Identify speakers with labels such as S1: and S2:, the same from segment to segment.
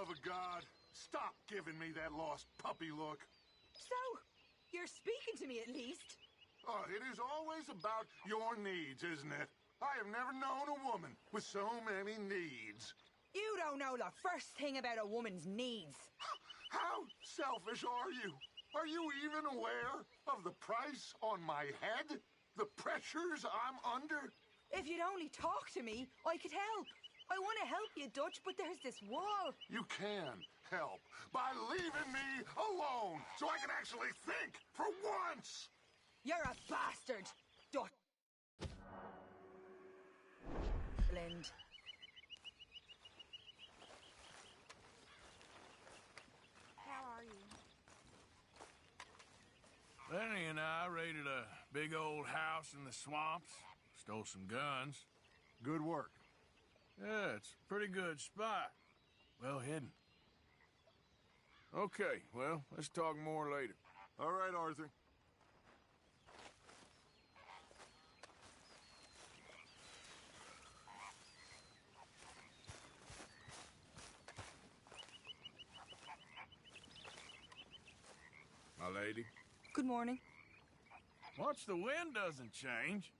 S1: love of God, stop giving me that lost puppy look.
S2: So, you're speaking to me at least?
S1: Oh, it is always about your needs, isn't it? I have never known a woman with so many needs.
S2: You don't know the first thing about a woman's needs.
S1: How selfish are you? Are you even aware of the price on my head? The pressures I'm under?
S2: If you'd only talk to me, I could help. I want to help you, Dutch, but there's this wall.
S1: You can help by leaving me alone so I can actually think for once.
S2: You're a bastard, Dutch. Blend.
S3: How are you?
S4: Lenny and I raided a big old house in the swamps. Stole some guns.
S1: Good work.
S4: Yeah, it's a pretty good spot. Well hidden. Okay, well, let's talk more later.
S1: All right, Arthur.
S4: My lady.
S2: Good morning.
S4: Once the wind doesn't change,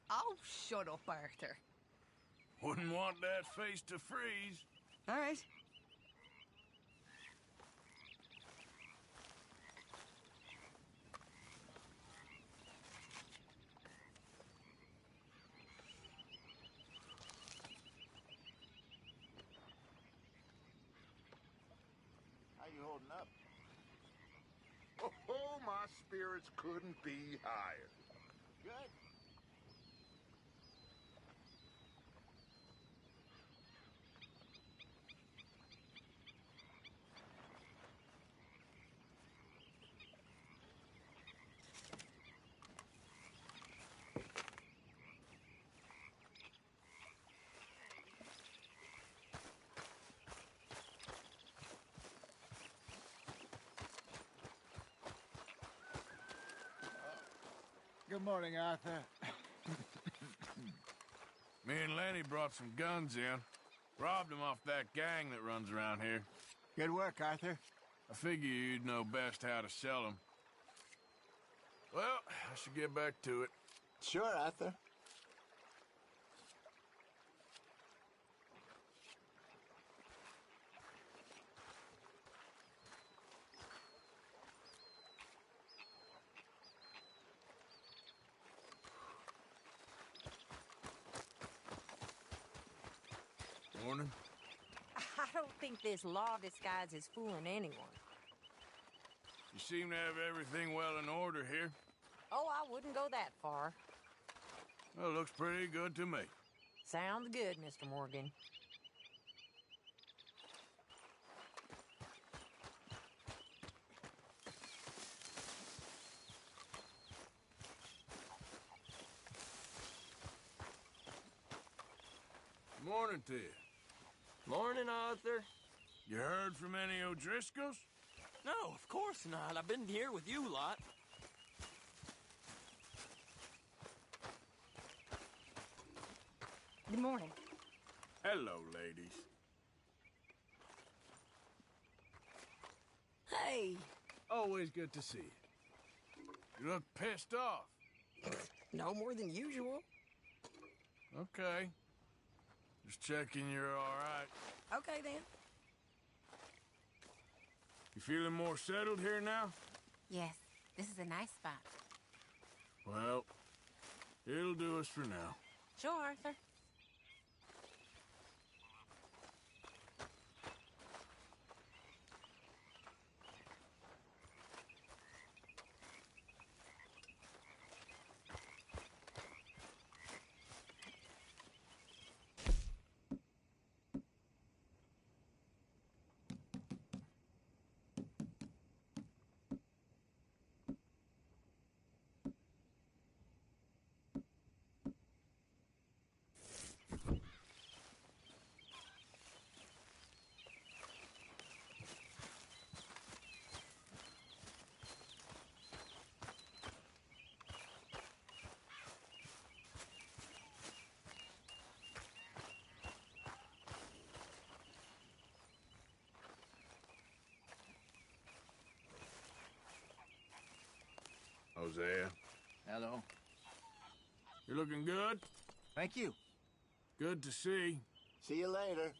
S2: Oh, shut up, Arthur.
S4: wouldn't want that face to freeze.
S2: All right.
S5: How you holding up?
S1: Oh, my spirits couldn't be higher.
S5: Good.
S6: Good morning, Arthur.
S4: Me and Lenny brought some guns in. Robbed them off that gang that runs around here.
S6: Good work, Arthur.
S4: I figure you'd know best how to sell them. Well, I should get back to it.
S6: Sure, Arthur.
S4: Morning.
S3: I don't think this law disguise is fooling anyone.
S4: You seem to have everything well in order here.
S3: Oh, I wouldn't go that far.
S4: Well, looks pretty good to me.
S3: Sounds good, Mr. Morgan.
S4: Morning to you.
S7: Morning, Arthur.
S4: You heard from any O'Driscolls?
S7: No, of course not. I've been here with you lot.
S2: Good morning.
S4: Hello, ladies.
S3: Hey!
S4: Always good to see you. You look pissed off.
S3: No more than usual.
S4: Okay. Just checking you're all right.
S3: Okay, then.
S4: You feeling more settled here now?
S8: Yes, this is a nice spot.
S4: Well, it'll do us for now.
S8: Sure, Arthur.
S4: Hosea.
S6: Hello.
S4: You're looking good.
S6: Thank you.
S4: Good to see.
S6: See you later.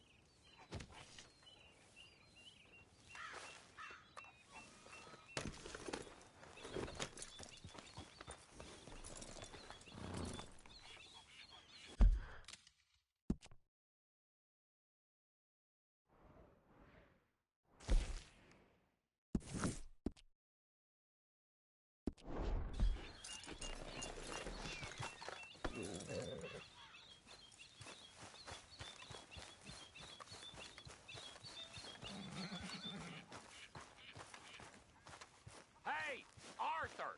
S7: Hey, Arthur!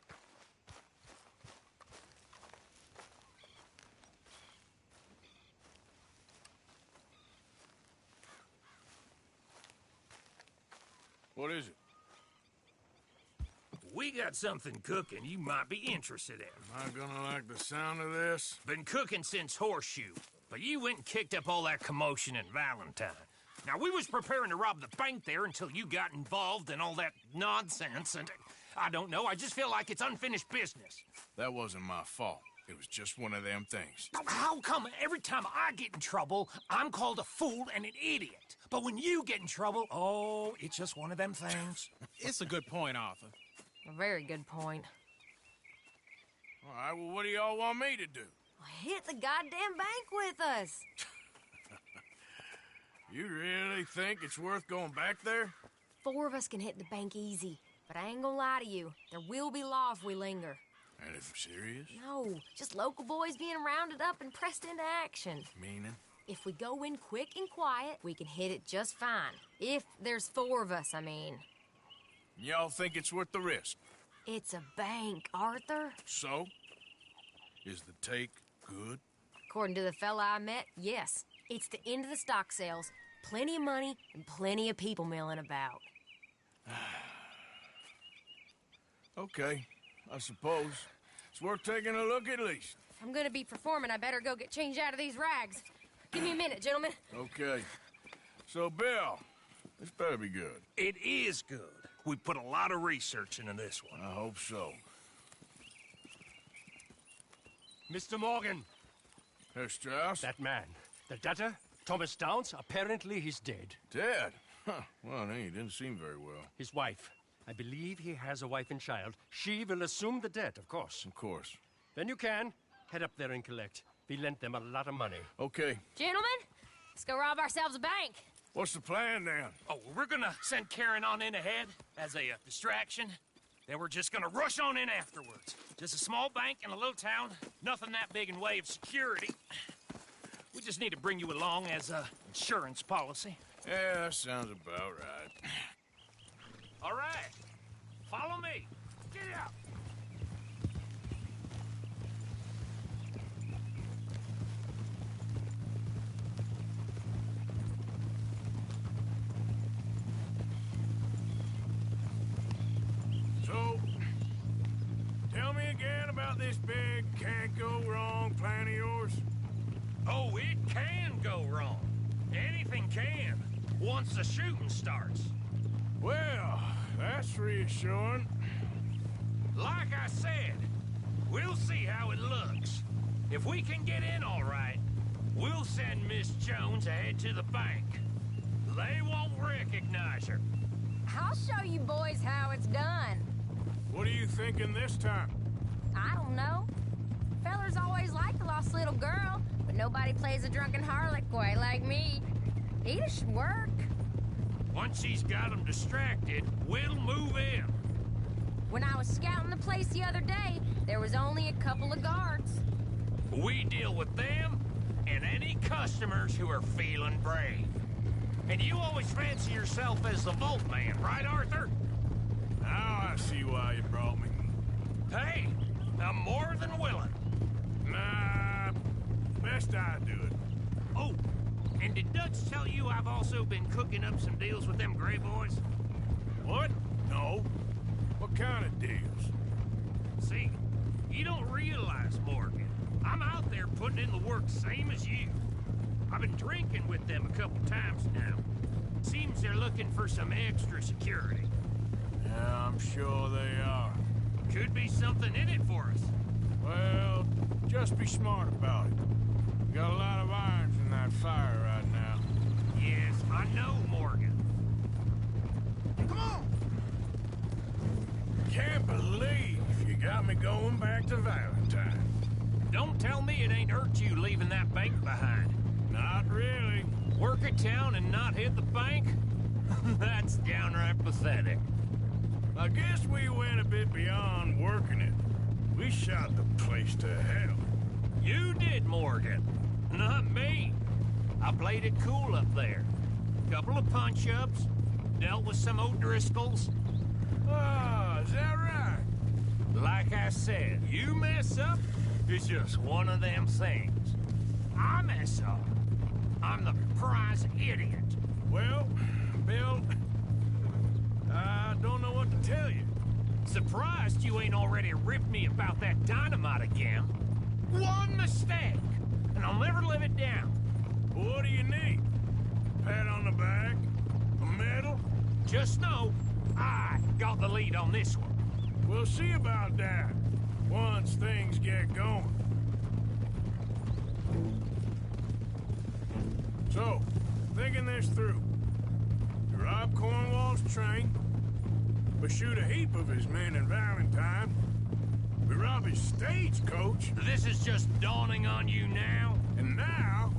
S4: What is it?
S9: We got something cooking you might be interested in.
S4: Am I gonna like the sound of this?
S9: Been cooking since Horseshoe, but you went and kicked up all that commotion in Valentine. Now, we was preparing to rob the bank there until you got involved in all that nonsense, and I don't know, I just feel like it's unfinished business.
S4: That wasn't my fault. It was just one of them things.
S9: How come every time I get in trouble, I'm called a fool and an idiot? But when you get in trouble, oh, it's just one of them things.
S7: It's a good point, Arthur.
S3: A very good point.
S4: All right, well, what do y'all want me to do?
S3: Hit the goddamn bank with us.
S4: You really think it's worth going back there?
S3: 4 of us can hit the bank easy. But I ain't gonna lie to you. There will be law if we linger.
S4: And if serious?
S3: No, just local boys being rounded up and pressed into action.
S4: Meaning?
S3: If we go in quick and quiet, we can hit it just fine. If there's 4 of us, I mean.
S4: Y'all think it's worth the risk?
S3: It's a bank, Arthur.
S4: So? Is the take good?
S3: According to the fella I met, yes. It's the end of the stock sales. Plenty of money and plenty of people milling about.
S4: Okay, I suppose. It's worth taking a look at least.
S3: If I'm gonna be performing, I better go get changed out of these rags. Give me a minute, gentlemen.
S4: Okay. So, Bill, this better be good.
S9: It is good. We put a lot of research into this one.
S4: I hope so.
S10: Mr. Morgan,
S4: Herr Strauss?
S10: that man, the debtor, Thomas Downs, apparently he's dead.
S4: Dead? Huh. Well, he didn't seem very well.
S10: His wife, I believe he has a wife and child. She will assume the debt, of course.
S4: Of course.
S10: Then you can head up there and collect. We lent them a lot of money.
S4: Okay.
S3: Gentlemen, let's go rob ourselves a bank.
S4: What's the plan, then?
S9: Oh, we're gonna send Karen on in ahead as a distraction. Then we're just gonna rush on in afterwards. Just a small bank in a little town. Nothing that big in way of security. We just need to bring you along as a insurance policy.
S4: Yeah, that sounds about right.
S9: All right. Follow me. Get out.
S4: So, tell me again about this big can't-go-wrong plan of yours.
S9: Oh, it can go wrong. Anything can, once the shooting starts.
S4: Well, that's reassuring.
S9: Like I said, we'll see how it looks. If we can get in all right, we'll send Miss Jones ahead to the bank. They won't recognize her.
S3: I'll show you boys how it's done.
S4: What are you thinking this time?
S3: I don't know. Fellers always like a lost little girl, but nobody plays a drunken harlot quite like me. It should work.
S9: Once she's got them distracted, we'll move in.
S3: When I was scouting the place the other day, there was only a couple of guards.
S9: We deal with them and any customers who are feeling brave. And you always fancy yourself as the Vault Man, right, Arthur?
S4: Now I see why you brought me.
S9: Hey, I'm more than willing.
S4: Nah, best I do it.
S9: Oh, and did Dutch tell you I've also been cooking up some deals with them Gray Boys?
S4: What? No. What kind of deals?
S9: See, you don't realize, Morgan. I'm out there putting in the work same as you. I've been drinking with them a couple times now. Seems they're looking for some extra security.
S4: Yeah, I'm sure they are.
S9: Could be something in it for us.
S4: Well, just be smart about it. We got a lot of irons in that fire right now.
S9: Yes, I know, Morgan.
S1: Come on!
S4: Can't believe you got me going back to Valentine.
S9: Don't tell me it ain't hurt you leaving that bank behind.
S4: Not really.
S9: Work a town and not hit the bank? That's downright pathetic.
S4: I guess we went a bit beyond working it. We shot the place to hell.
S9: You did, Morgan. Not me. I played it cool up there. Couple of punch-ups, dealt with some O'Driscolls.
S4: Ah, is that right?
S9: Like I said, you mess up, it's just one of them things. I mess up, I'm the prize idiot.
S4: Well, Bill, I don't know what to tell you.
S9: Surprised you ain't already ripped me about that dynamite again. One mistake, and I'll never live it down.
S4: What do you need? Pat on the back? A medal?
S9: Just know, I got the lead on this one.
S4: We'll see about that once things get going. So, thinking this through. We rob Cornwall's train. We shoot a heap of his men in Valentine. We rob his stagecoach.
S9: This is just dawning on you now?
S4: And now,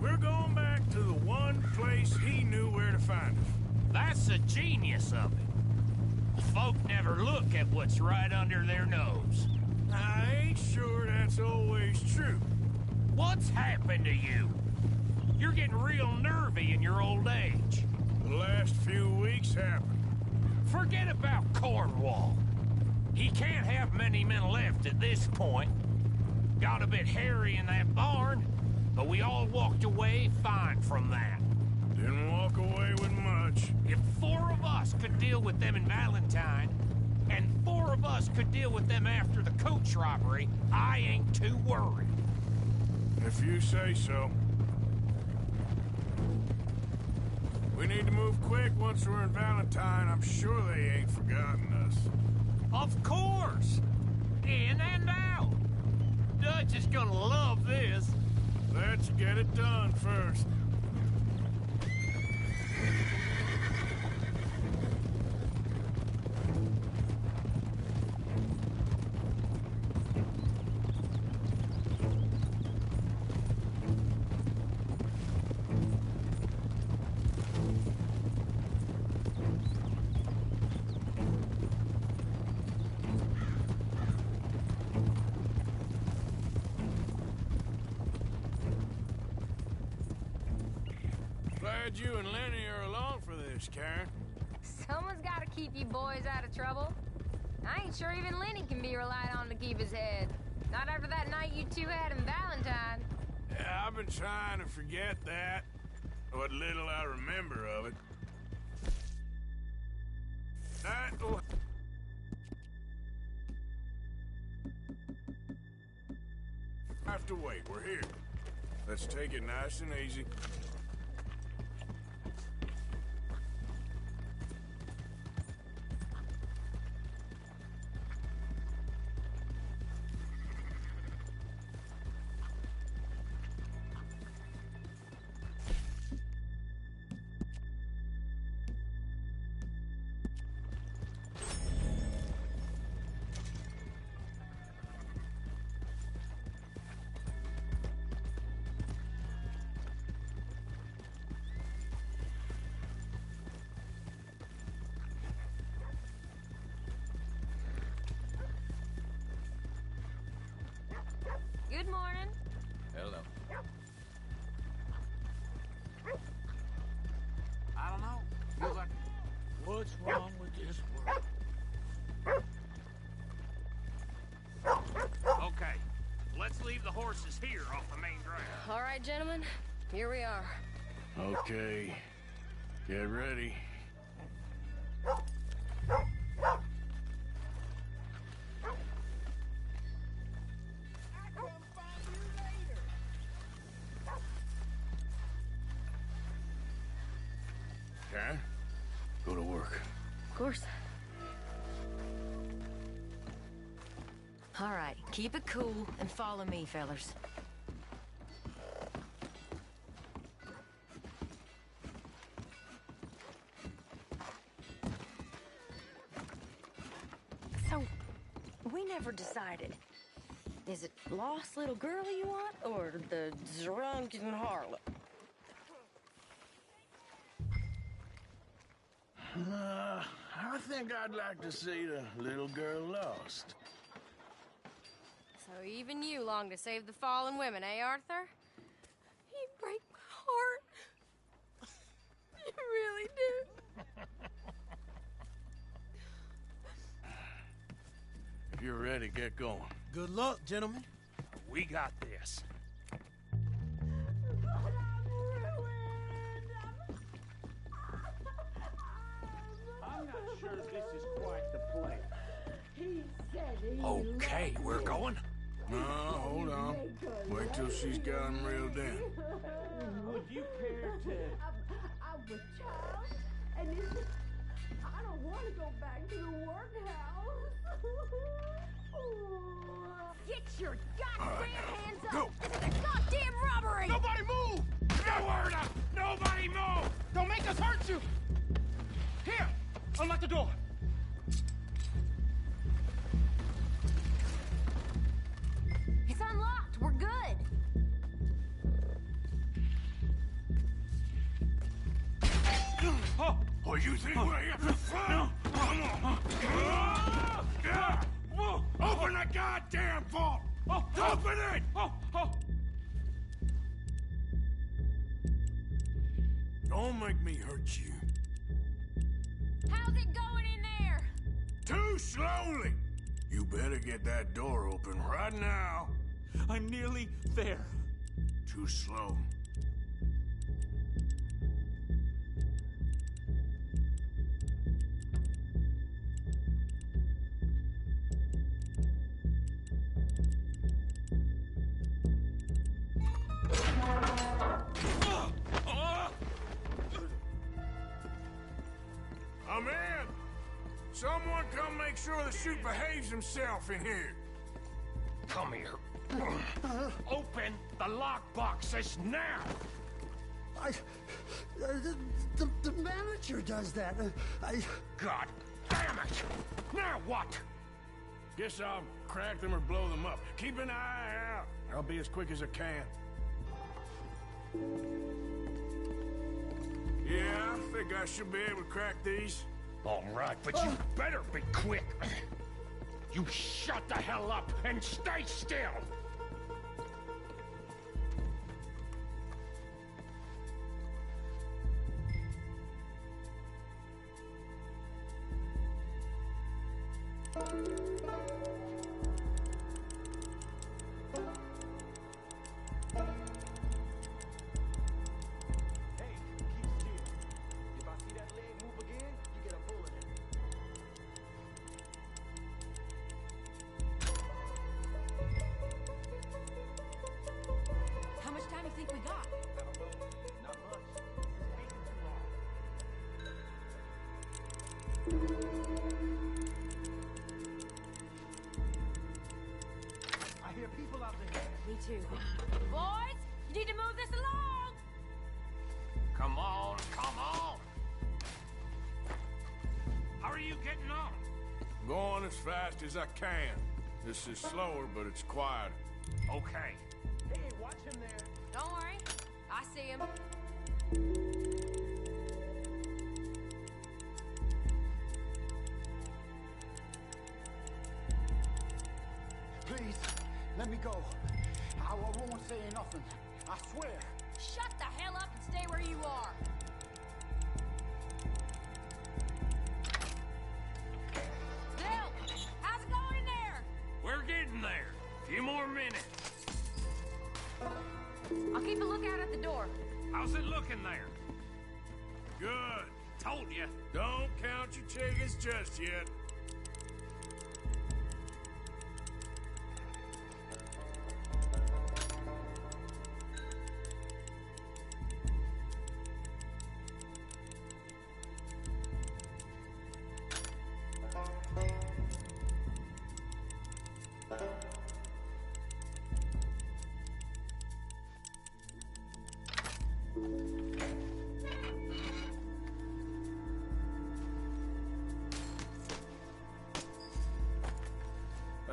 S4: we're going back to the one place he knew where to find us.
S9: That's the genius of it. Folk never look at what's right under their nose.
S4: I ain't sure that's always true.
S9: What's happened to you? You're getting real nervy in your old age.
S4: The last few weeks happened.
S9: Forget about Cornwall. He can't have many men left at this point. Got a bit hairy in that barn, but we all walked away fine from that.
S4: Didn't walk away with much.
S9: If 4 of us could deal with them in Valentine, and 4 of us could deal with them after the coach robbery, I ain't too worried.
S4: If you say so. We need to move quick once we're in Valentine. I'm sure they ain't forgotten us.
S9: Of course! In and out! Dutch is gonna love this.
S4: Let's get it done first. Glad you and Lenny are along for this, Karen.
S3: Someone's got to keep you boys out of trouble. I ain't sure even Lenny can be relied on to keep his head. Not after that night you two had in Valentine.
S4: Yeah, I've been trying to forget that. What little I remember of it. That'll... have to wait. We're here. Let's take it nice and easy.
S3: Good morning.
S6: Hello.
S5: I don't know. Feels like...
S1: What's wrong with this world?
S9: Okay, let's leave the horses here off the main drive.
S3: All right, gentlemen, here we are.
S4: Okay. Get ready. Karen, go to work.
S3: Of course. All right, keep it cool and follow me, fellers.
S2: So, we never decided. Is it lost little girl you want, or the drunken harlot?
S4: I think I'd like to see the little girl lost.
S3: So even you long to save the fallen women, eh, Arthur?
S2: You break my heart. You really do.
S4: If you're ready, get going.
S7: Good luck, gentlemen.
S9: We got this.
S5: I'm not sure this is quite the place.
S9: Okay, we're going.
S4: No, hold on. Wait till she's got him reeled in.
S5: Would you care to...
S11: I'm a child, and I don't want to go back to the workhouse.
S3: Get your goddamn hands up!
S4: Go!
S3: This is a goddamn robbery!
S9: Nobody move! Nowhere to... Nobody move!
S5: Don't make us hurt you! Here! Unlock the door!
S3: It's unlocked. We're good.
S4: Oh, you think we're here for fun? Come on! Open the goddamn vault! Open it! Don't make me hurt you.
S3: How's it going in there?
S4: Too slowly! You better get that door open right now.
S5: I'm nearly there.
S4: Too slow. I'm in! Someone come make sure the chute behaves himself in here.
S9: Come here. Open the lockboxes now!
S12: The manager does that.
S9: God damn it! Now what?
S4: Guess I'll crack them or blow them up. Keep an eye out. I'll be as quick as I can. Yeah, I think I should be able to crack these.
S9: All right, but you better be quick. You shut the hell up and stay still!
S2: How much time do you think we got?
S5: Not much. I hear people out there.
S2: Me too.
S3: Boys, you need to move this along!
S9: Come on, come on! How are you getting on?
S4: Going as fast as I can. This is slower, but it's quieter.
S9: Okay.
S5: Hey, watch him there.
S3: Don't worry. I see him.
S12: Please, let me go. I won't say nothing. I swear.
S3: Shut the hell up and stay where you are. Bill, how's it going in there?
S9: We're getting there. Few more minutes.
S3: I'll keep a lookout at the door.
S9: How's it looking there?
S4: Good.
S9: Told you.
S4: Don't count your chickens just yet.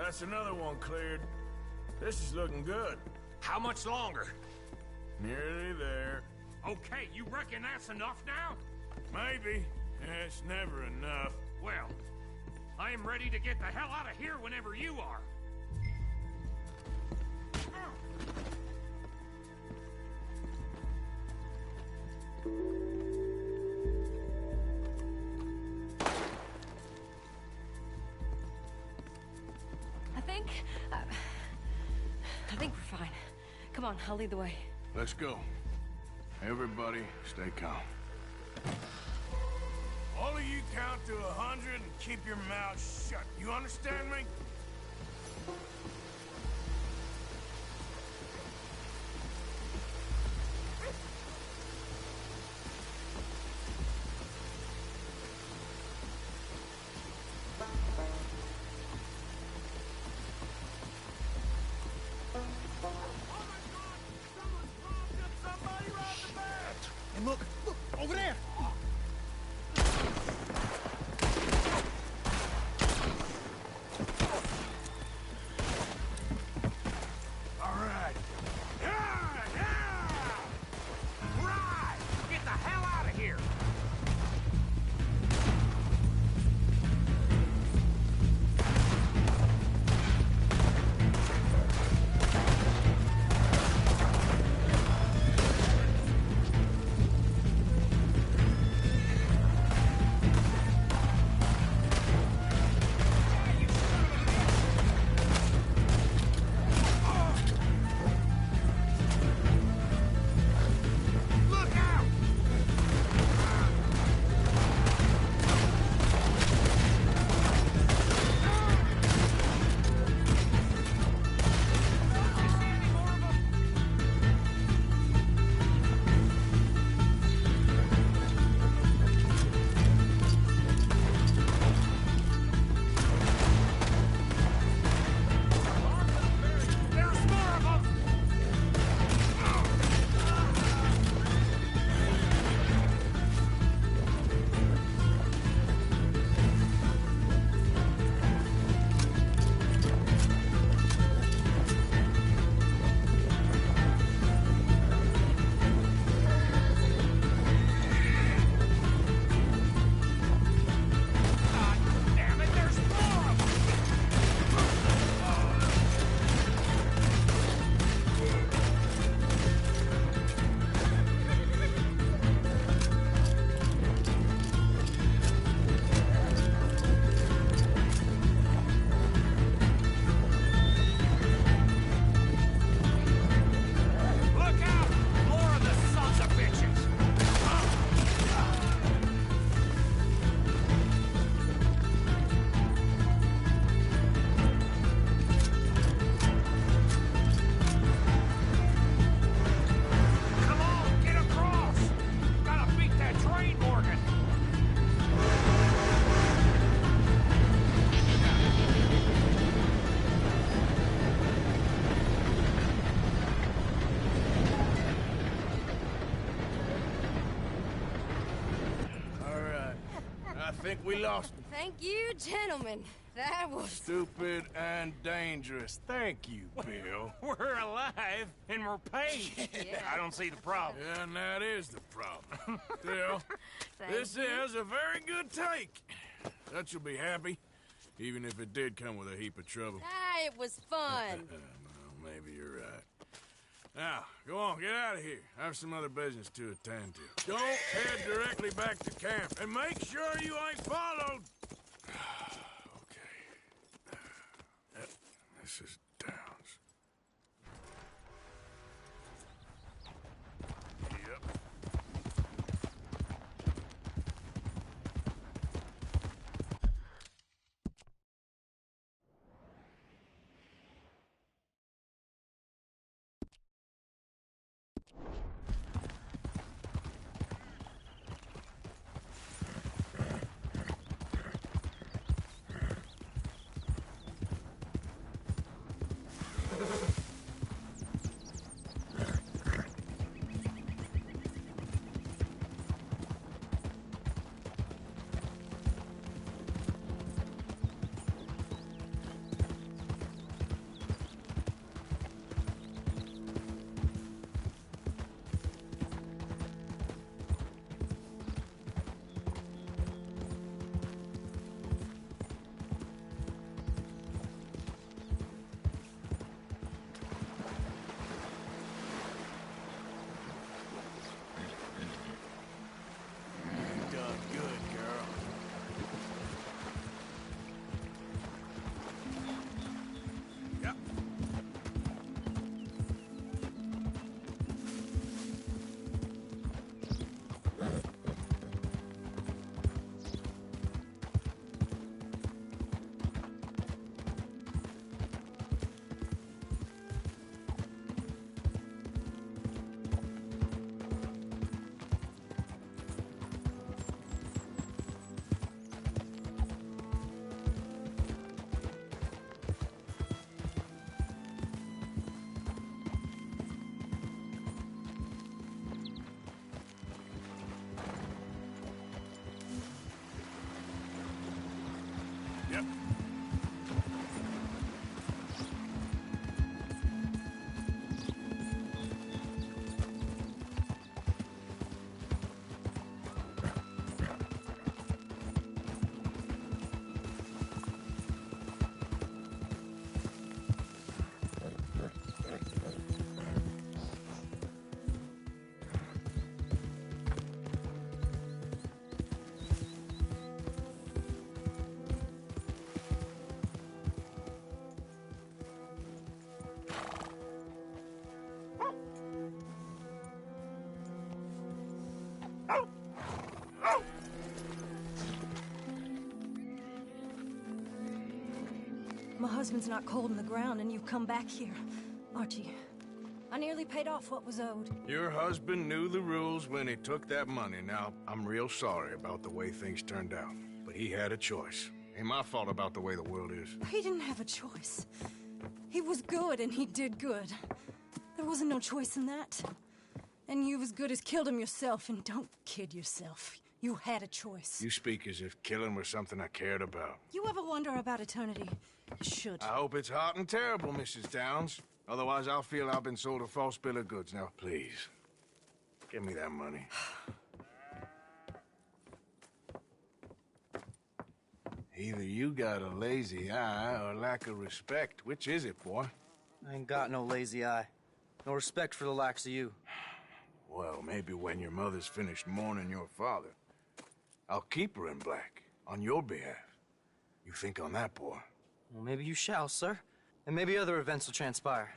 S4: That's another one cleared. This is looking good.
S9: How much longer?
S4: Nearly there.
S9: Okay, you reckon that's enough now?
S4: Maybe. It's never enough.
S9: Well, I am ready to get the hell out of here whenever you are.
S2: I think we're fine. Come on, I'll lead the way.
S4: Let's go. Everybody, stay calm. All of you count to 100 and keep your mouths shut. You understand me?
S12: And look, over there!
S4: All right.
S9: Right! Get the hell out of here!
S4: I think we lost him.
S2: Thank you, gentlemen. That was...
S4: Stupid and dangerous. Thank you, Bill.
S9: We're alive, and we're paid.
S2: Yeah.
S9: I don't see the problem.
S4: Yeah, and that is the problem. Still, this is a very good take. Dutch will be happy, even if it did come with a heap of trouble.
S2: Ah, it was fun.
S4: Well, maybe you're right. Now, go on, get out of here. I have some other business to attend to. Don't head directly back to camp, and make sure you ain't followed. Okay. This is Downs. Yep. Yep.
S2: My husband's not cold in the ground, and you've come back here. Archie, I nearly paid off what was owed.
S4: Your husband knew the rules when he took that money. Now, I'm real sorry about the way things turned out. But he had a choice. Ain't my fault about the way the world is.
S2: He didn't have a choice. He was good, and he did good. There wasn't no choice in that. And you as good as killed him yourself, and don't kid yourself. You had a choice.
S4: You speak as if killing was something I cared about.
S2: You ever wonder about eternity? You should.
S4: I hope it's hot and terrible, Mrs. Downs. Otherwise, I'll feel I've been sold a false bill of goods. Now, please, give me that money. Either you got a lazy eye or lack of respect. Which is it, boy?
S13: I ain't got no lazy eye. No respect for the likes of you.
S4: Well, maybe when your mother's finished mourning your father, I'll keep her in black, on your behalf. You think on that, boy?
S13: Well, maybe you shall, sir. And maybe other events will transpire.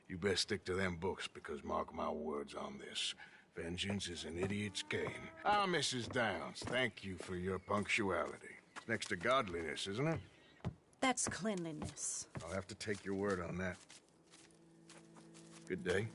S4: You best stick to them books, because mark my words on this. Vengeance is an idiot's game. Ah, Mrs. Downs, thank you for your punctuality. It's next to godliness, isn't it?
S2: That's cleanliness.
S4: I'll have to take your word on that. Good day.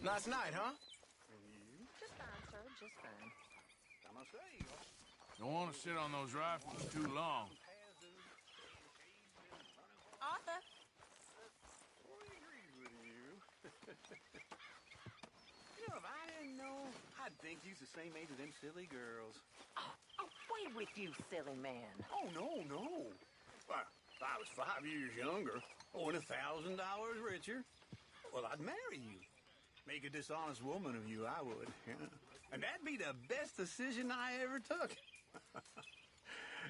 S6: Nice night, huh?
S2: Just fine, sir. Just fine.
S4: Don't want to sit on those rifles too long.
S8: Arthur.
S5: You know, if I didn't know, I'd think you's the same age as them silly girls.
S14: Away with you, silly man.
S5: Oh, no. Well, if I was 5 years younger, or $1,000 richer, well, I'd marry you. Make a dishonest woman of you, I would. Yeah. And that'd be the best decision I ever took.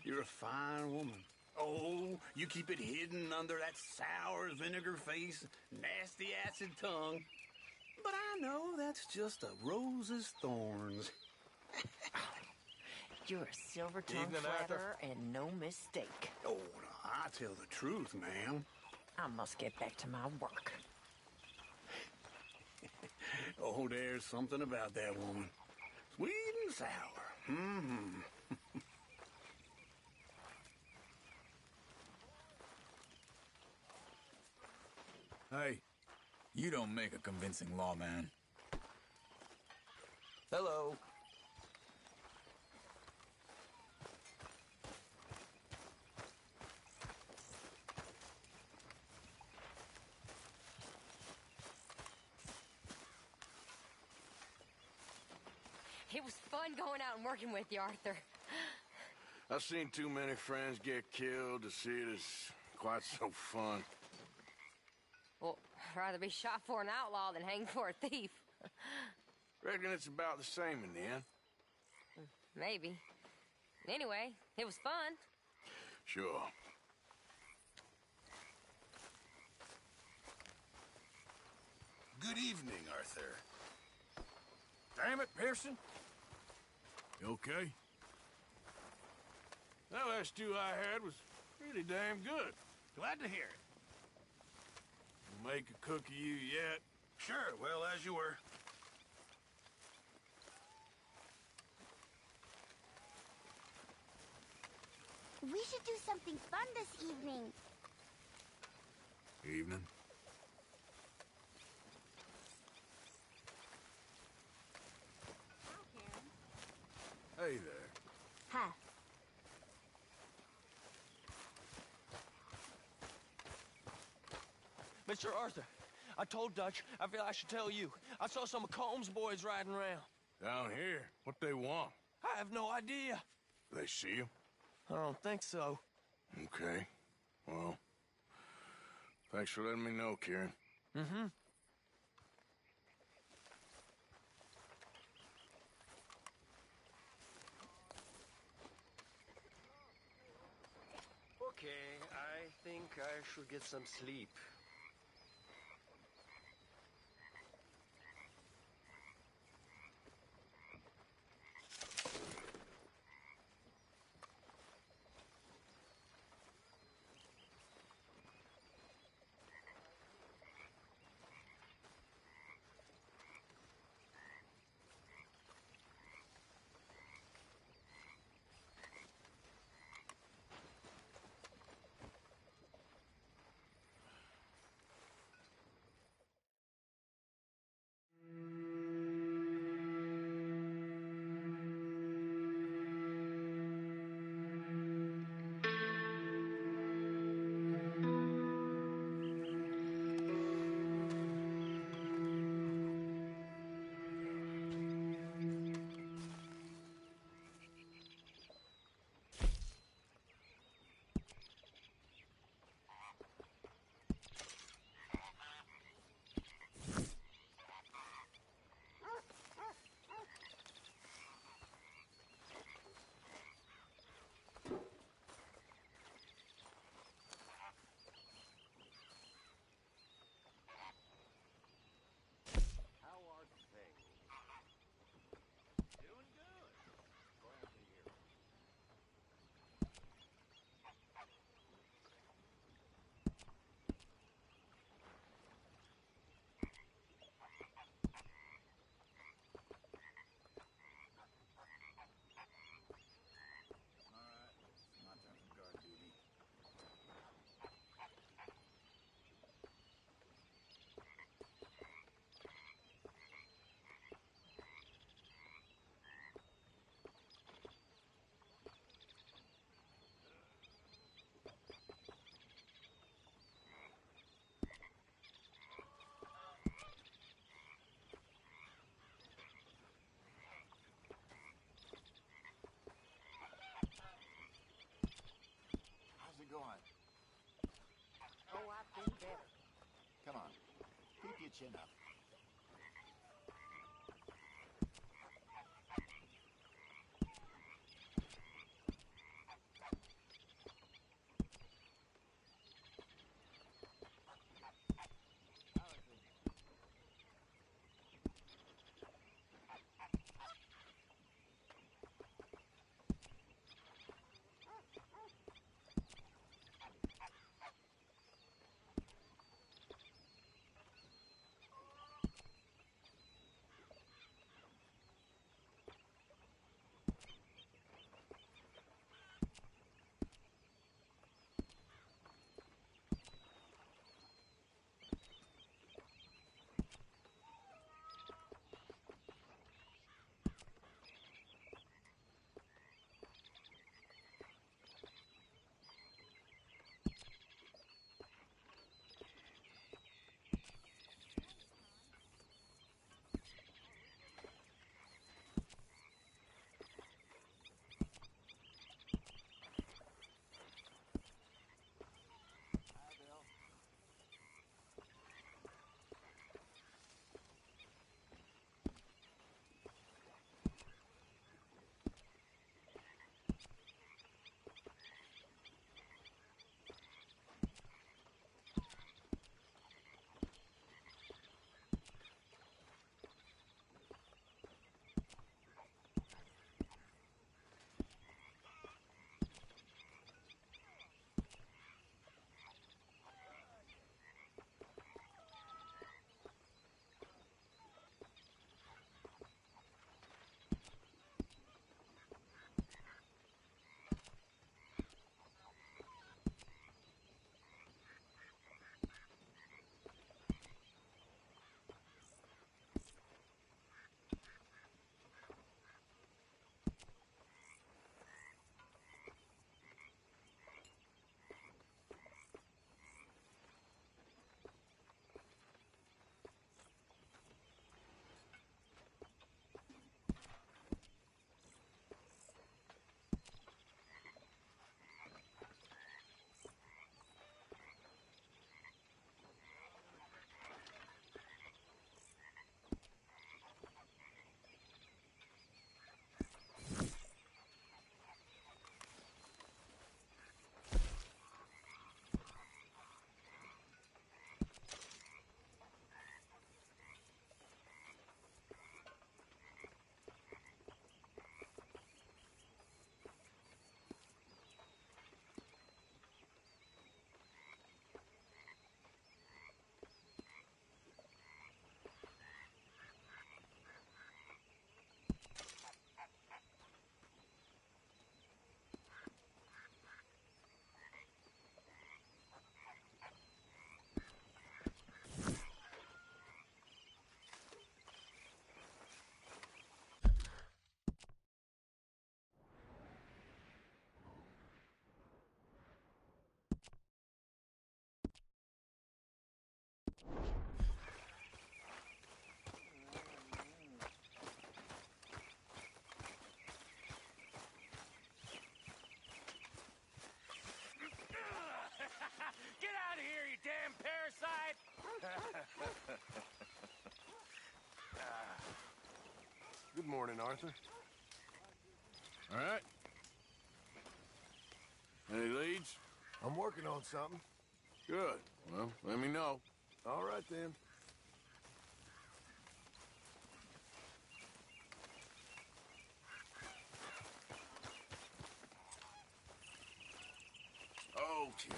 S5: You're a fine woman. Oh, you keep it hidden under that sour vinegar face, nasty acid tongue. But I know that's just a rose's thorns.
S14: You're a silver-tongued flatterer and no mistake.
S5: Oh, no, I tell the truth, ma'am.
S14: I must get back to my work.
S5: Oh, there's something about that woman. Sweet and sour. Mm-hmm.
S15: Hey, you don't make a convincing lawman.
S7: Hello.
S3: It was fun going out and working with you, Arthur.
S4: I've seen too many friends get killed to see it as quite so fun.
S3: Well, I'd rather be shot for an outlaw than hanged for a thief.
S4: Reckon it's about the same in the end.
S3: Maybe. Anyway, it was fun.
S4: Sure.
S16: Good evening, Arthur.
S4: Damn it, Pearson. You okay? That last stew I had was really damn good.
S5: Glad to hear it.
S4: Make a cook of you yet?
S16: Sure, well, as you were.
S17: We should do something fun this evening.
S4: Evening? Hey there.
S17: Hi.
S7: Mr. Arthur, I told Dutch I feel I should tell you. I saw some of Combs' boys riding around.
S4: Down here? What they want?
S7: I have no idea.
S4: They see you?
S7: I don't think so.
S4: Okay. Well, thanks for letting me know, Kieran.
S7: Mm-hmm.
S10: Okay, I think I should get some sleep.
S12: How's it going?
S14: Oh, I've been better.
S12: Come on. Keep your chin up.
S18: morning, Arthur.
S4: All right. Any leads?
S18: I'm working on something.
S4: Good. Well, let me know.
S18: All right, then.
S4: Okay,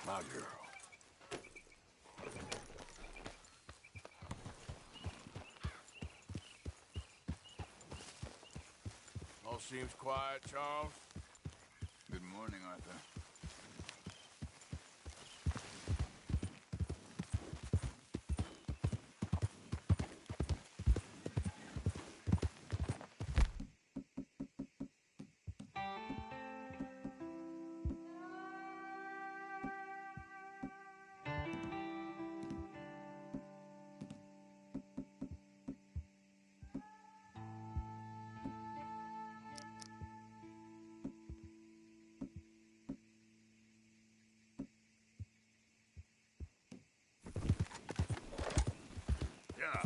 S4: my girl. All seems quiet, Charles.
S15: Good morning, Arthur.
S4: Yeah.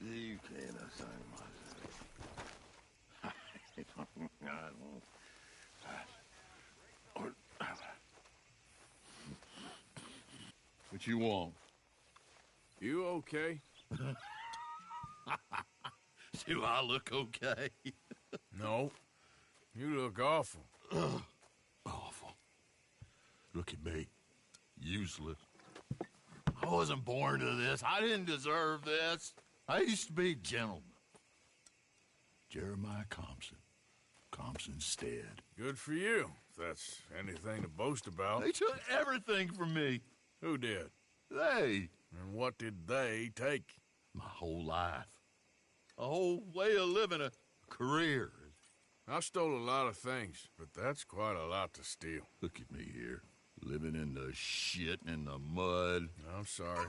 S1: You can't assign myself. I won't. What you want?
S4: You okay?
S1: Do I look okay?
S4: No. You look awful.
S1: Awful. Look at me. Useless. I wasn't born to this. I didn't deserve this. I used to be a gentleman. Jeremiah Compson. Compson Stead.
S4: Good for you, if that's anything to boast about.
S1: They took everything from me.
S4: Who did?
S1: They.
S4: And what did they take?
S1: My whole life. A whole way of living, a career.
S4: I stole a lot of things, but that's quite a lot to steal.
S1: Look at me here, living in the shit and the mud.
S4: I'm sorry.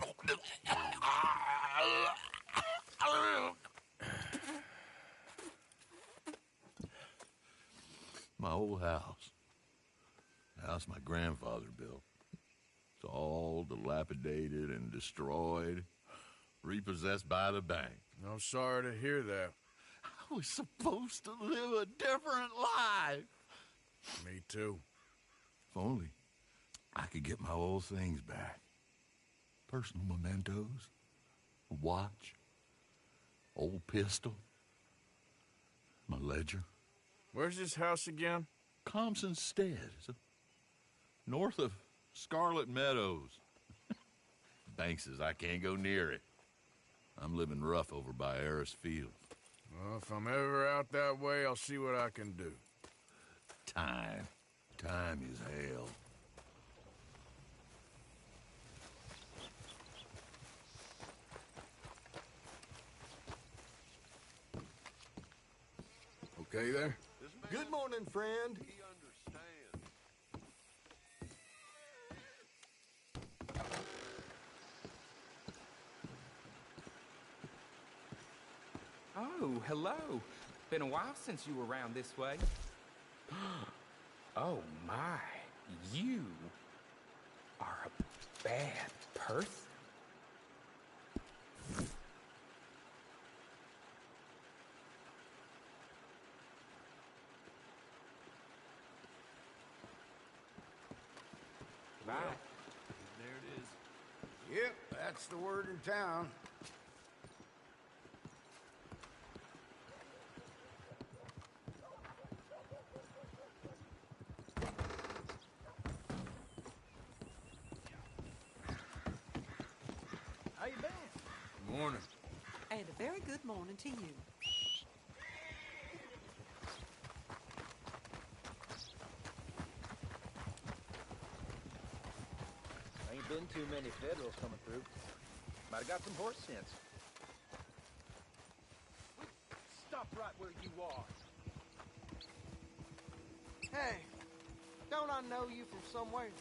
S1: My old house. The house my grandfather built. It's all dilapidated and destroyed, repossessed by the bank.
S4: I'm sorry to hear that.
S1: I was supposed to live a different life.
S4: Me too.
S1: If only I could get my old things back. Personal mementos, a watch, old pistol, my ledger.
S4: Where's this house again?
S1: Compson Stead. It's north of Scarlet Meadows. Bank says I can't go near it. I'm living rough over by Harris Field.
S4: Well, if I'm ever out that way, I'll see what I can do.
S1: Time. Time is hell.
S4: Okay there?
S18: Good morning, friend.
S19: Oh, hello. Been a while since you were around this way. Oh my, you are a bad person.
S4: Bye.
S1: There it is.
S4: Yep, that's the word in town.
S6: How you been?
S4: Morning.
S20: And a very good morning to you.
S6: Ain't been too many Federals coming through. Might have got some horse sense.
S7: Stop right where you are.
S6: Hey, don't I know you from somewhere?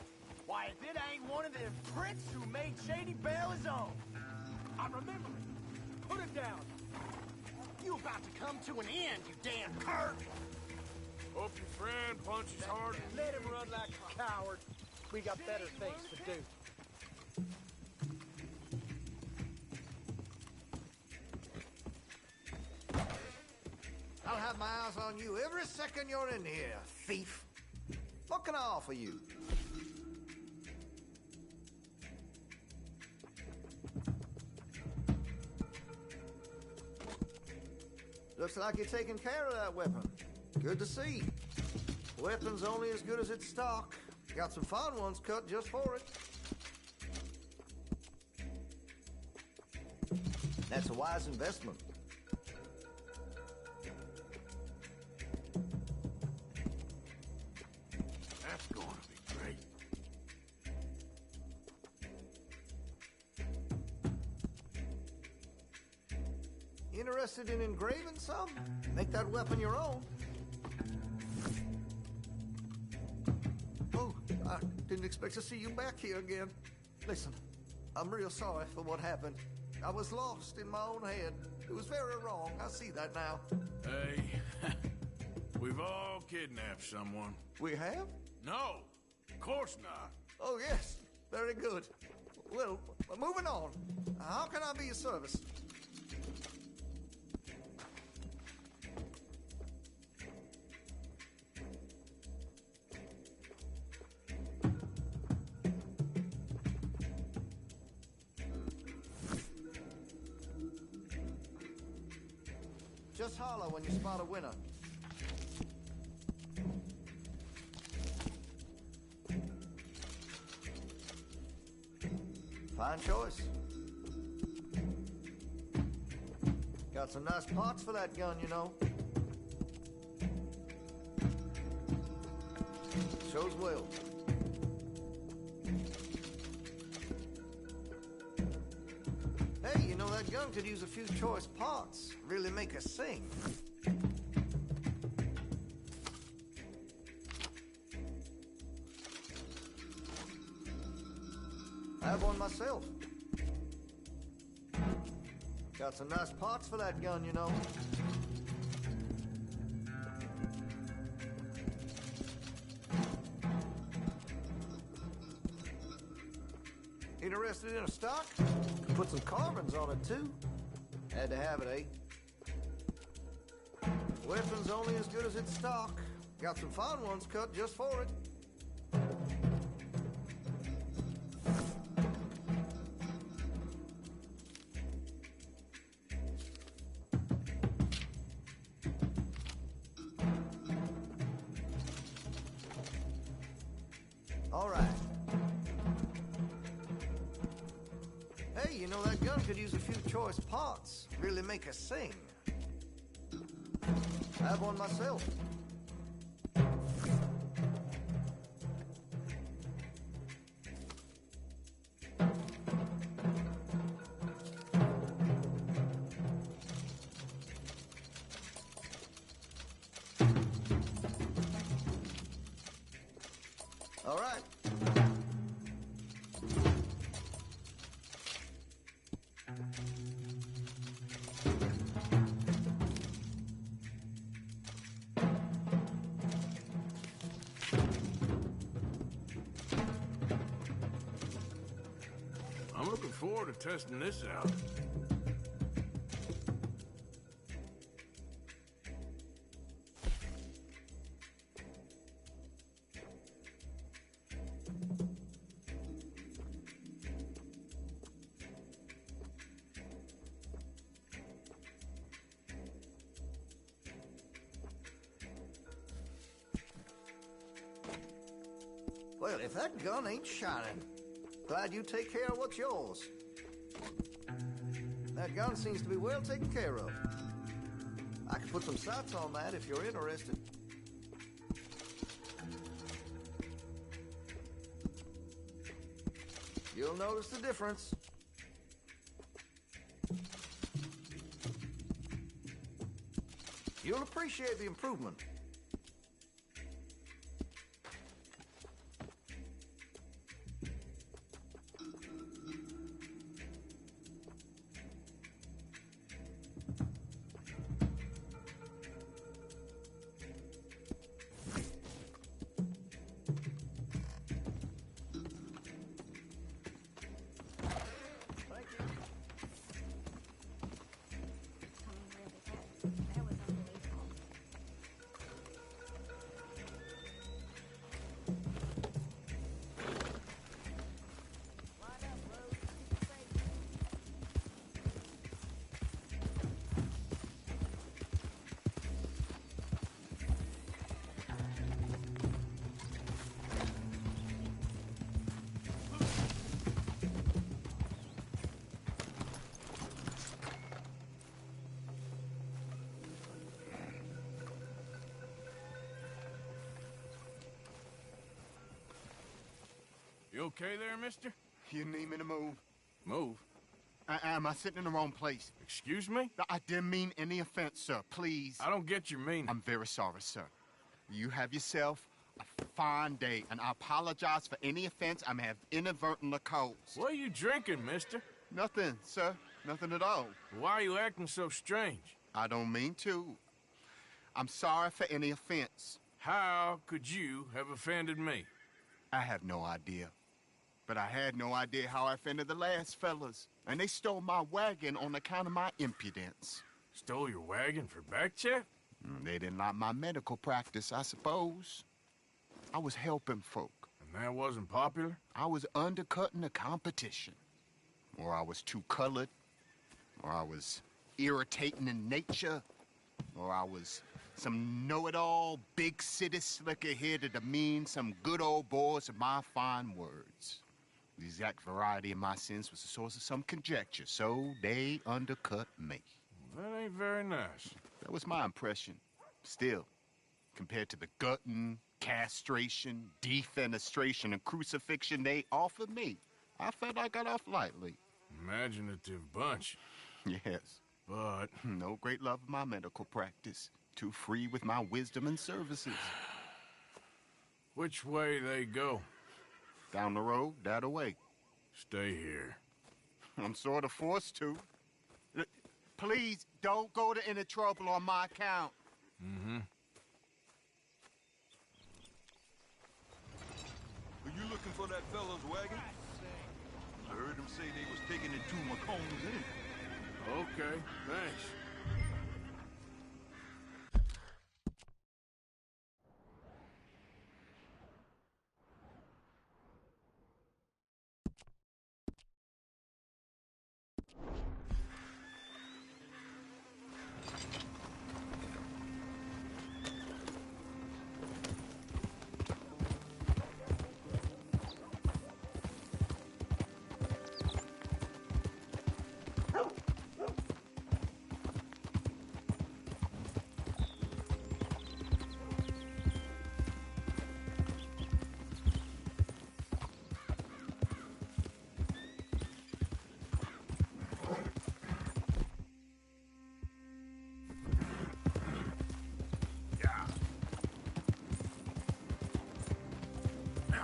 S6: Why, if it ain't one of them pricks who made Shady Belle his own. I remember it. Put it down. You about to come to an end, you damn cur!
S4: Hope your friend punches hard.
S6: Let him run like a coward. We got better things to do.
S21: I'll have my eyes on you every second you're in here, thief. What can I offer you? Looks like you're taking care of that weapon. Good to see. Weapon's only as good as its stock. Got some fine ones cut just for it. That's a wise investment.
S4: That's going to be great.
S21: Interested in engraving some? Make that weapon your own. Oh, I didn't expect to see you back here again. Listen, I'm real sorry for what happened. I was lost in my own head. It was very wrong. I see that now.
S4: Hey, we've all kidnapped someone.
S21: We have?
S4: No, of course not.
S21: Oh, yes. Very good. Well, moving on. How can I be of service? Just holler when you spot a winner. Fine choice. Got some nice parts for that gun, you know. Shows well. Hey, you know that gun could use a few choice parts. Really make us sing. I have one myself. Got some nice parts for that gun, you know. Interested in a stock? Could put some carbons on it, too. Had to have it, eh? Weapon's only as good as its stock. Got some fine ones cut just for it. All right. Hey, you know that gun could use a few choice parts. Really make us sing. I have one myself. All right.
S16: forward to testing this out.
S21: Well, if that gun ain't shining, glad you take care of what's yours. That gun seems to be well taken care of. I can put some sights on that if you're interested. You'll notice the difference. You'll appreciate the improvement.
S16: You okay there, mister?
S12: You need me to move?
S16: Move?
S12: Am I sitting in the wrong place?
S16: Excuse me?
S12: I didn't mean any offense, sir. Please.
S16: I don't get your meaning.
S12: I'm very sorry, sir. You have yourself a fine day, and I apologize for any offense I may have inadvertently caused.
S16: What are you drinking, mister?
S12: Nothing, sir. Nothing at all.
S16: Why are you acting so strange?
S12: I don't mean to. I'm sorry for any offense.
S16: How could you have offended me?
S12: I have no idea. But I had no idea how I offended the last fellas. And they stole my wagon on account of my impudence.
S16: Stole your wagon for back check?
S12: They didn't like my medical practice, I suppose. I was helping folk.
S16: And that wasn't popular?
S12: I was undercutting the competition. Or I was too colored. Or I was irritating in nature. Or I was some know-it-all, big city slicker here to demean some good old boys of my fine words. The exact variety of my sins was the source of some conjecture, so they undercut me.
S16: Well, that ain't very nice.
S12: That was my impression. Still, compared to the gutting, castration, defenestration, and crucifixion they offered me, I felt I got off lightly.
S16: Imaginative bunch.
S12: Yes.
S16: But
S12: no great love of my medical practice. Too free with my wisdom and services.
S16: Which way they go?
S12: Down the road, that way.
S16: Stay here.
S12: I'm sort of forced to. Please, don't go to any trouble on my account.
S16: Mm-hmm.
S11: Are you looking for that fella's wagon? I heard him say they was taking it to McComb's Inn.
S16: Okay, thanks.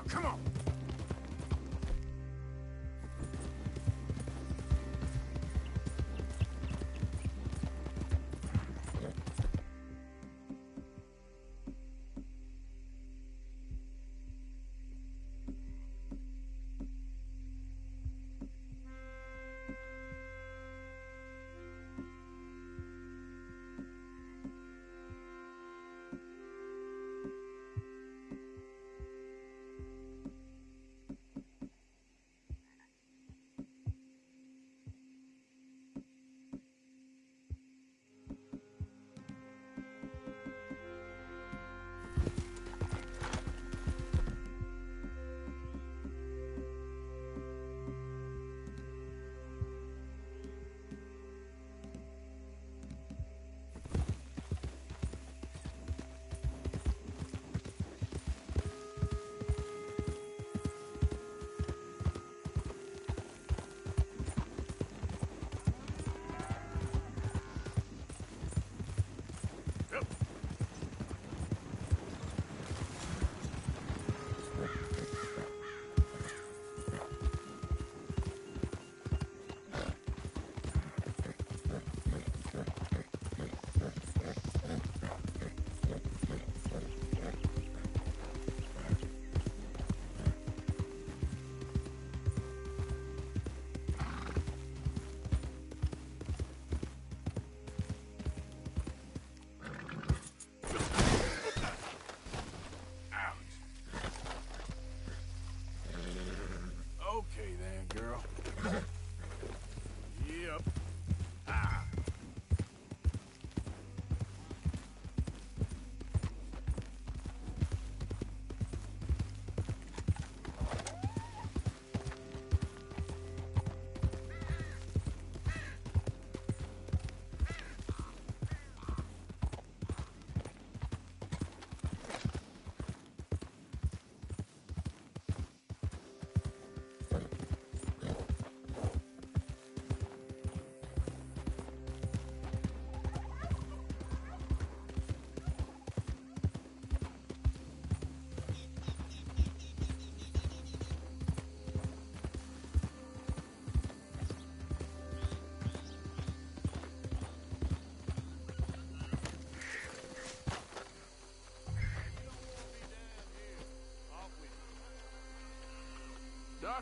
S16: Come on!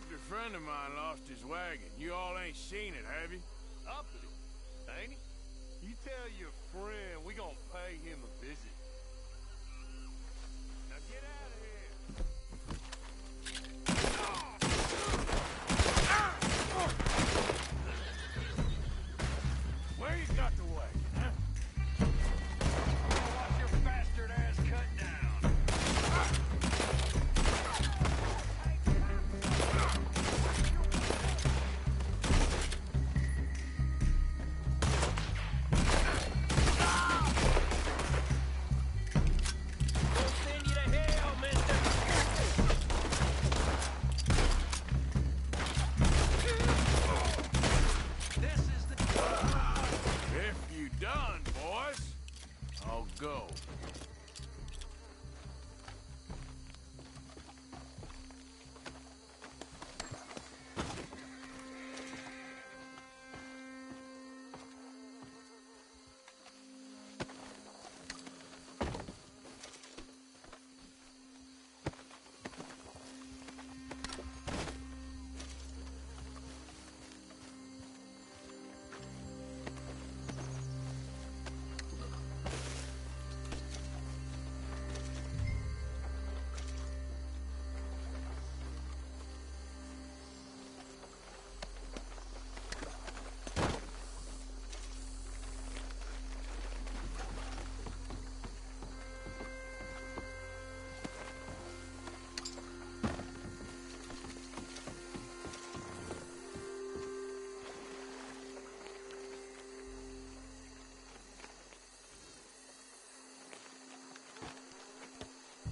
S16: Doctor friend of mine lost his wagon. You all ain't seen it, have you?
S6: Uppity, ain't he? You tell your friend we gonna pay him a visit. Now get out of here.
S16: Where you got the wagon, huh?
S6: Watch your bastard ass cut down.
S7: We'll send you to hell, mister.
S6: This is the...
S16: If you done, boys, I'll go.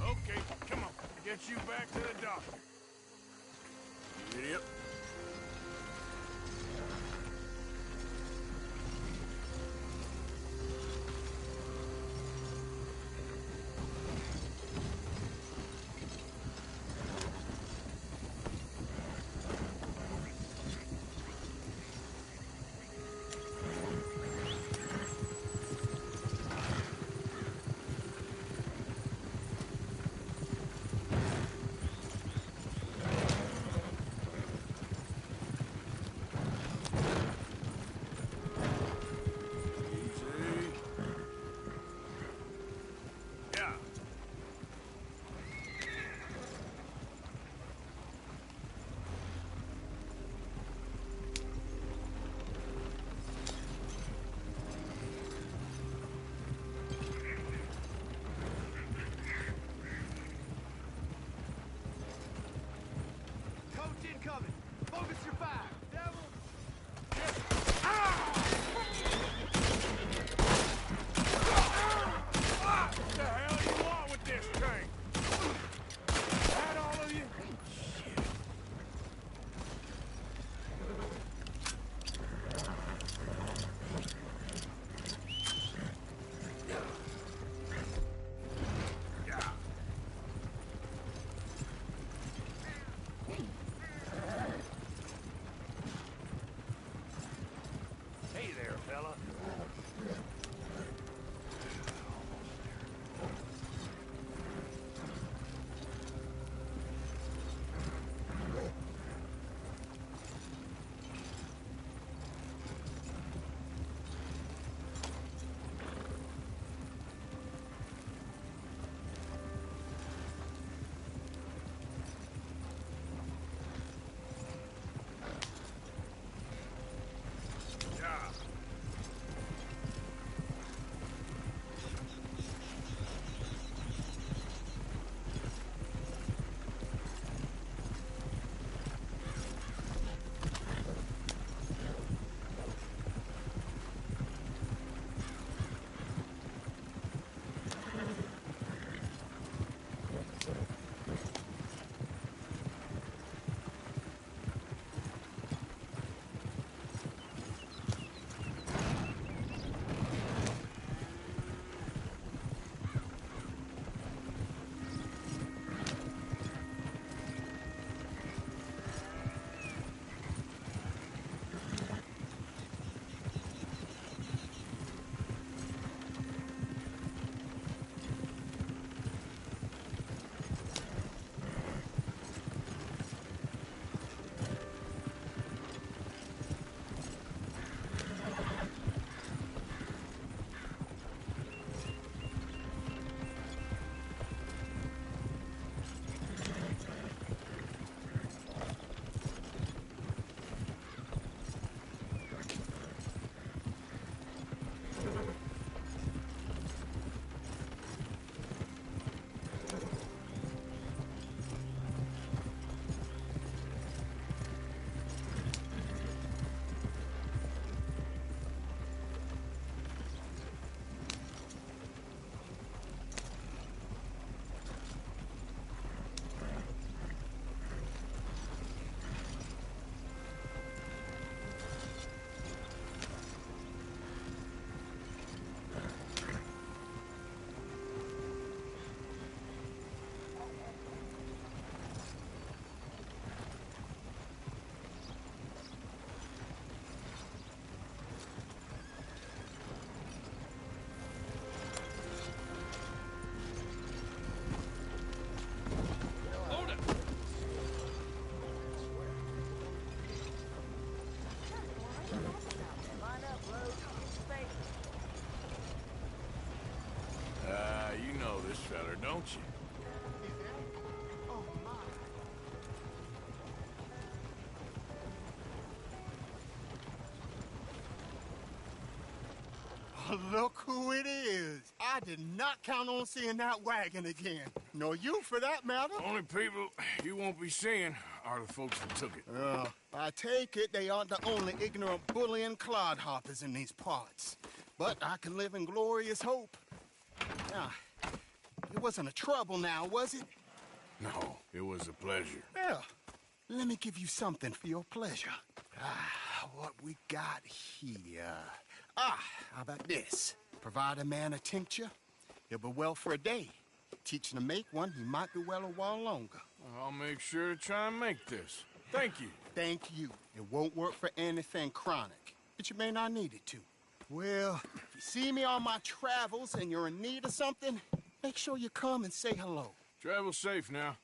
S16: Okay, come on. Get you back to the doctor. Idiot. feller, don't you?
S12: Oh, look who it is. I did not count on seeing that wagon again. Nor you, for that matter.
S16: Only people you won't be seeing are the folks that took it.
S12: I take it they aren't the only ignorant bullying clodhoppers in these parts. But I can live in glorious hope. Now, it wasn't a trouble now, was it?
S16: No, it was a pleasure.
S12: Yeah. Let me give you something for your pleasure. What we got here? How about this? Provide a man a tincture, he'll be well for a day. Teach him to make one, he might be well a while longer.
S16: I'll make sure to try and make this. Thank you.
S12: Thank you. It won't work for anything chronic, but you may not need it to. Well, if you see me on my travels and you're in need of something, make sure you come and say hello.
S16: Travel safe now.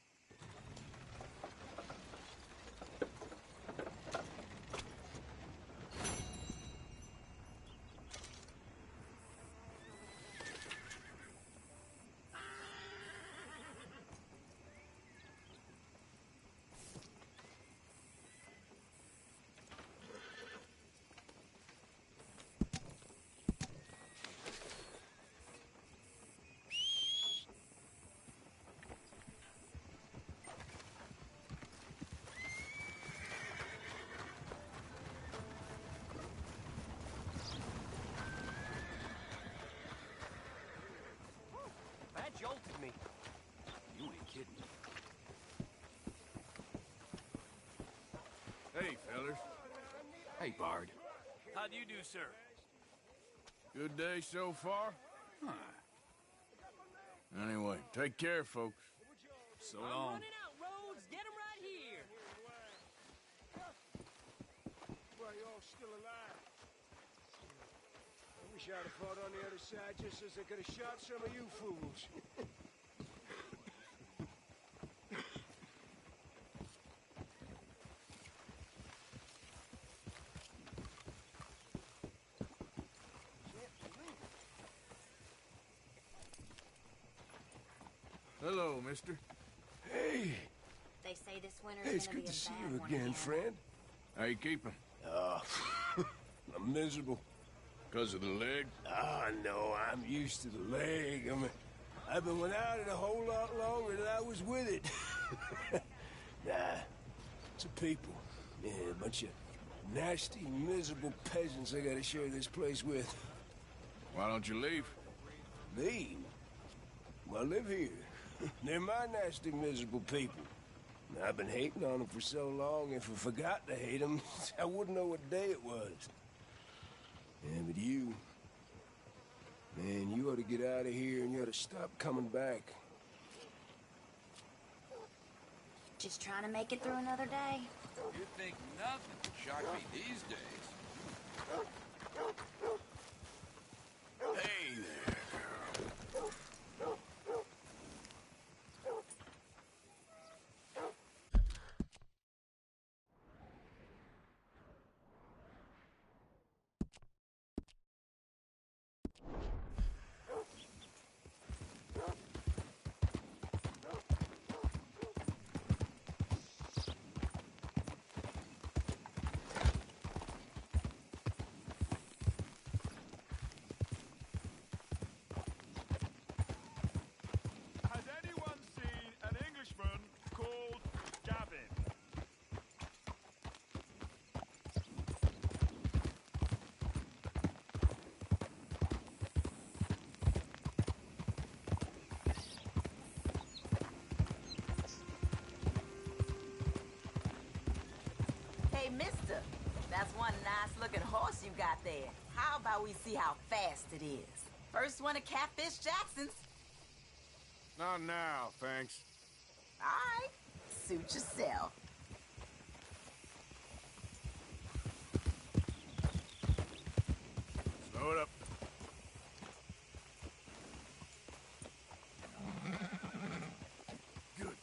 S7: That jolted me. You ain't kidding.
S16: Hey, fellers.
S15: Hey, Bard.
S7: How do you do, sir?
S16: Good day so far? Anyway, take care, folks. So long.
S7: I'm running out, Rhodes. Get him right here.
S6: Well, you're all still alive. I wish I'd have fought on the other side just as I could have shot some of you fools.
S16: Hello, mister.
S6: Hey.
S17: They say this winter's
S6: Hey, it's
S17: gonna
S6: good
S17: be
S6: to
S17: a
S6: see
S17: bad
S6: you
S17: one
S6: again, friend.
S16: How you keeping?
S6: I'm miserable.
S16: Because of the leg?
S6: No, I'm used to the leg. I've been without it a whole lot longer than I was with it. Nah, it's a people. Yeah, a bunch of nasty, miserable peasants I gotta share this place with.
S16: Why don't you leave?
S6: Leave? Well, I live here. They're my nasty, miserable people. I've been hating on them for so long, if I forgot to hate them, I wouldn't know what day it was. Yeah, but you... Man, you ought to get out of here and you ought to stop coming back.
S17: Just trying to make it through another day.
S15: You think nothing would shock me these days.
S16: Hey there, girl.
S9: Has anyone seen an Englishman called Gavin?
S14: Hey, mister, that's one nice-looking horse you got there. How about we see how fast it is? First one at Catfish Jackson's.
S16: Not now, thanks.
S14: All right, suit yourself.
S16: Slow it up. Good girl.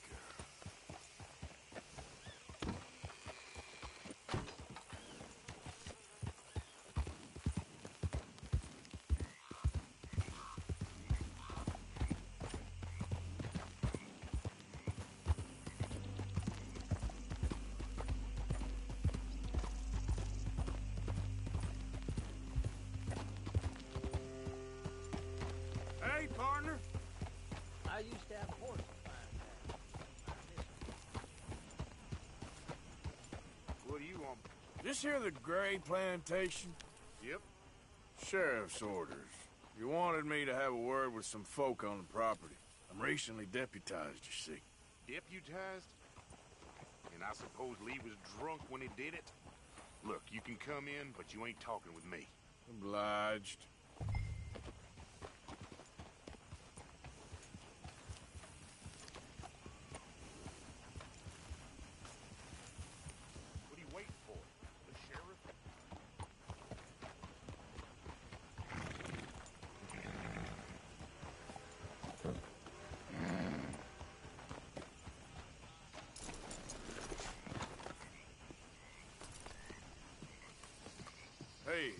S4: What do you want?
S16: This here the Gray Plantation?
S4: Yep.
S16: Sheriff's orders. You wanted me to have a word with some folk on the property. I'm recently deputized, you see.
S4: Deputized? And I suppose Lee was drunk when he did it? Look, you can come in, but you ain't talking with me.
S16: Obliged.
S4: What are you waiting for? The sheriff?
S16: Hey,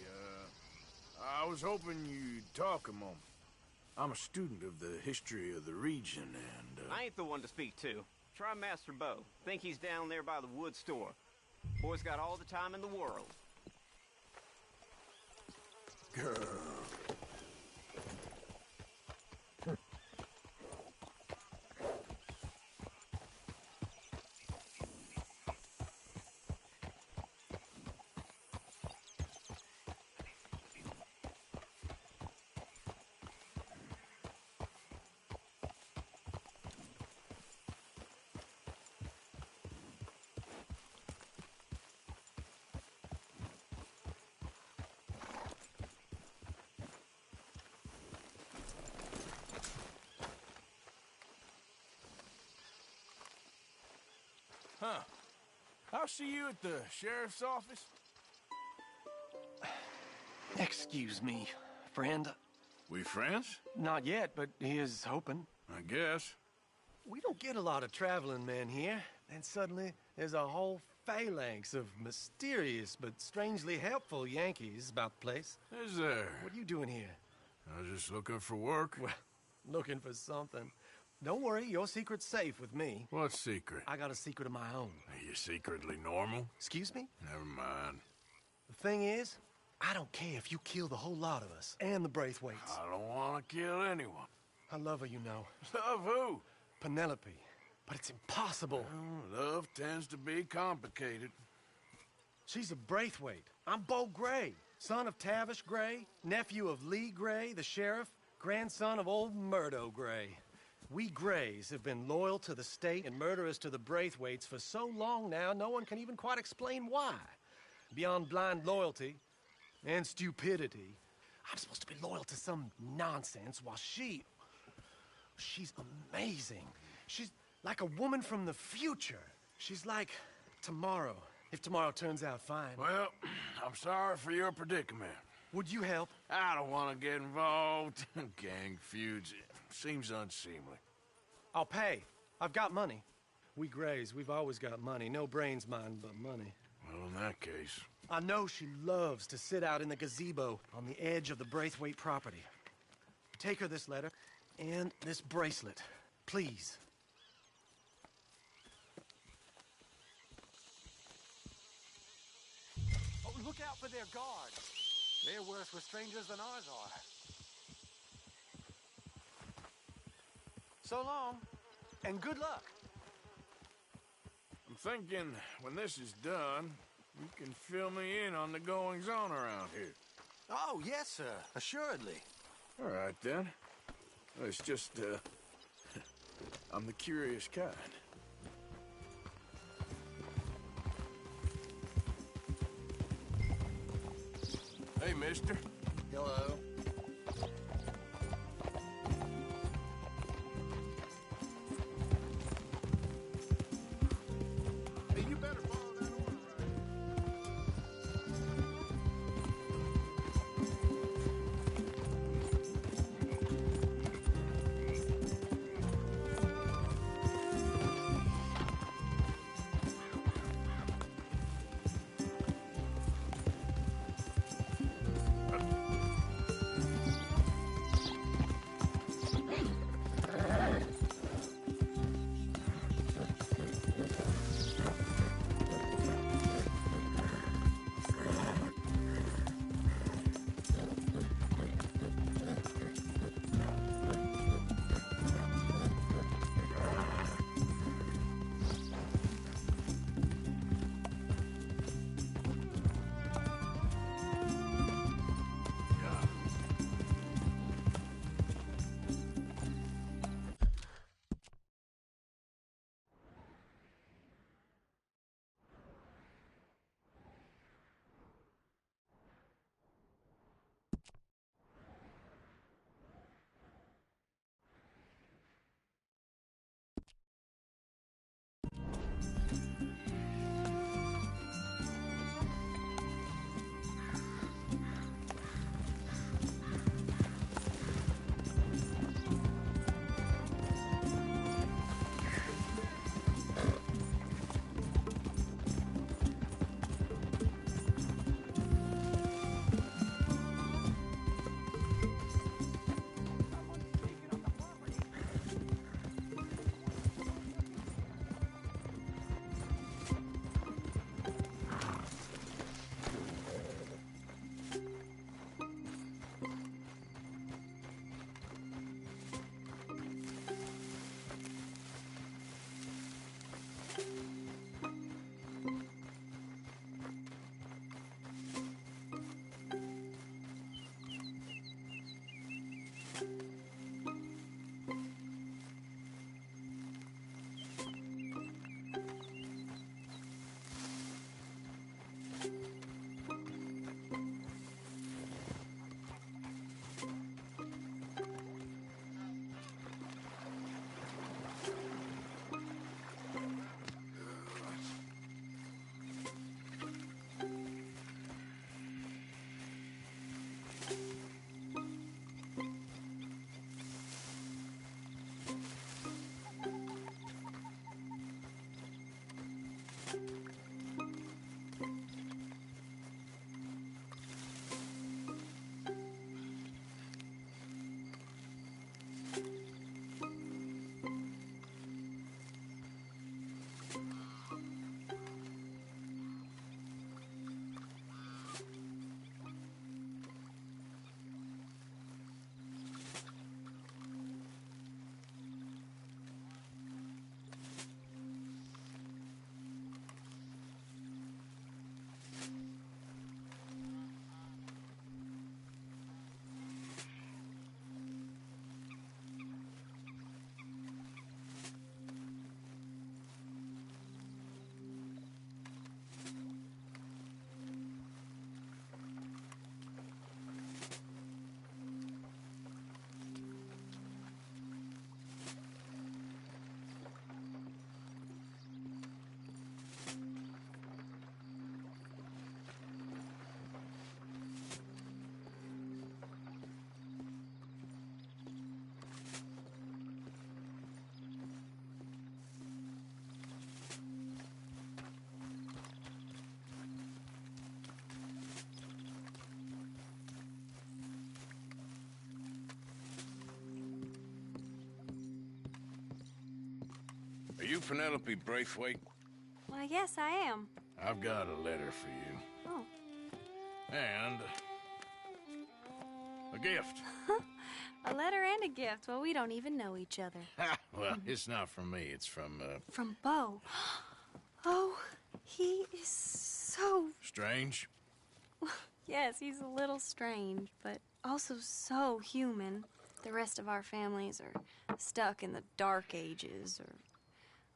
S16: I was hoping you'd talk a moment. I'm a student of the history of the region, and,
S6: I ain't the one to speak to. Try Master Bo. Think he's down there by the wood store. Boy's got all the time in the world.
S16: Girl. Huh. I'll see you at the sheriff's office.
S7: Excuse me, friend.
S16: We friends?
S7: Not yet, but he is hoping.
S16: I guess.
S10: We don't get a lot of traveling men here. Then suddenly, there's a whole phalanx of mysterious but strangely helpful Yankees about the place.
S16: Is there?
S10: What are you doing here?
S16: I was just looking for work.
S10: Well, looking for something. Don't worry, your secret's safe with me.
S16: What secret?
S10: I got a secret of my own.
S16: Are you secretly normal?
S10: Excuse me?
S16: Never mind.
S10: The thing is, I don't care if you kill the whole lot of us and the Braithwaites.
S16: I don't want to kill anyone.
S10: I love her, you know.
S16: Love who?
S10: Penelope. But it's impossible.
S16: Well, love tends to be complicated.
S10: She's a Braithwaite. I'm Bo Gray, son of Tavish Gray, nephew of Lee Gray, the sheriff, grandson of old Murdo Gray. We Grays have been loyal to the state and murderous to the Braithwaites for so long now, no one can even quite explain why. Beyond blind loyalty and stupidity, I'm supposed to be loyal to some nonsense while she's amazing. She's like a woman from the future. She's like tomorrow, if tomorrow turns out fine.
S16: Well, I'm sorry for your predicament.
S10: Would you help?
S16: I don't want to get involved. Gang feuds seems unseemly.
S10: I'll pay. I've got money. We Grays, we've always got money. No brains, mind, but money.
S16: Well, in that case...
S10: I know she loves to sit out in the gazebo on the edge of the Braithwaite property. Take her this letter and this bracelet, please.
S6: Oh, look out for their guards. They're worse with strangers than ours are. So long, and good luck.
S16: I'm thinking when this is done, you can fill me in on the goings-on around here.
S6: Oh, yes, sir. Assuredly.
S16: All right, then. It's just, I'm the curious kind. Hey, mister.
S21: Hello.
S4: Hey, you better follow that order,
S16: Are you Penelope Braithwaite?
S13: Well, yes, I am.
S16: I've got a letter for you.
S13: Oh.
S16: And a gift.
S13: A letter and a gift. Well, we don't even know each other.
S16: Well, it's not from me. It's from,
S13: From Bo. Oh, he is so...
S16: Strange?
S13: Yes, he's a little strange, but also so human. The rest of our families are stuck in the Dark Ages, or,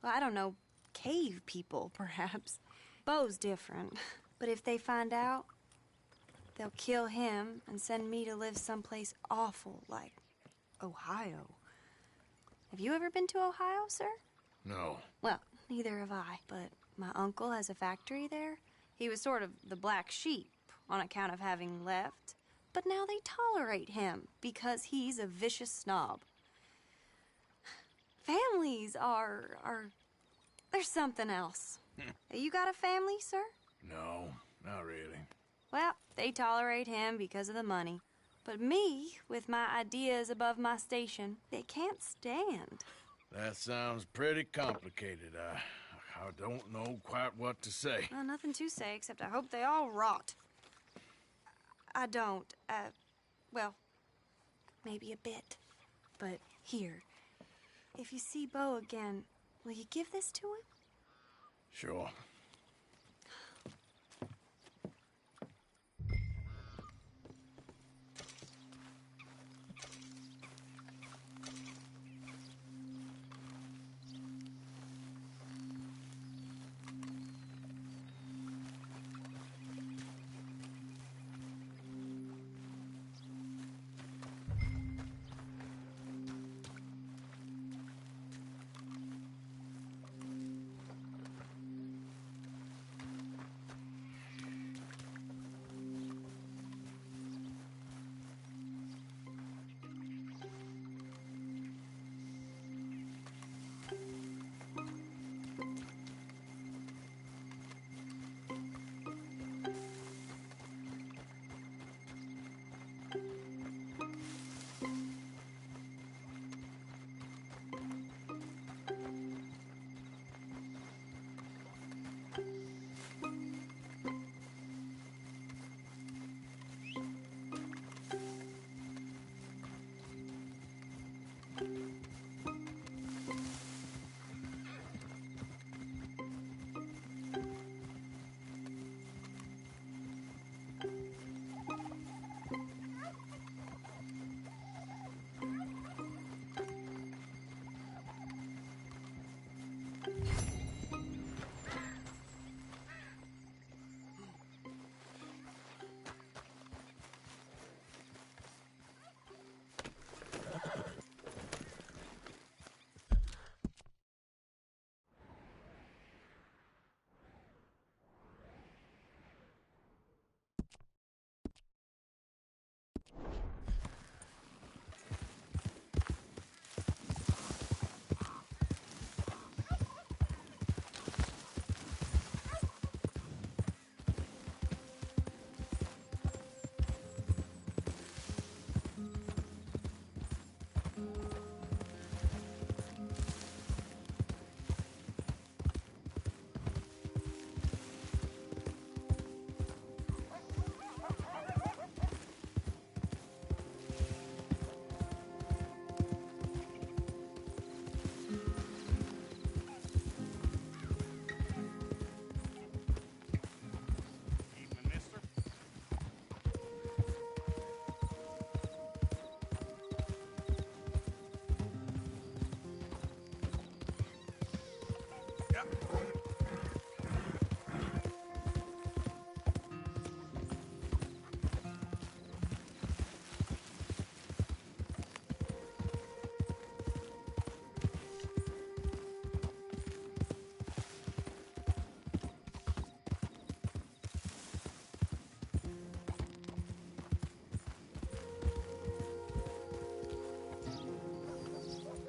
S13: well, I don't know, cave people, perhaps. Bo's different, but if they find out, they'll kill him and send me to live someplace awful like Ohio. Have you ever been to Ohio, sir?
S16: No.
S13: Well, neither have I, but my uncle has a factory there. He was sort of the black sheep on account of having left, but now they tolerate him because he's a vicious snob. Families are there's something else. You got a family, sir?
S16: No, not really.
S13: Well, they tolerate him because of the money. But me, with my ideas above my station, they can't stand.
S16: That sounds pretty complicated. I don't know quite what to say.
S13: Well, nothing to say, except I hope they all rot. I don't, well, maybe a bit. But here, if you see Bo again, will you give this to him?
S16: Sure.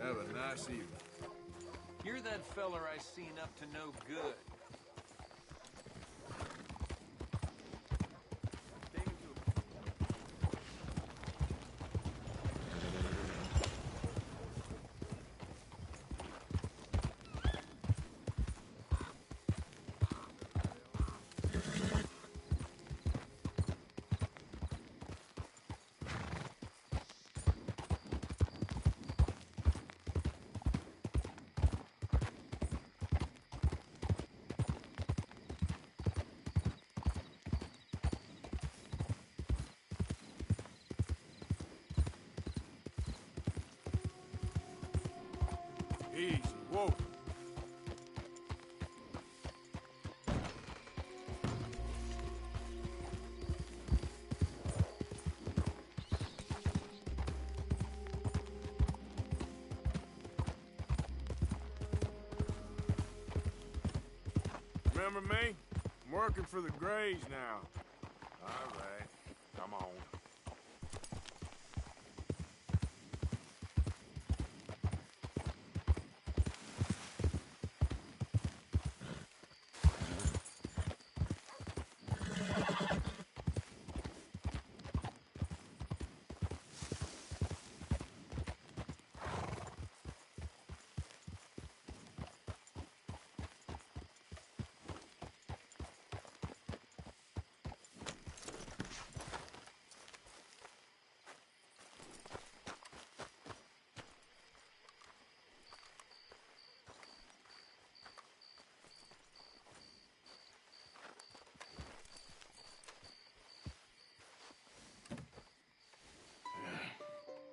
S16: Have a nice evening.
S7: You're that feller I seen up to no good.
S16: Easy. Whoa. Remember me? I'm working for the Grays now. All right. Come on.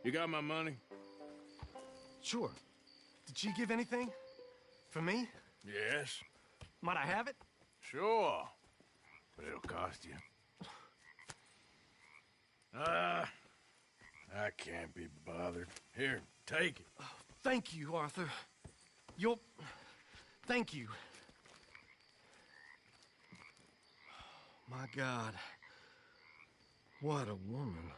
S16: You got my money?
S10: Sure. Did she give anything? For me?
S16: Yes.
S10: Might I have it?
S16: Sure. But it'll cost you. I can't be bothered. Here, take it.
S10: Oh, thank you, Arthur. Thank you. My God. What a woman.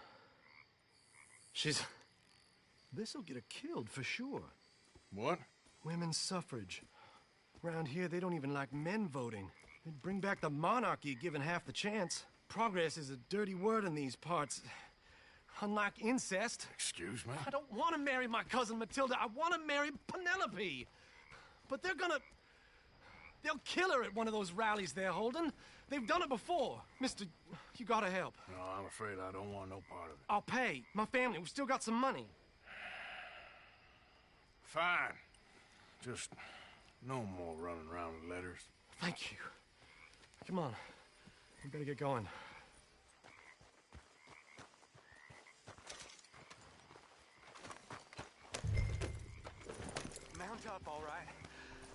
S10: This'll get her killed for sure.
S16: What?
S10: Women's suffrage. Around here, they don't even like men voting. They'd bring back the monarchy given half the chance. Progress is a dirty word in these parts. Unlike incest.
S16: Excuse me?
S10: I don't want to marry my cousin Matilda. I want to marry Penelope. But they'll kill her at one of those rallies they're holding. They've done it before. Mister, you gotta help.
S16: No, I'm afraid I don't want no part of it.
S10: I'll pay. My family, we've still got some money.
S16: Fine. Just no more running around with letters.
S10: Thank you. Come on. We better get going. Mount up, all right,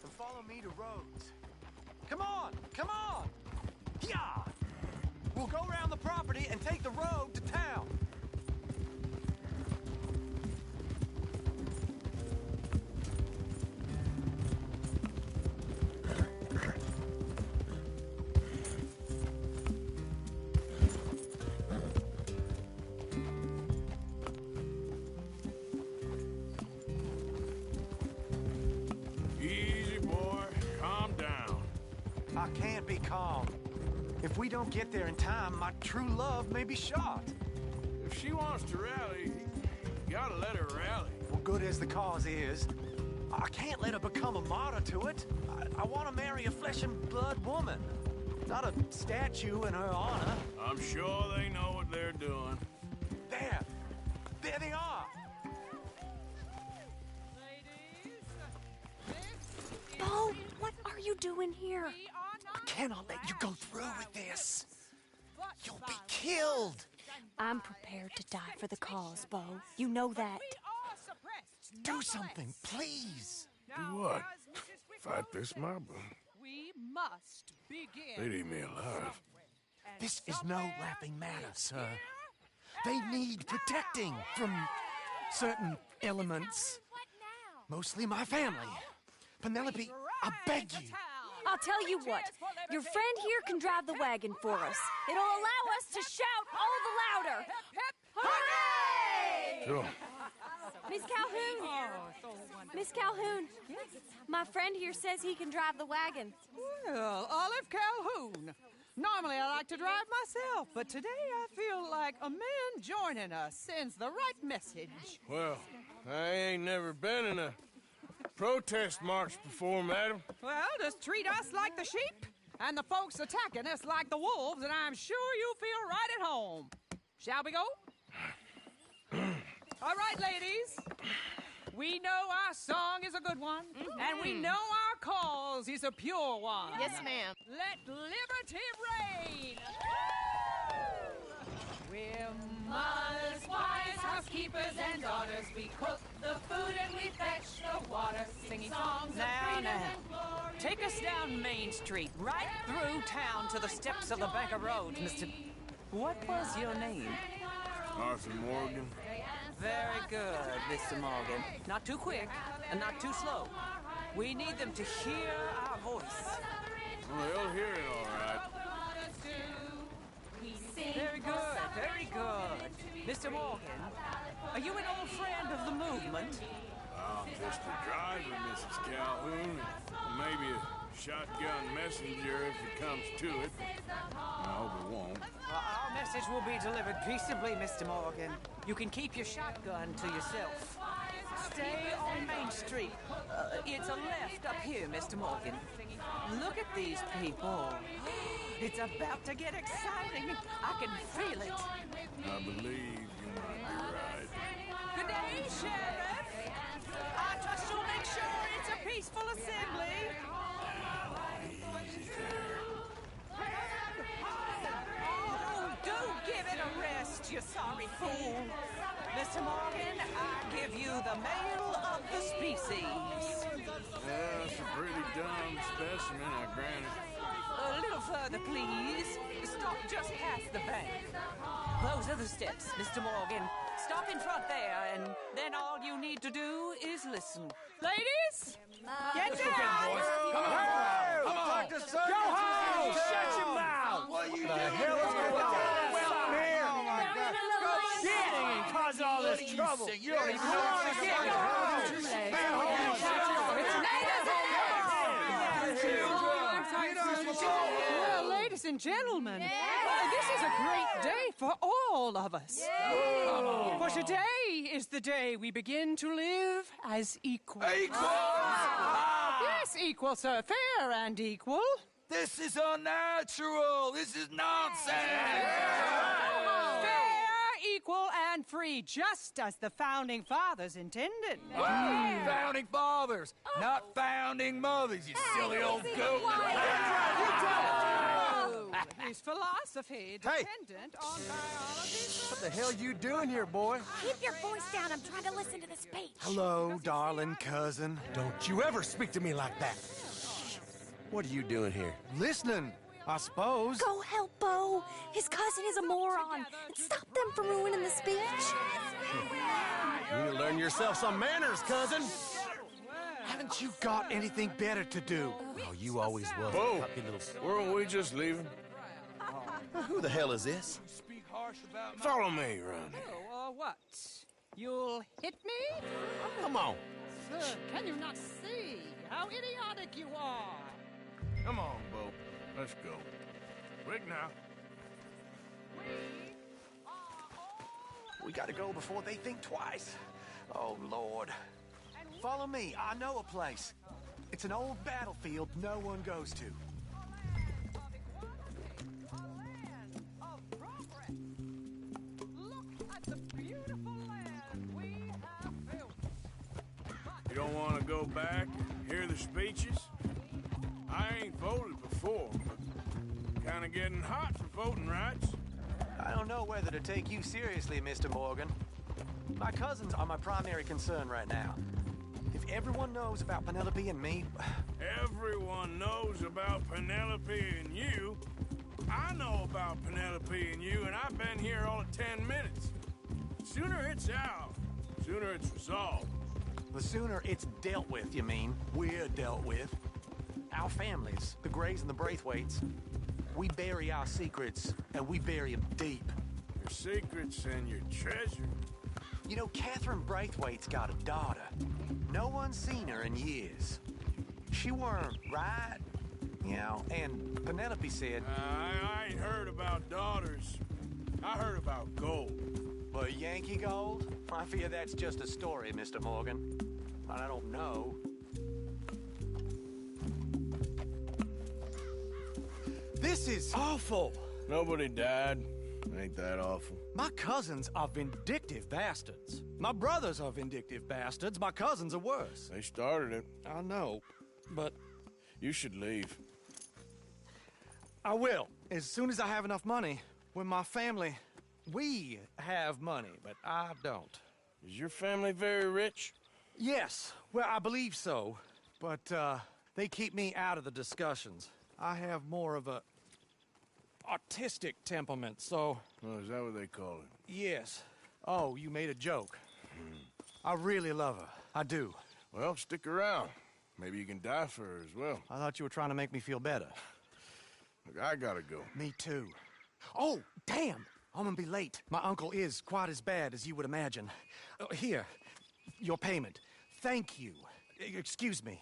S10: and follow me to Rhodes. Come on! Come on! Yeah! We'll go around the property and take the road to town.
S16: Easy, boy. Calm down.
S10: I can't be calm. If we don't get there in time, my true love may be shot.
S16: If she wants to rally, you gotta let her rally.
S10: Well, good as the cause is, I can't let her become a martyr to it. I want to marry a flesh and blood woman, not a statue in her honor.
S16: I'm sure they know what they're doing.
S10: There they are.
S13: Bo, what are you doing here?
S10: I cannot let you go through with this. You'll be killed.
S13: I'm prepared to die for the cause, Bo. You know that.
S10: Do something, please.
S16: Do what? Fight this mob?
S2: We must begin.
S16: They'd eat me alive.
S10: This is no laughing matter, sir. They need protecting from certain elements. Mostly my family. Penelope, I beg you.
S13: I'll tell you what. Your friend here can drive the wagon for us. It'll allow us to shout all the louder. Hooray!
S16: Sure.
S13: Miss Calhoun. Miss Calhoun. My friend here says he can drive the wagon.
S2: Well, Olive Calhoun. Normally I like to drive myself, but today I feel like a man joining us sends the right message.
S16: Well, I ain't never been in a protest march before, madam.
S2: Well, just treat us like the sheep, and the folks attacking us like the wolves, and I'm sure you feel right at home. Shall we go? All right, ladies. We know our song is a good one, and we know our cause is a pure one.
S22: Yes, ma'am.
S2: Let liberty reign. We're mothers, wives, housekeepers, and daughters. We cook the food and we fetch the water. Now. Take us down Main Street, right through town to the steps of the Bank of Roads, Mr. What was your name?
S16: Arthur Morgan.
S2: Very good, Mr. Morgan. Not too quick and not too slow. We need them to hear our voice.
S16: Well, they'll hear it all right.
S2: Very good, very good. Mr. Morgan, are you an old friend of the movement?
S16: I'm just a driver, Mrs. Calhoun, and maybe a shotgun messenger if it comes to it. I hope it won't.
S2: Our message will be delivered peaceably, Mr. Morgan. You can keep your shotgun to yourself. Stay on Main Street. It's a left up here, Mr. Morgan. Look at these people. It's about to get exciting. I can feel it.
S16: I believe you might be right.
S2: Good day, Sheriff. I trust you'll make sure it's a peaceful assembly.
S16: Easy there.
S2: Oh, do give it a rest, you sorry fool. Mr. Morgan, I give you the male of the species.
S16: That's a pretty dumb specimen, I grant it.
S2: A little further, please. Stop just past the bank. Those are the steps, Mr. Morgan. Stop in front there, and then all you need to do is listen. Ladies, get down!
S6: Come on! Come on! Go home! Shut your mouth! What are you doing? The hell is going on? Welcome here! Oh, my God. Go shit and cause all this trouble. You don't even know what to get. Go
S2: Well, ladies and gentlemen, this is a great day for all of us. For today is the day we begin to live as equals. Yes, equal, sir. Fair and equal.
S15: This is unnatural. This is nonsense.
S2: Fair, equal, and free, just as the Founding Fathers intended.
S15: Founding fathers, not founding mothers, you silly old goat.
S2: His philosophy dependent on biology.
S10: What the hell you doing here, boy?
S17: Keep your voice down. I'm trying to listen to the speech.
S10: Hello, darling cousin. Don't you ever speak to me like that.
S21: What are you doing here?
S10: Listening, I suppose.
S13: Go help Bo. His cousin is a moron. And stop them from ruining the speech.
S21: You need to learn yourself some manners, cousin.
S10: Haven't you got anything better to do?
S21: Oh, you always was.
S16: Whoa! Weren't we just leaving?
S21: Who the hell is this?
S16: Follow me, Ronnie.
S2: Oh, what? You'll hit me?
S21: Come on.
S2: Sir, can you not see how idiotic you are?
S16: Come on, Bo. Let's go. Quick now.
S10: We gotta go before they think twice. Oh, Lord. Follow me. I know a place. It's an old battlefield no one goes to.
S16: You don't want to go back and hear the speeches? I ain't voted before, but kind of getting hot for voting rights.
S10: I don't know whether to take you seriously, Mr. Morgan. My cousins are my primary concern right now. If everyone knows about Penelope and me...
S16: Everyone knows about Penelope and you. I know about Penelope and you, and I've been here all of 10 minutes. Sooner it's out, sooner it's resolved.
S10: The sooner it's dealt with, you mean. We're dealt with. Our families, the Grays and the Braithwaites, we bury our secrets, and we bury them deep.
S16: Your secrets and your treasure.
S10: You know, Catherine Braithwaite's got a daughter. No one's seen her in years. She weren't right, you know, and Penelope said...
S16: I ain't heard about daughters. I heard about gold.
S10: But Yankee gold? I fear that's just a story, Mr. Morgan. I don't know. This is awful.
S16: Nobody died. Ain't that awful.
S10: My cousins are vindictive bastards. My brothers are vindictive bastards. My cousins are worse.
S16: They started it.
S10: I know, but...
S16: You should leave.
S10: I will, as soon as I have enough money. When my family... We have money, but I don't.
S16: Is your family very rich?
S10: Yes, well, I believe so. But, they keep me out of the discussions. I have more of a artistic temperament, so...
S4: Oh, is that what they call it?
S10: Yes. Oh, you made a joke. I really love her. I do.
S4: Well, stick around. Maybe you can die for her as well.
S10: I thought you were trying to make me feel better.
S4: Look, I gotta go.
S10: Me too. Oh, damn! I'm gonna be late. My uncle is quite as bad as you would imagine. Here, your payment. Thank you. Excuse me.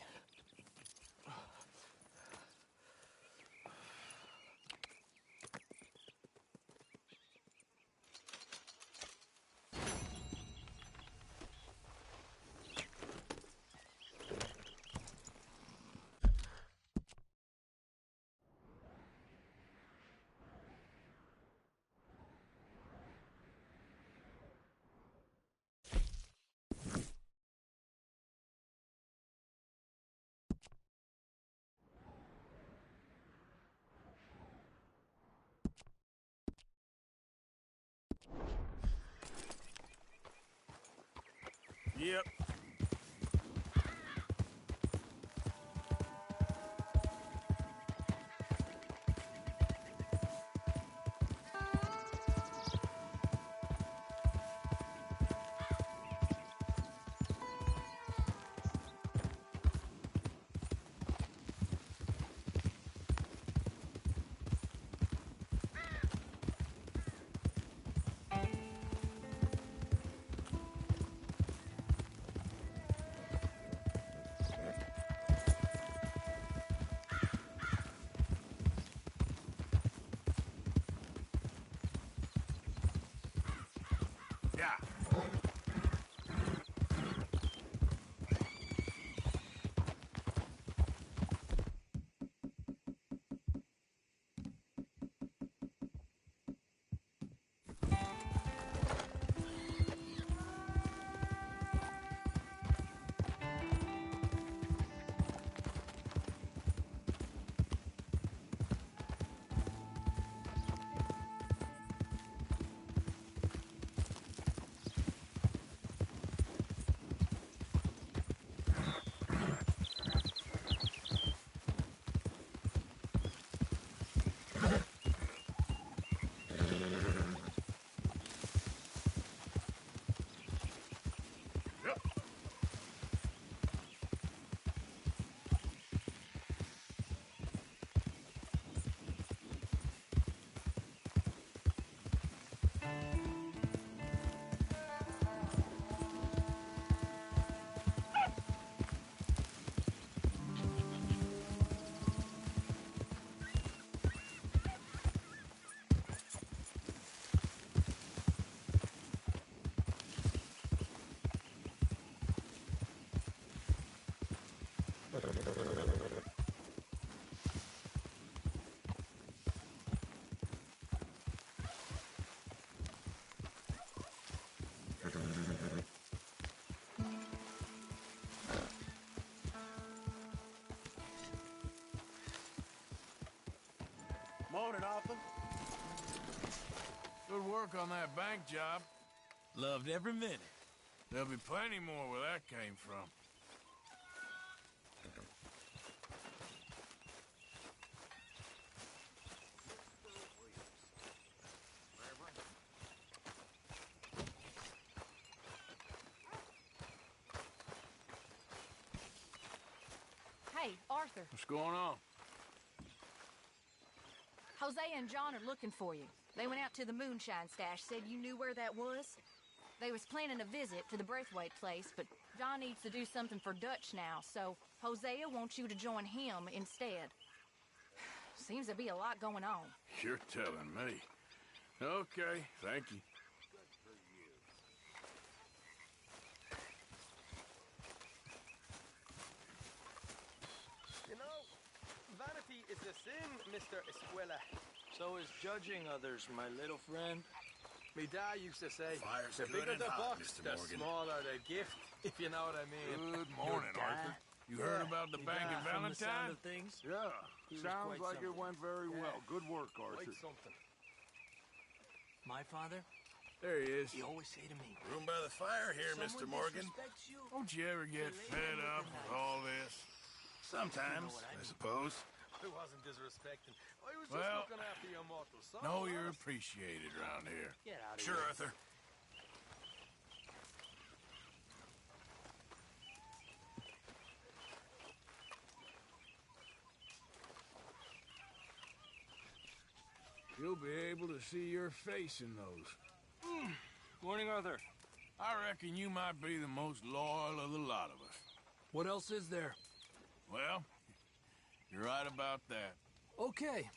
S16: Yep.
S4: Yeah.
S16: Morning, Arthur. Good work on that bank job. Loved every minute. There'll be plenty more where that came from.
S8: Hey, Arthur.
S16: What's going on?
S8: Hosea and John are looking for you. They went out to the moonshine stash, said you knew where that was. They was planning a visit to the Braithwaite place, but John needs to do something for Dutch now, so Hosea wants you to join him instead. Seems to be a lot going on.
S16: You're telling me. Okay, thank you.
S6: You know, vanity is a sin, Mr. Escuela.
S7: So is judging others, my little friend.
S6: Me dad used to say,
S4: Fire's
S6: the
S4: good
S6: bigger
S4: and
S6: the
S4: hot,
S6: box,
S4: Mr.
S6: the
S4: Morgan.
S6: smaller the gift, if you know what I mean.
S16: Good morning, Arthur. You heard about the bank at Valentine?
S7: Things?
S11: Yeah,
S7: He was
S11: sounds
S7: quite
S11: like it
S7: something.
S11: went very well. Good work, Arthur.
S6: Quite something.
S7: My father?
S16: There he is.
S7: He always say to me,
S16: Room by the fire here, Mr.
S7: "Someone
S16: Morgan.
S7: disrespects you,
S16: Don't you ever get fed up with all this? Sometimes, I suppose.
S10: He wasn't disrespecting. Oh, he was
S16: Well,
S10: just looking after your mortal soul.
S16: No, you're appreciated around here.
S10: Get out of
S16: Sure,
S10: here.
S16: Arthur. You'll be able to see your face in those.
S10: Morning, Arthur.
S16: I reckon you might be the most loyal of the lot of us.
S10: What else is there?
S16: Well, you're right about that.
S10: Okay.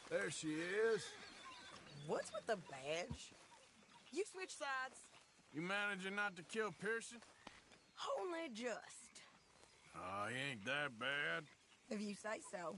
S16: There she is.
S2: What's with the badge? You switch sides?
S16: You managing not to kill Pearson?
S2: Only just.
S16: Oh, he ain't that bad.
S2: If you say so.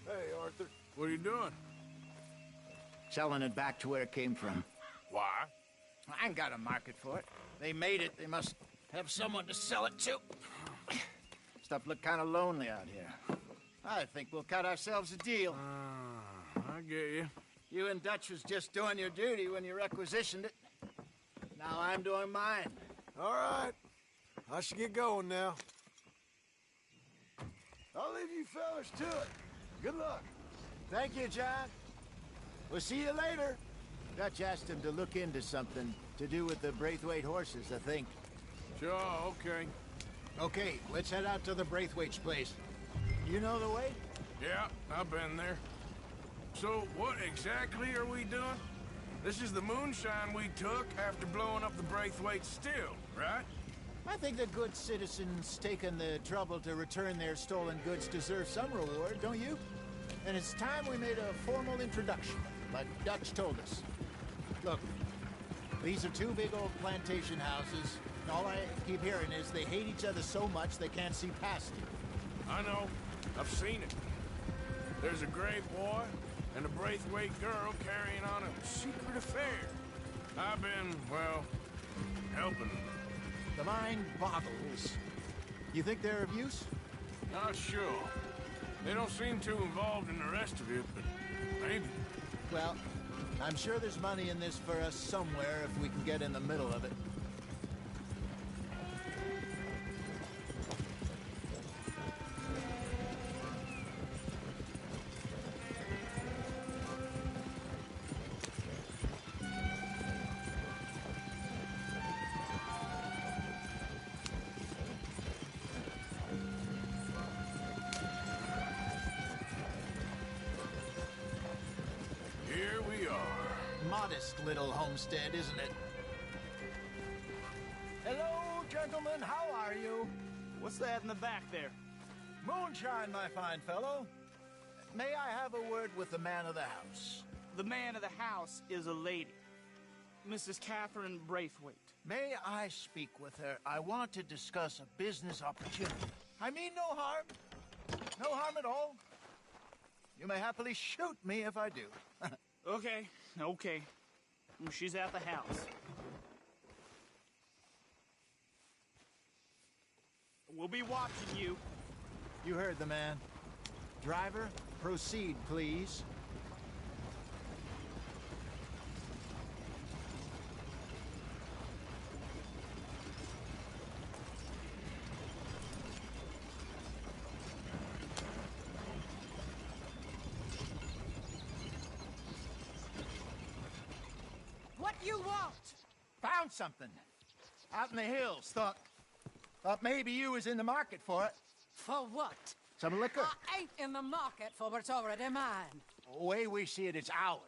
S18: Hey, Arthur.
S16: What are you doing?
S3: Selling it back to where it came from.
S16: Why?
S3: I ain't got a market for it. They made it. They must have someone to sell it to. Stuff look kind of lonely out here. I think we'll cut ourselves a deal.
S16: I get you.
S3: You and Dutch was just doing your duty when you requisitioned it. Now I'm doing mine.
S18: All right. I should get going now. I'll leave you fellas to it. Good luck.
S3: Thank you, John. We'll see you later. Dutch asked him to look into something to do with the Braithwaite horses, I think.
S16: Sure, okay.
S3: Okay, let's head out to the Braithwaite's place. You know the way?
S16: Yeah, I've been there. So, what exactly are we doing? This is the moonshine we took after blowing up the Braithwaite still, right?
S3: I think the good citizens taking the trouble to return their stolen goods deserve some reward, don't you? And it's time we made a formal introduction, like Dutch told us. Look, these are two big old plantation houses. And all I keep hearing is they hate each other so much they can't see past it.
S16: I know. I've seen it. There's a gray boy and a Braithwaite girl carrying on a secret affair. I've been, well, helping them.
S3: The mind boggles. You think they're of use?
S16: Not sure. They don't seem too involved in the rest of it, but maybe.
S3: Well, I'm sure there's money in this for us somewhere if we can get in the middle of it.
S16: Here we are.
S3: Modest little homestead, isn't it? Hello, gentlemen. How are you?
S6: What's that in the back there?
S3: Moonshine, my fine fellow. May I have a word with the man of the house?
S6: The man of the house is a lady. Mrs. Catherine Braithwaite.
S3: May I speak with her? I want to discuss a business opportunity. I mean no harm. No harm at all. You may happily shoot me if I do.
S6: Okay. She's at the house. We'll be watching you.
S3: You heard the man. Driver, proceed, please. found something. Out in the hills. Thought maybe you was in the market for it.
S5: For what?
S3: Some liquor.
S5: I ain't in the market for what's already mine.
S3: The way we see it, it's ours.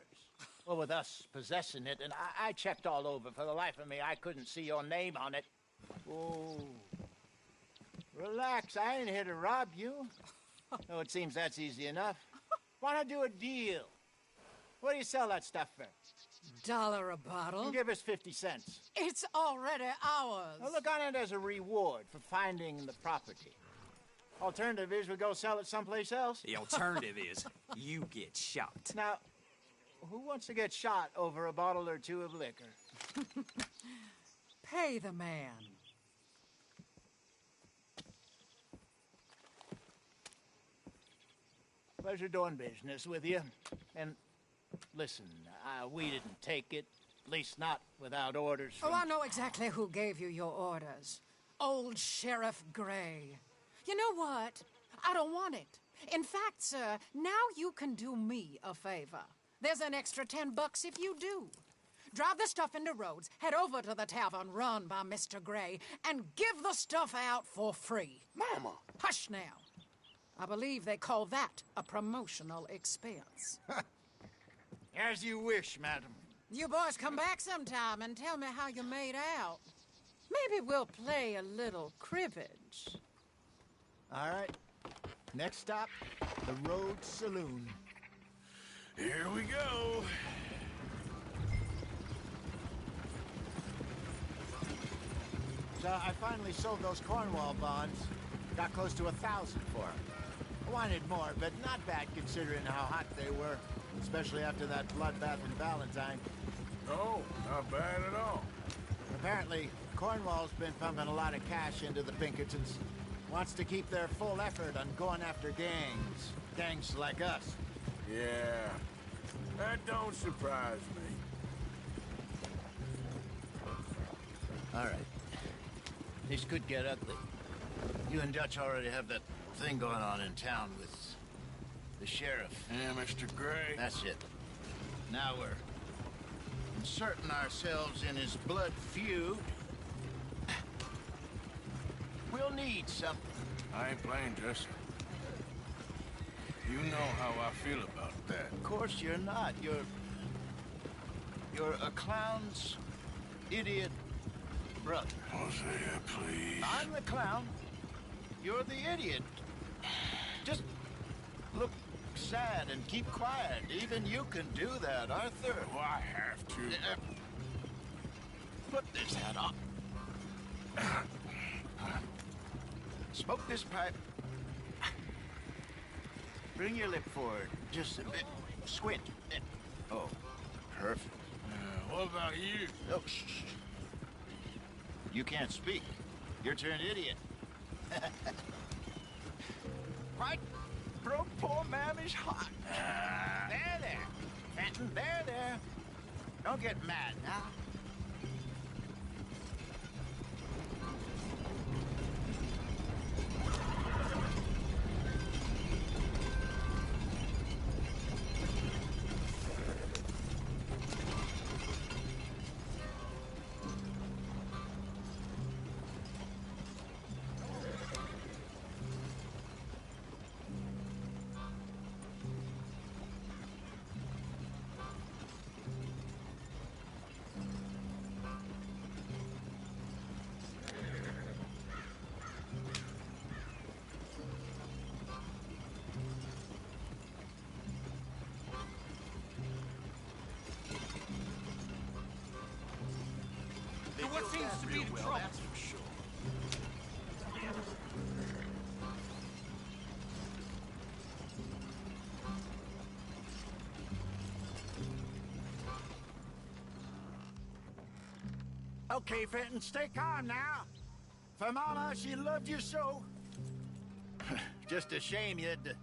S3: Well, with us possessing it, and I checked all over. For the life of me, I couldn't see your name on it. Oh. Relax, I ain't here to rob you. Oh, it seems that's easy enough. Why not do a deal? What do you sell that stuff for?
S5: $1 a bottle?
S3: Give us 50 cents.
S5: It's already ours.
S3: Well, look on it as a reward for finding the property. Alternative is we go sell it someplace else.
S22: The alternative is you get shot.
S3: Now, who wants to get shot over a bottle or two of liquor?
S5: Pay the man.
S3: Pleasure doing business with you. And listen, we didn't take it. At least not without orders from...
S5: Oh, I know exactly who gave you your orders. Old Sheriff Gray. You know what? I don't want it. In fact, sir, now you can do me a favor. There's an extra $10 if you do. Drive the stuff into Rhodes, head over to the tavern run by Mr. Gray, and give the stuff out for free.
S18: Mama!
S5: Hush now. I believe they call that a promotional expense.
S3: As you wish, madam.
S5: You boys come back sometime and tell me how you made out. Maybe we'll play a little cribbage.
S3: All right. Next stop, the Rhodes Saloon.
S16: Here we go.
S3: So I finally sold those Cornwall bonds. Got close to 1,000 for them. I wanted more, but not bad considering how hot they were, especially after that bloodbath in Valentine.
S16: Oh, not bad at all.
S3: Apparently, Cornwall's been pumping a lot of cash into the Pinkertons. Wants to keep their full effort on going after gangs. Gangs like us.
S16: Yeah, that don't surprise me.
S3: All right. This could get ugly. You and Dutch already have that thing going on in town with the sheriff.
S16: Yeah, Mr. Gray.
S3: That's it. Now we're inserting ourselves in his blood feud. We'll need something.
S16: I ain't playing, Jesse. You know how I feel about that.
S3: Of course you're not. You're a clown's idiot brother.
S16: Hosea, please.
S3: I'm the clown. You're the idiot. Just look sad and keep quiet. Even you can do that, Arthur.
S16: Oh, I have to.
S3: Put this hat on. Smoke this pipe. Bring your lip forward just a bit. Squint. Oh, perfect.
S16: What about you?
S3: Oh, shh. You can't speak. You're turned idiot. Right? Bro, poor mammy's hot. There. Fenton, there. Don't get mad now.
S7: What seems to be the trouble?
S3: That's for sure. Okay, Fenton, stay calm now. For Mama, she loved you so. Just a shame you had to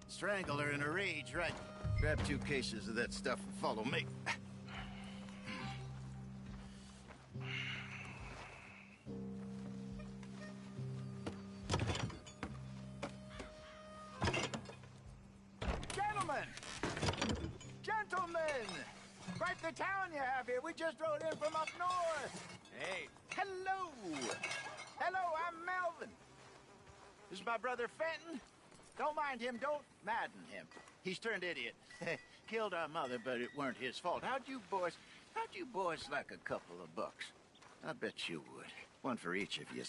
S3: strangle her in a rage, right? Grab 2 cases of that stuff and follow me. Gentlemen! the town you have here. We just rode in from up north.
S6: Hey.
S3: Hello. Hello, I'm Melvin. This is my brother Fenton. Don't mind him. Don't madden him. He's turned idiot. Killed our mother, but it weren't his fault. How'd you boys like a couple of bucks? I bet you would. One for each of you.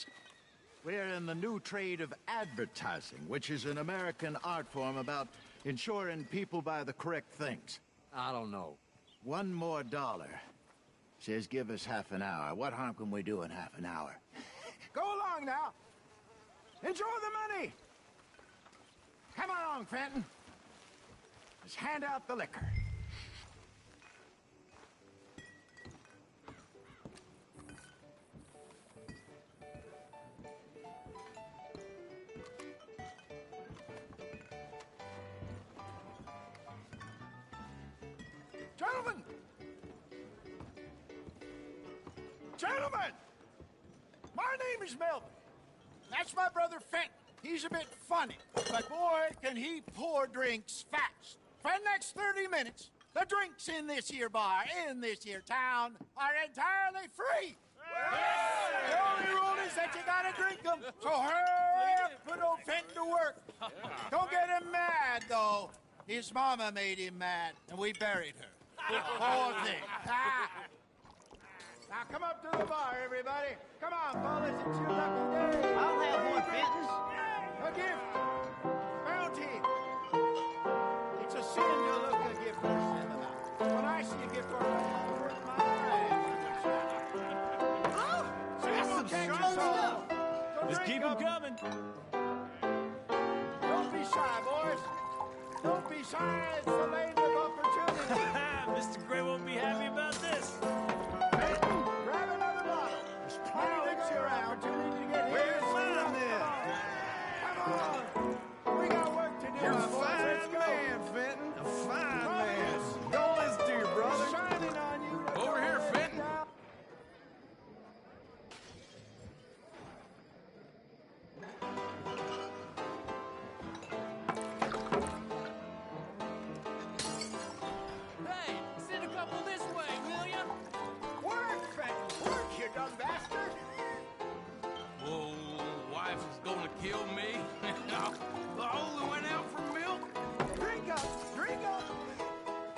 S3: We're in the new trade of advertising, which is an American art form about ensuring people buy the correct things.
S6: I don't know.
S3: $1 more. Says give us half an hour. What harm can we do in half an hour? Go along now. Enjoy the money. Come along, Fenton. Let's hand out the liquor. Gentlemen! Gentlemen! My name is Melvin. That's my brother Fenton. He's a bit funny, but boy, can he pour drinks fast. For the next 30 minutes, the drinks in this here bar, in this here town, are entirely free. The only rule is that you gotta drink them, so hurry up, put old Fenton to work. Don't get him mad, though. His mama made him mad, and we buried her. Poor thing. Now come up to the bar, everybody. Come on, fellas, it's your lucky day.
S21: I'll have one, Fenton.
S3: A gift. Bounty. It's a sin to look a gift horse in the mouth. When I see a gift horse, I work my eyes. Oh,
S21: that's some strong stuff.
S6: Just keep them coming.
S3: Don't be shy, boys. Don't be shy. It's the land of opportunity.
S6: Mr. Gray won't be happy about this.
S3: Grab another bottle. There's plenty to go around. Where's mine then? Come on. We got work to do.
S10: You're a
S3: boys. Let's
S10: fine
S3: go.
S10: man, Fenton. A fine man. Don't listen to your brother.
S3: Shining on you.
S15: Over here, Fenton.
S6: Hey, send a couple this way, will ya?
S3: Work, Fenton. Work, you dumb bastard.
S15: Whoa, wife is gonna kill me. I only went out for milk.
S3: Drink up. Drink up.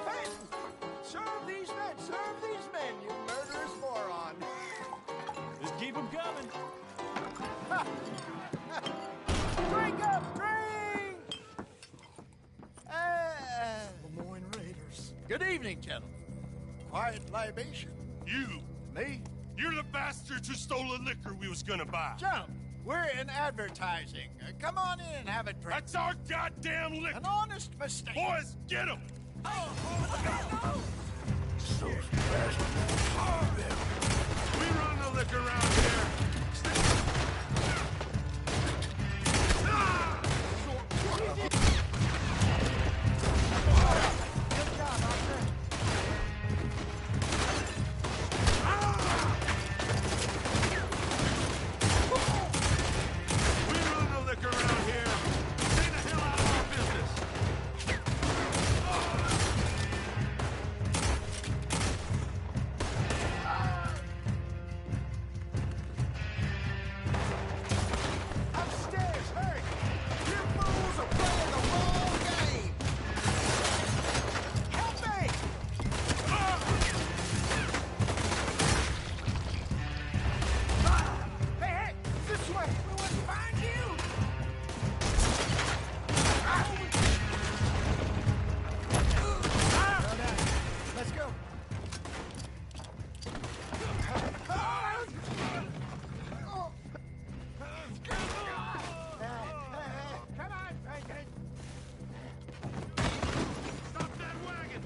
S3: Fenton, serve these men, you murderous moron.
S6: Just keep them coming.
S3: Drink up, drink! Lemoyne Raiders. Good evening, gentlemen. Quiet libation.
S9: You.
S3: Me?
S9: You're the bastards who stole the liquor we was gonna buy.
S3: Jump. We're in advertising. Come on in and have a drink.
S9: That's our goddamn liquor.
S3: An honest mistake.
S9: Boys, get him. We run the liquor around here.
S3: Good job, Arthur.
S9: We run the liquor around here. Stay the hell out of our business.
S3: Upstairs, hurry! You fools are playing the wrong game! Help me! Hey, this way! We wouldn't find you! Let's go. Come on, Franklin.
S9: Stop that wagon.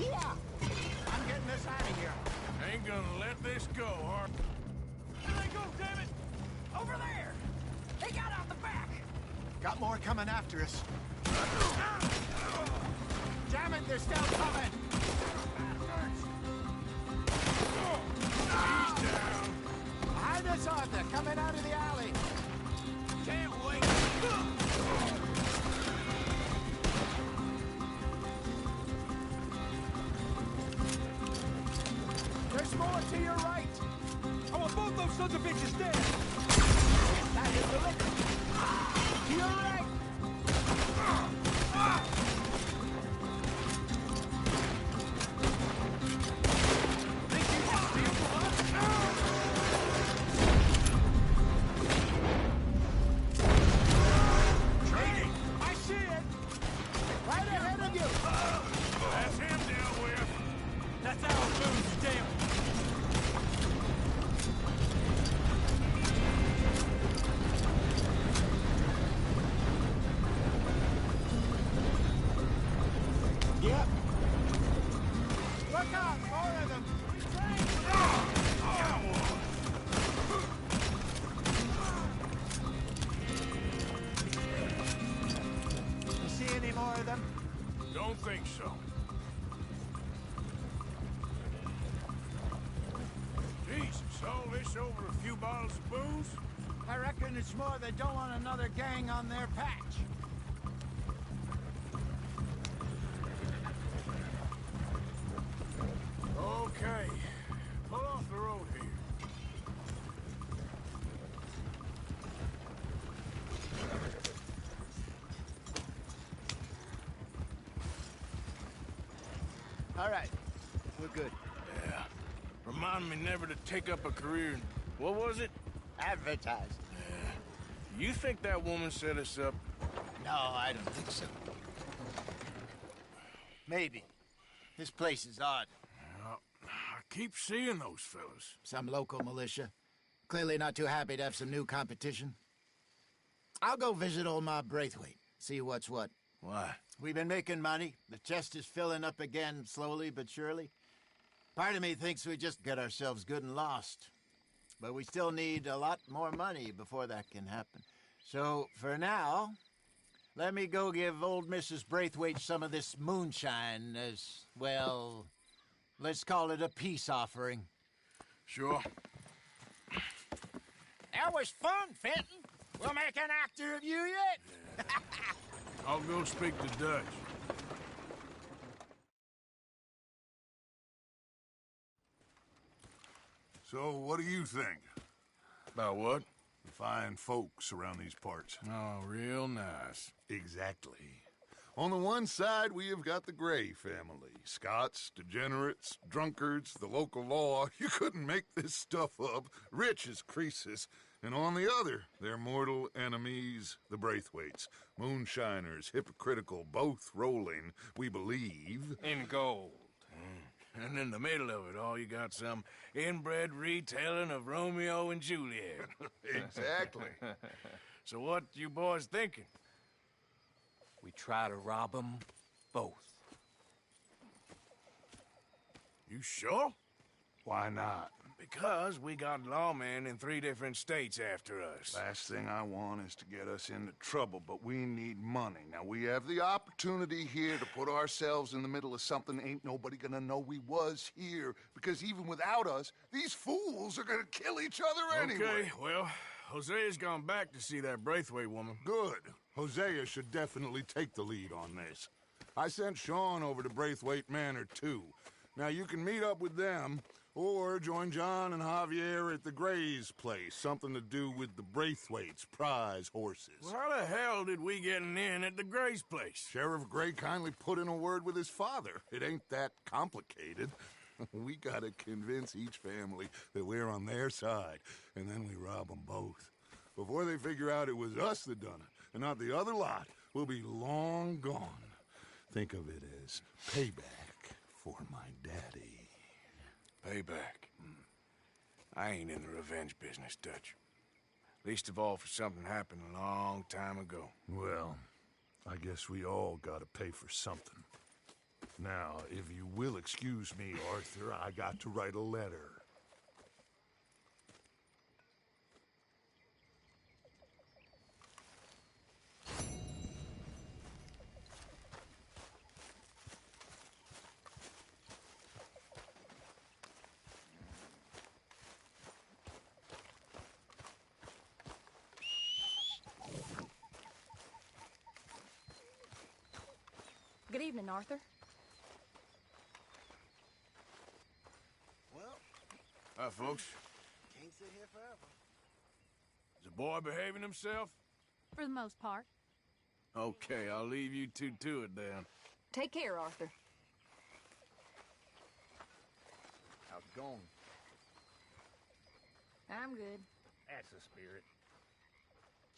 S3: Yeah! I'm getting us out of here.
S16: Ain't gonna let this go, Hart.
S6: Where they go, damn it? Over there. They got out the back.
S3: Got more coming after us. Damn it, they're still coming!
S16: He's down.
S3: Behind us, Arthur, coming out of the alley.
S6: Can't wait. Those are bitches dead! That is the liquor! You all right? I see it! Right ahead of you!
S16: That's him dealt with.
S6: That's our booze, damn it! Yep. Look out! More of them! You see any more of them?
S16: Don't think so. Jesus, all this over a few bottles of booze?
S3: I reckon it's more they don't want another gang on their patch.
S16: Okay. Pull off the road here.
S3: All right. We're good.
S16: Yeah. Remind me never to take up a career in... What was it?
S3: Advertised.
S16: You think that woman set us up?
S3: No, I don't think so. Maybe. This place is odd.
S16: Well, I keep seeing those fellas.
S3: Some local militia. Clearly not too happy to have some new competition. I'll go visit old Ma Braithwaite. See what's what.
S16: Why?
S3: We've been making money. The chest is filling up again, slowly but surely. Part of me thinks we just get ourselves good and lost. But we still need a lot more money before that can happen. So, for now, let me go give old Mrs. Braithwaite some of this moonshine as, well, let's call it a peace offering.
S16: Sure.
S3: That was fun, Fenton. We'll make an actor of you yet.
S16: I'll go speak to Dutch.
S11: So, what do you think?
S16: About what?
S11: The fine folks around these parts.
S16: Oh, real nice.
S11: Exactly. On the one side, we have got the Gray family. Scots, degenerates, drunkards, the local law. You couldn't make this stuff up. Rich as Croesus. And on the other, their mortal enemies, the Braithwaites. Moonshiners, hypocritical, both rolling, we believe.
S15: In gold.
S16: And in the middle of it all, you got some inbred retelling of Romeo and Juliet.
S11: Exactly.
S16: So what you boys thinking?
S15: We try to rob them both.
S16: You sure?
S11: Why not?
S16: Because we got lawmen in 3 different states after us.
S11: Last thing I want is to get us into trouble, but we need money. Now, we have the opportunity here to put ourselves in the middle of something ain't nobody gonna know we was here, because even without us, these fools are gonna kill each other anyway.
S16: Okay, well, Hosea's gone back to see that Braithwaite woman.
S11: Good. Hosea should definitely take the lead on this. I sent Sean over to Braithwaite Manor, too. Now, you can meet up with them, or join John and Javier at the Gray's place. Something to do with the Braithwaites' prize horses.
S16: Well, how the hell did we get in at the Gray's place?
S11: Sheriff Gray kindly put in a word with his father. It ain't that complicated. We gotta convince each family that we're on their side, and then we rob them both. Before they figure out it was us that done it, and not the other lot, we'll be long gone. Think of it as payback for my daddy.
S16: Payback. I ain't in the revenge business, Dutch. Least of all for something happened a long time ago.
S11: Well, I guess we all gotta pay for something. Now, if you will excuse me, Arthur, I got to write a letter.
S8: Good evening, Arthur.
S16: Hi, folks.
S21: Can't
S18: sit here forever.
S16: Is the boy behaving himself?
S8: For the most part.
S16: Okay, I'll leave you two to it then.
S8: Take care, Arthur.
S3: How's it going?
S8: I'm good.
S1: That's the spirit.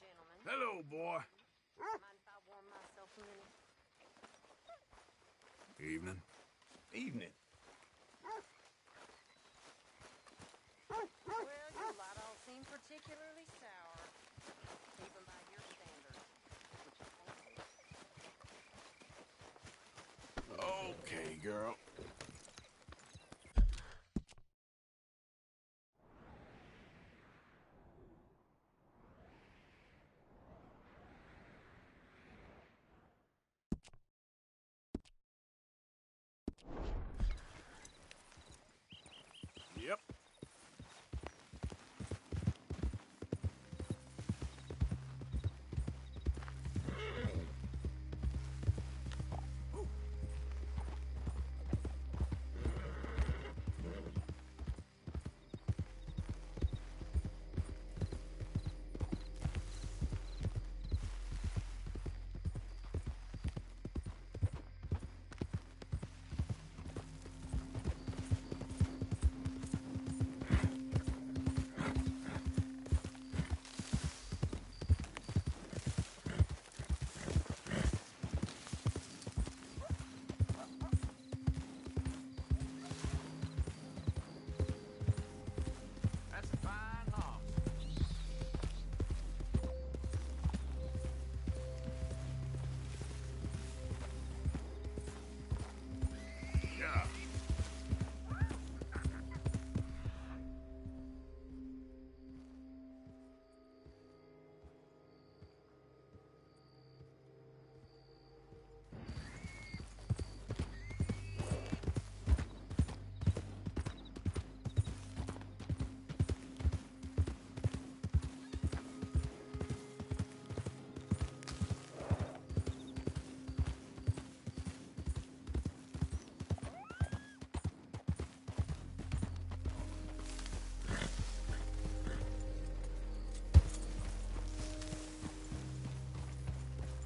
S19: Gentlemen.
S16: Hello, boy.
S19: Mind if I warm myself a minute?
S16: Evening.
S1: Evening.
S19: Well, your lot all seem particularly sour, even by your standards, which I think is.
S16: Okay, girl. Yep. That's a fine hoss. Yeah.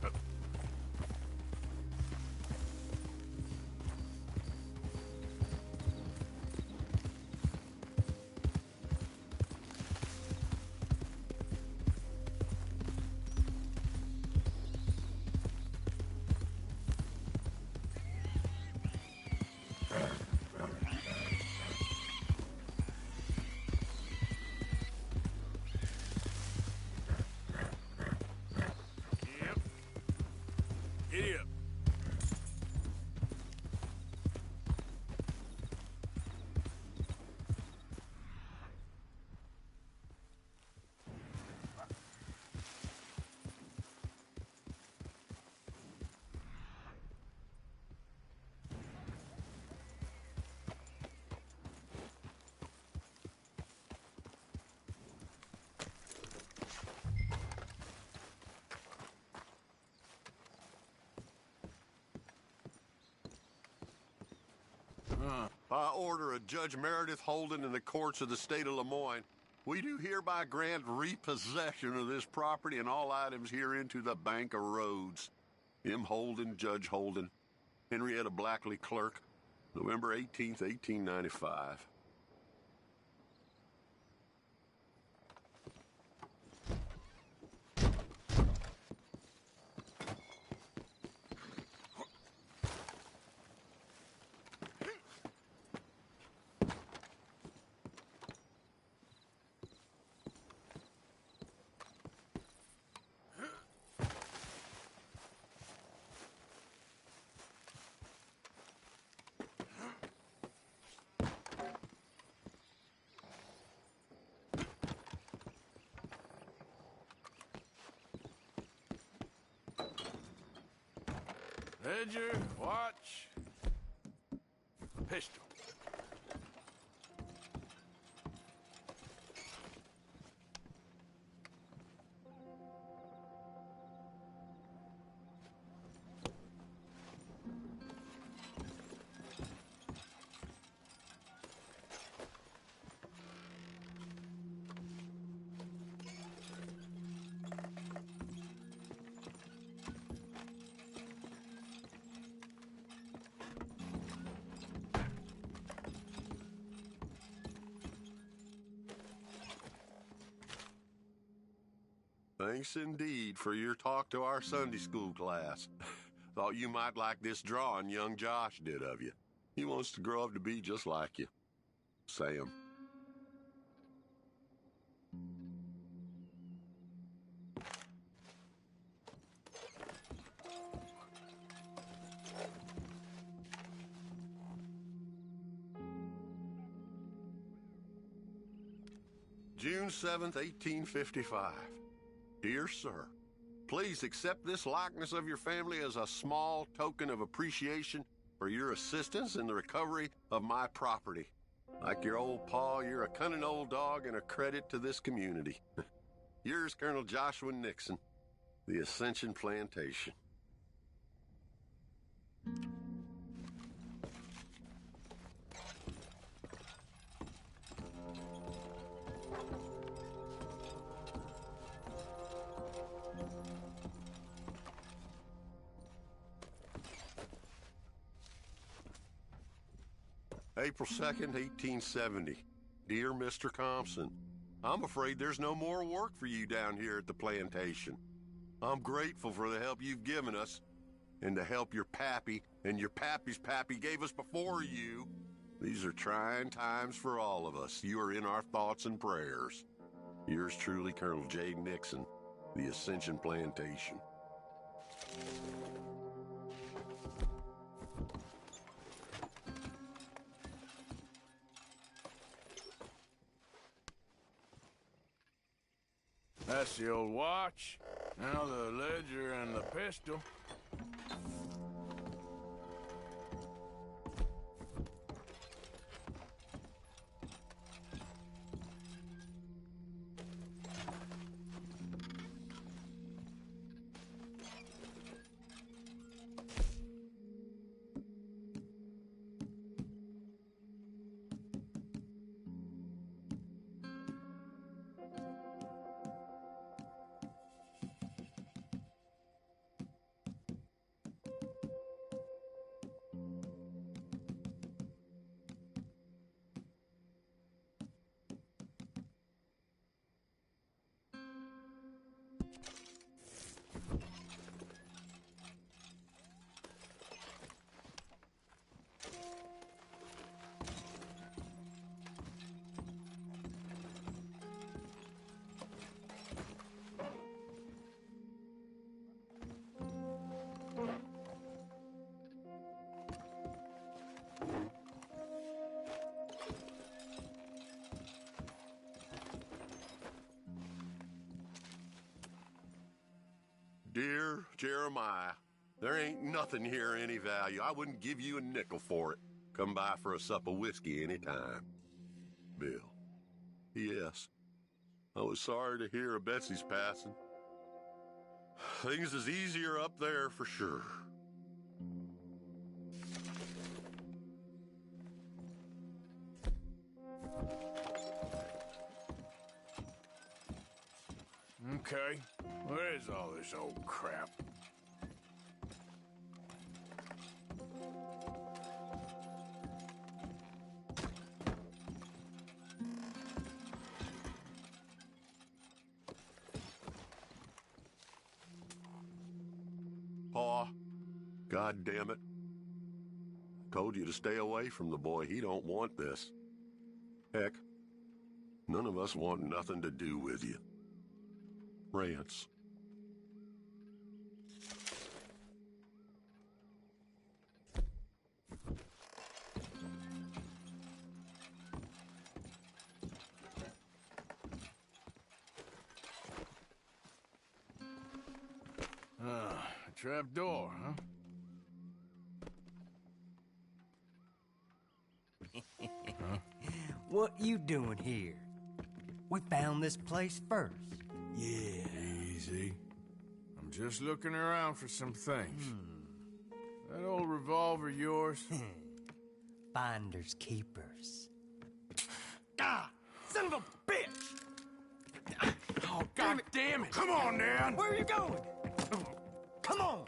S16: Yep. Giddy up.
S23: By order of Judge Meredith Holden in the courts of the state of Lemoyne, we do hereby grant repossession of this property and all items herein to the Bank of Rhodes. M. Holden, Judge Holden. Henrietta Blackley, Clerk. November 18th, 1895.
S16: Ledger, watch, pistol.
S23: Thanks indeed for your talk to our Sunday school class. Thought you might like this drawing young Josh did of you. He wants to grow up to be just like you. Sam. June 7th, 1855. Dear Sir, please accept this likeness of your family as a small token of appreciation for your assistance in the recovery of my property. Like your old pa, you're a cunning old dog and a credit to this community. Yours, Colonel Joshua Nixon, the Ascension Plantation. April 2nd, 1870. Dear Mr. Thompson, I'm afraid there's no more work for you down here at the plantation. I'm grateful for the help you've given us, and the help your pappy and your pappy's pappy gave us before you. These are trying times for all of us. You are in our thoughts and prayers. Yours truly, Colonel J. Nixon, the Ascension Plantation.
S16: That's the old watch. Now the ledger and the pistol.
S23: Dear Jeremiah, there ain't nothing here of any value. I wouldn't give you a nickel for it. Come by for a sup of whiskey any time. Bill. Yes. I was sorry to hear of Betsy's passing. Things is easier up there for sure.
S16: Okay, where is all this old crap?
S23: Pa, God damn it. Told you to stay away from the boy. He don't want this. Heck, none of us want nothing to do with you. Rance.
S16: A trap door, huh?
S12: What you doing here? We found this place first.
S16: Yeah. Easy. I'm just looking around for some things. That old revolver yours?
S12: Finders keepers.
S16: Ah! Son of a bitch! Oh, God damn it! Come on, Dan!
S12: Where are you going? Come on!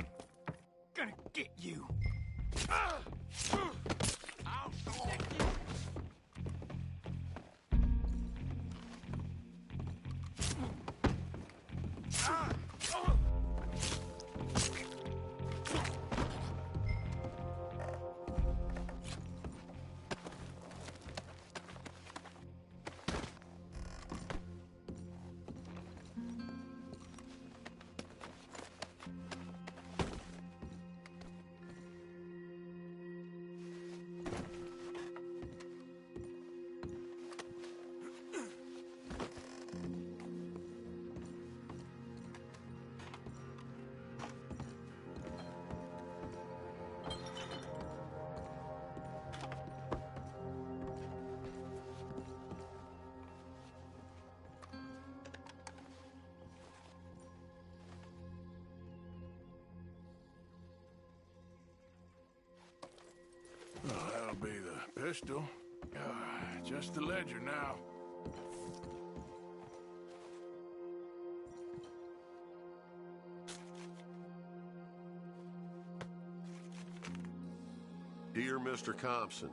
S12: Gonna get you.
S16: I'll stick you! Well, that'll be the pistol. Just the ledger now.
S23: Dear Mr. Compson,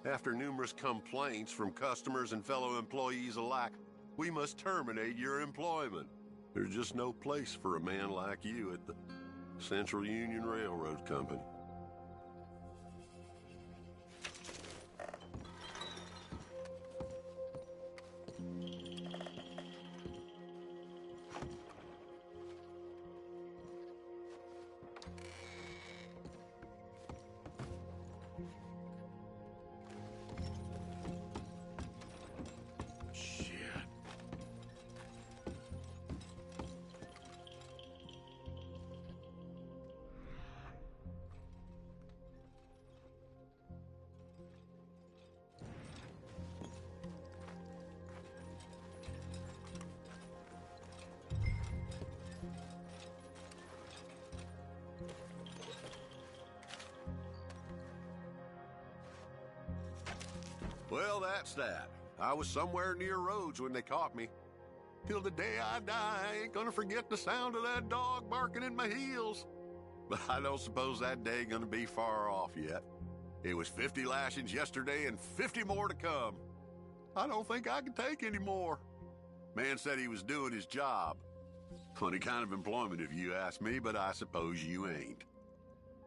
S23: after numerous complaints from customers and fellow employees alike, we must terminate your employment. There's just no place for a man like you at the Central Union Railroad Company. Well, that's that. I was somewhere near Rhodes when they caught me. Till the day I die, I ain't gonna forget the sound of that dog barking in my heels. But I don't suppose that day gonna be far off yet. It was 50 lashings yesterday and 50 more to come. I don't think I can take any more. Man said he was doing his job. Funny kind of employment if you ask me, but I suppose you ain't.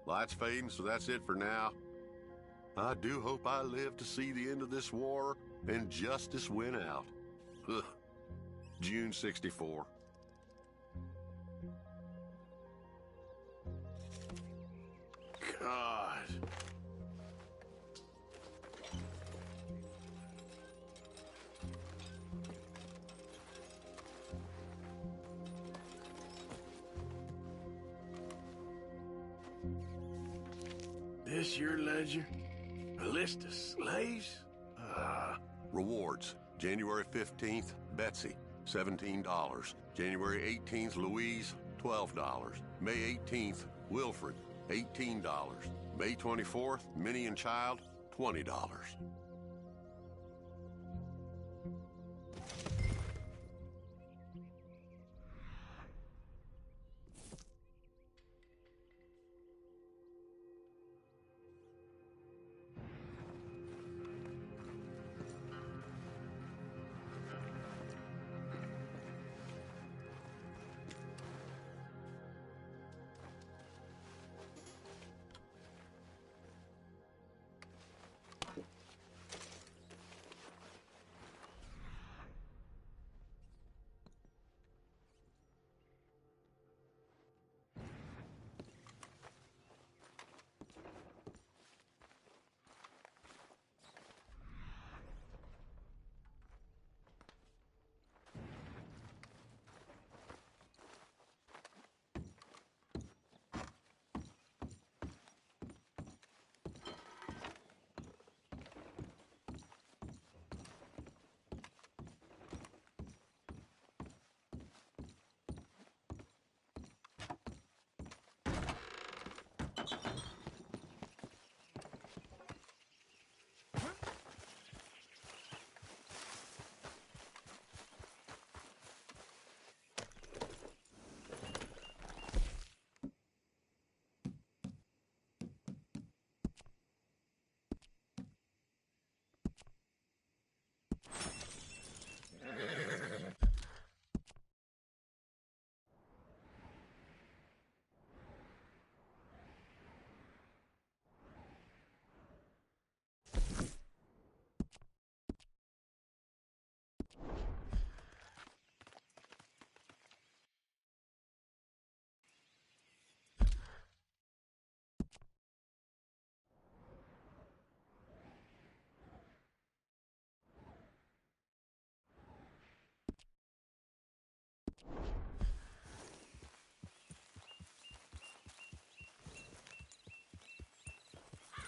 S23: Light's fading, so that's it for now. I do hope I live to see the end of this war and justice win out. Ugh. June 64.
S16: God. This your ledger? A list of slaves?
S23: Rewards. January 15th, Betsy, $17. January 18th, Louise, $12. May 18th, Wilfred, $18. May 24th, Minnie and Child, $20.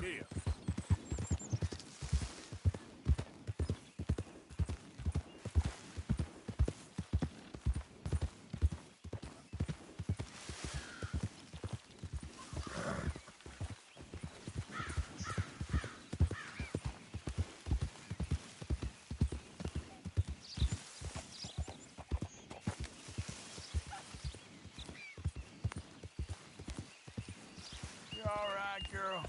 S16: here. You all right, girl?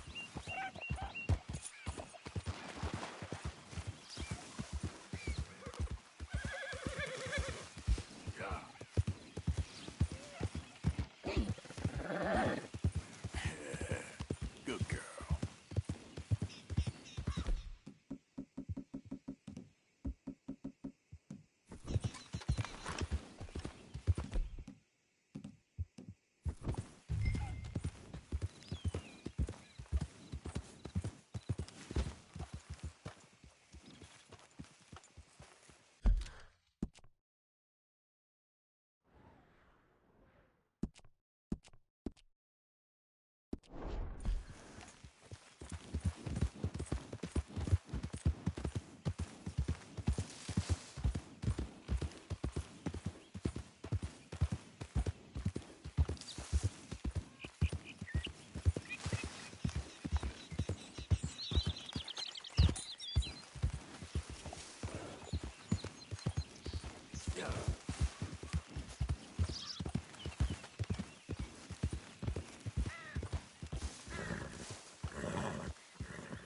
S16: Good girl.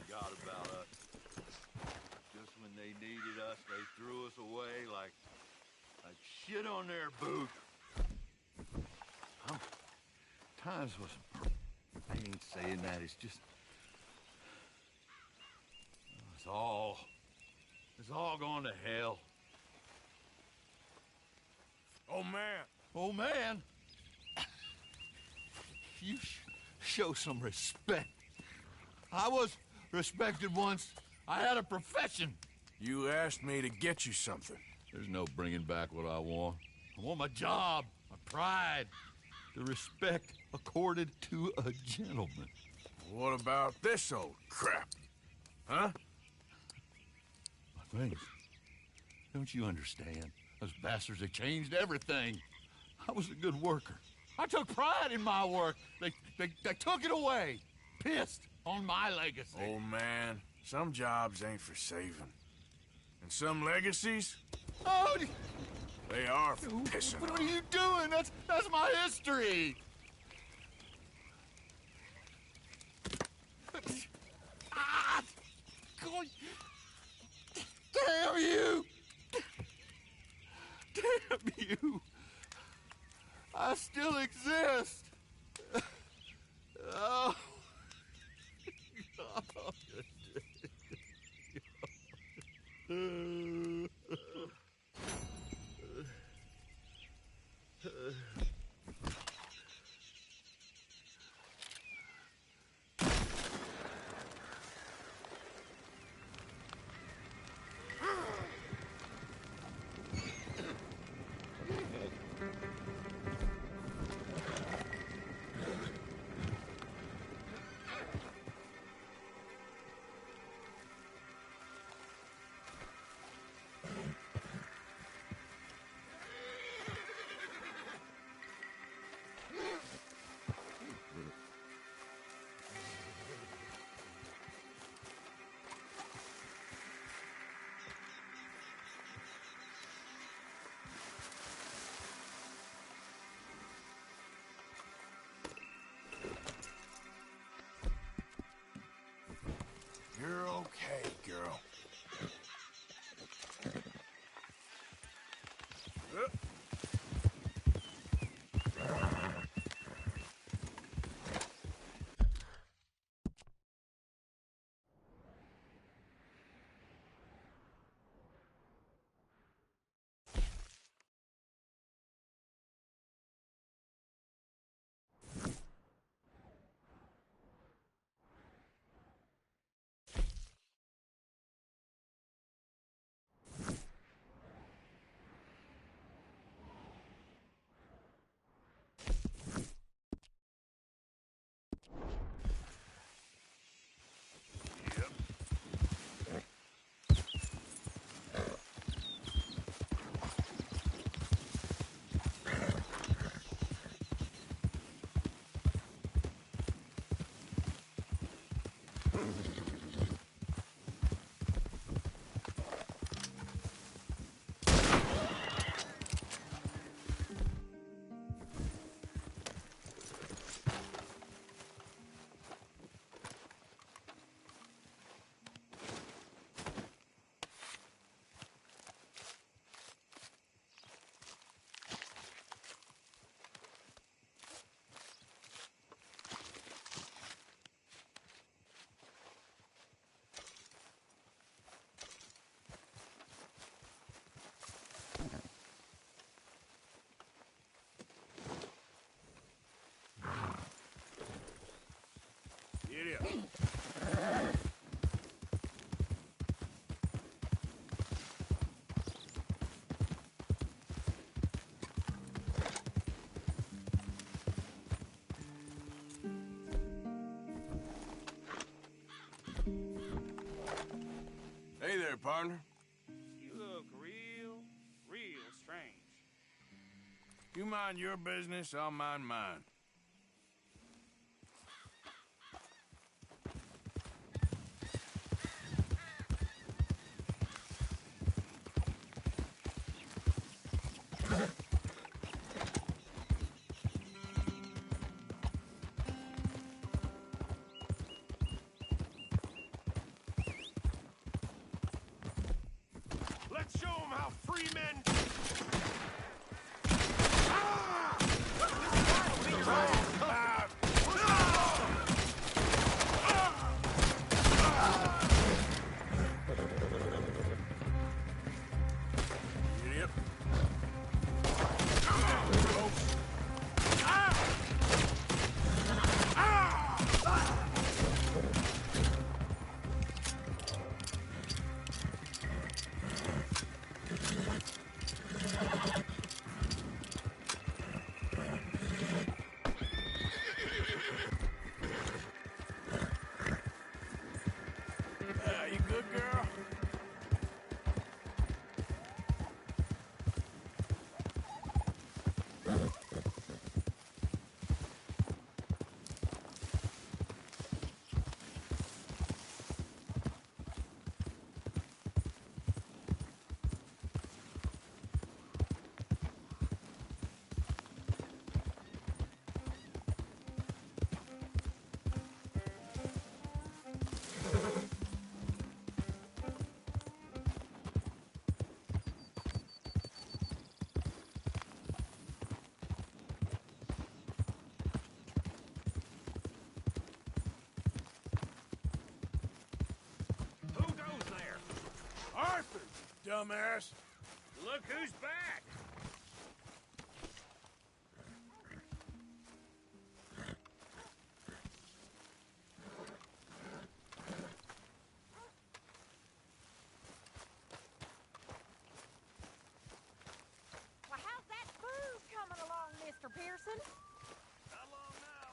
S14: Forgot about us. Just when they needed us, they threw us away like shit on their boot. Times was... I ain't saying that, it's just... It's all going to hell.
S16: Oh, man.
S14: Oh, man. You show some respect. I was respected once. I had a profession.
S16: You asked me to get you something.
S14: There's no bringing back what I want. I want my job, my pride, the respect accorded to a gentleman.
S16: What about this old crap? Huh?
S14: My things. Don't you understand? Those bastards, they changed everything. I was a good worker. I took pride in my work. They took it away. Pissed on my legacy.
S16: Oh, man. Some jobs ain't for saving. And some legacies,
S14: Oh,
S16: they are for pissing
S14: what
S16: on.
S14: are you doing? That's my history. Ah! God. Damn you! Damn you! I still exist. Oh.
S16: Giddy up. Hey there, partner.
S12: You look real strange.
S16: You mind your business, I'll mind mine.
S12: Let's show them how free men...
S16: Giddy up. You good, girl?
S12: Who goes there?
S16: Arthur, dumbass.
S12: Look who's back.
S19: Well, how's that food coming along, Mr. Pearson?
S12: Not long now.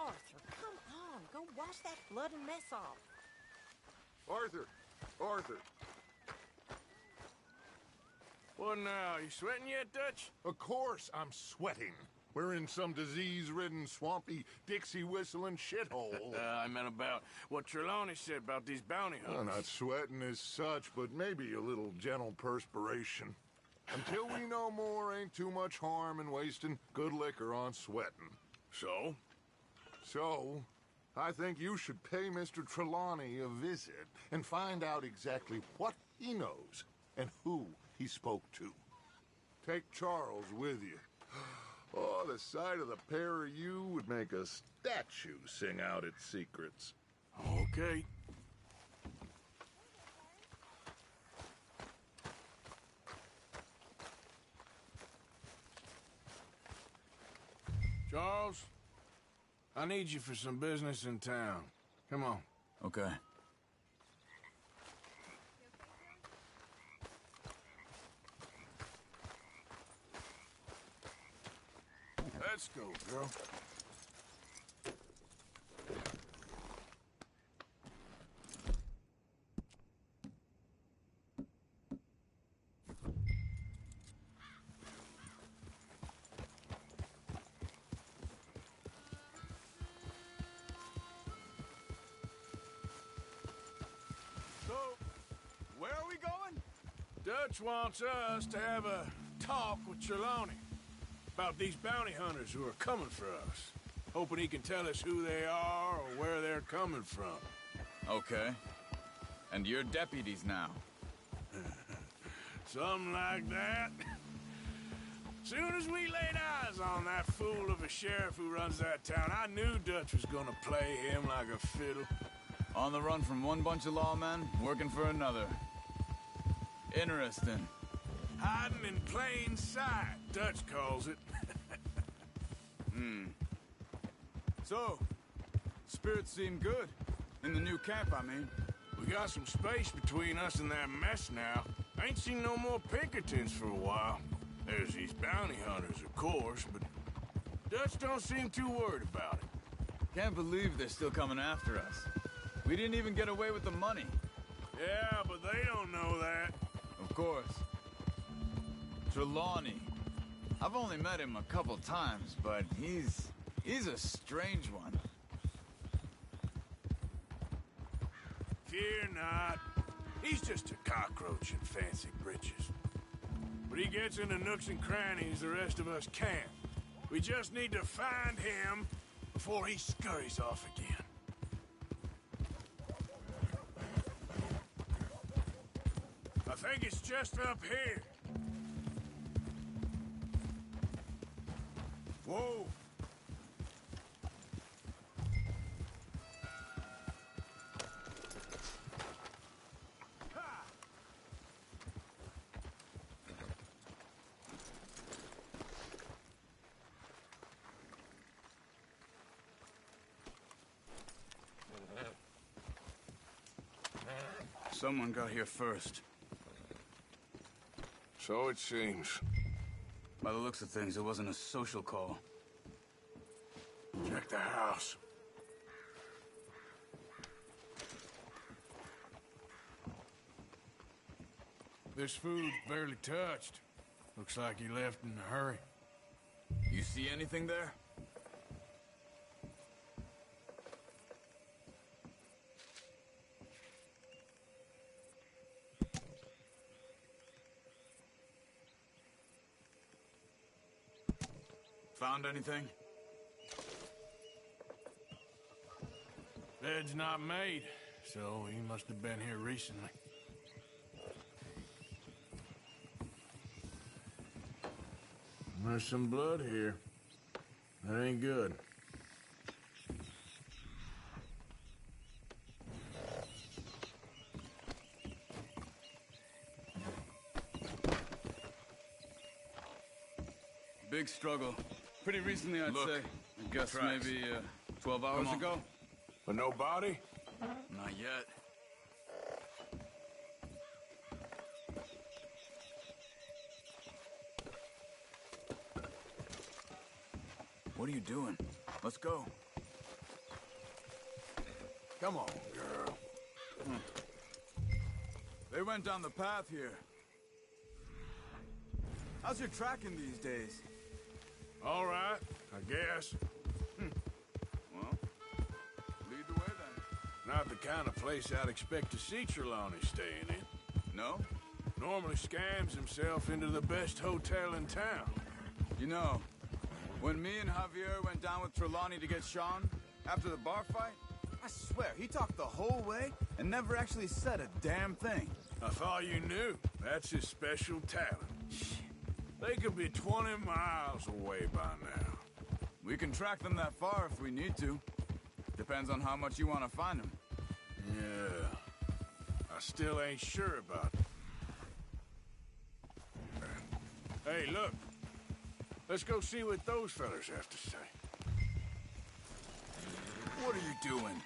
S19: Arthur, come on. Go wash that blood and mess off.
S11: Arthur! Arthur!
S16: What now? You sweating yet, Dutch?
S11: Of course I'm sweating. We're in some disease-ridden, swampy, Dixie-whistling shithole.
S16: I meant about what Trelawney said about these bounty
S11: Well,
S16: hunters.
S11: not sweating as such, but maybe a little gentle perspiration. Until we know more, ain't too much harm in wasting good liquor on sweating.
S16: So?
S11: So, I think you should pay Mr. Trelawney a visit and find out exactly what he knows and who he spoke to. Take Charles with you. Oh, the sight of the pair of you would make a statue sing out its secrets.
S16: Okay. Charles, I need you for some business in town. Come on.
S13: Okay.
S16: Let's go, girl. Dutch wants us to have a talk with Trelawney about these bounty hunters who are coming for us. Hoping he can tell us who they are or where they're coming from.
S13: Okay. And you're deputies now.
S16: Something like that. Soon as we laid eyes on that fool of a sheriff who runs that town, I knew Dutch was gonna play him like a fiddle.
S13: On the run from one bunch of lawmen, working for another. Interesting.
S16: Hiding in plain sight, Dutch calls it.
S13: So, spirits seem good. In the new camp, I mean.
S16: We got some space between us and that mess now. Ain't seen no more Pinkertons for a while. There's these bounty hunters, of course, but Dutch don't seem too worried about it.
S13: Can't believe they're still coming after us. We didn't even get away with the money.
S16: Yeah, but they don't know that.
S13: Of course. Trelawney. I've only met him a couple times, but he's a strange one.
S16: Fear not. He's just a cockroach in fancy breeches. But he gets into nooks and crannies the rest of us can't. We just need to find him before he scurries off again. I think it's just up here. Whoa!
S13: Someone got here first.
S16: So it seems.
S13: By the looks of things, it wasn't a social call.
S16: Check the house. This food's barely touched. Looks like he left in a hurry.
S13: You see anything there? Found anything?
S16: Bed's not made, so he must have been here recently. There's some blood here. That ain't good.
S13: Big struggle. Pretty recently, I'd
S16: Look,
S13: say. I guess
S16: tracks.
S13: maybe 12 hours ago.
S16: But no body?
S13: Not yet. What are you doing? Let's go.
S16: Come on, girl.
S13: They went down the path here. How's your tracking these days?
S16: All right, I guess.
S13: Well, lead the way then.
S16: Not the kind of place I'd expect to see Trelawney staying in.
S13: No?
S16: Normally scams himself into the best hotel in town.
S13: You know, when me and Javier went down with Trelawney to get Sean, after the bar fight, I swear, he talked the whole way and never actually said a damn thing.
S16: I thought you knew. That's his special talent. They could be 20 miles away by now.
S13: We can track them that far if we need to. Depends on how much you want to find them.
S16: Yeah. I still ain't sure about it. Hey, look. Let's go see what those fellas have to say.
S13: What are you doing?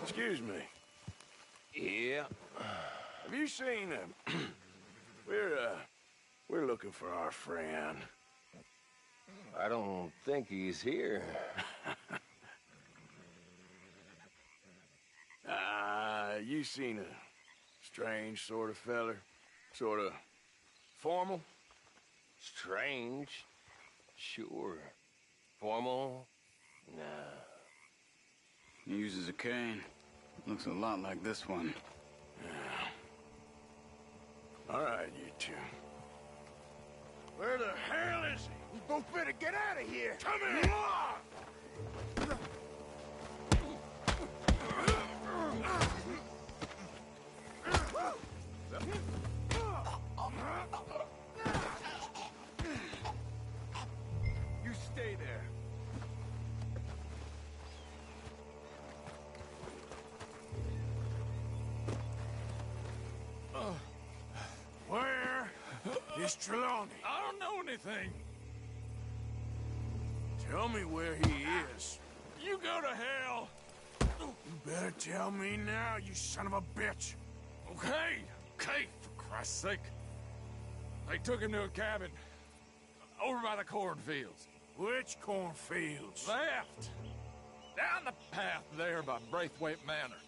S16: Excuse me.
S6: Yeah.
S16: Have you seen him? We're looking for our friend.
S6: I don't think he's here.
S16: You seen a strange sort of feller? Sort of formal?
S6: Strange? Sure. Formal? Nah.
S13: He uses a cane. Looks a lot like this one.
S16: Yeah. All right, you two. Where the hell is he?
S18: We both better get out of here.
S16: Come here!
S13: You stay there.
S16: Where is Trelawney?
S12: I don't know anything.
S16: Tell me where he is.
S12: You go to hell.
S16: You better tell me now, you son of a bitch.
S12: Okay, okay, for Christ's sake. They took him to a cabin over by the cornfields.
S16: Which cornfields?
S12: Left. Down the path there by Braithwaite Manor.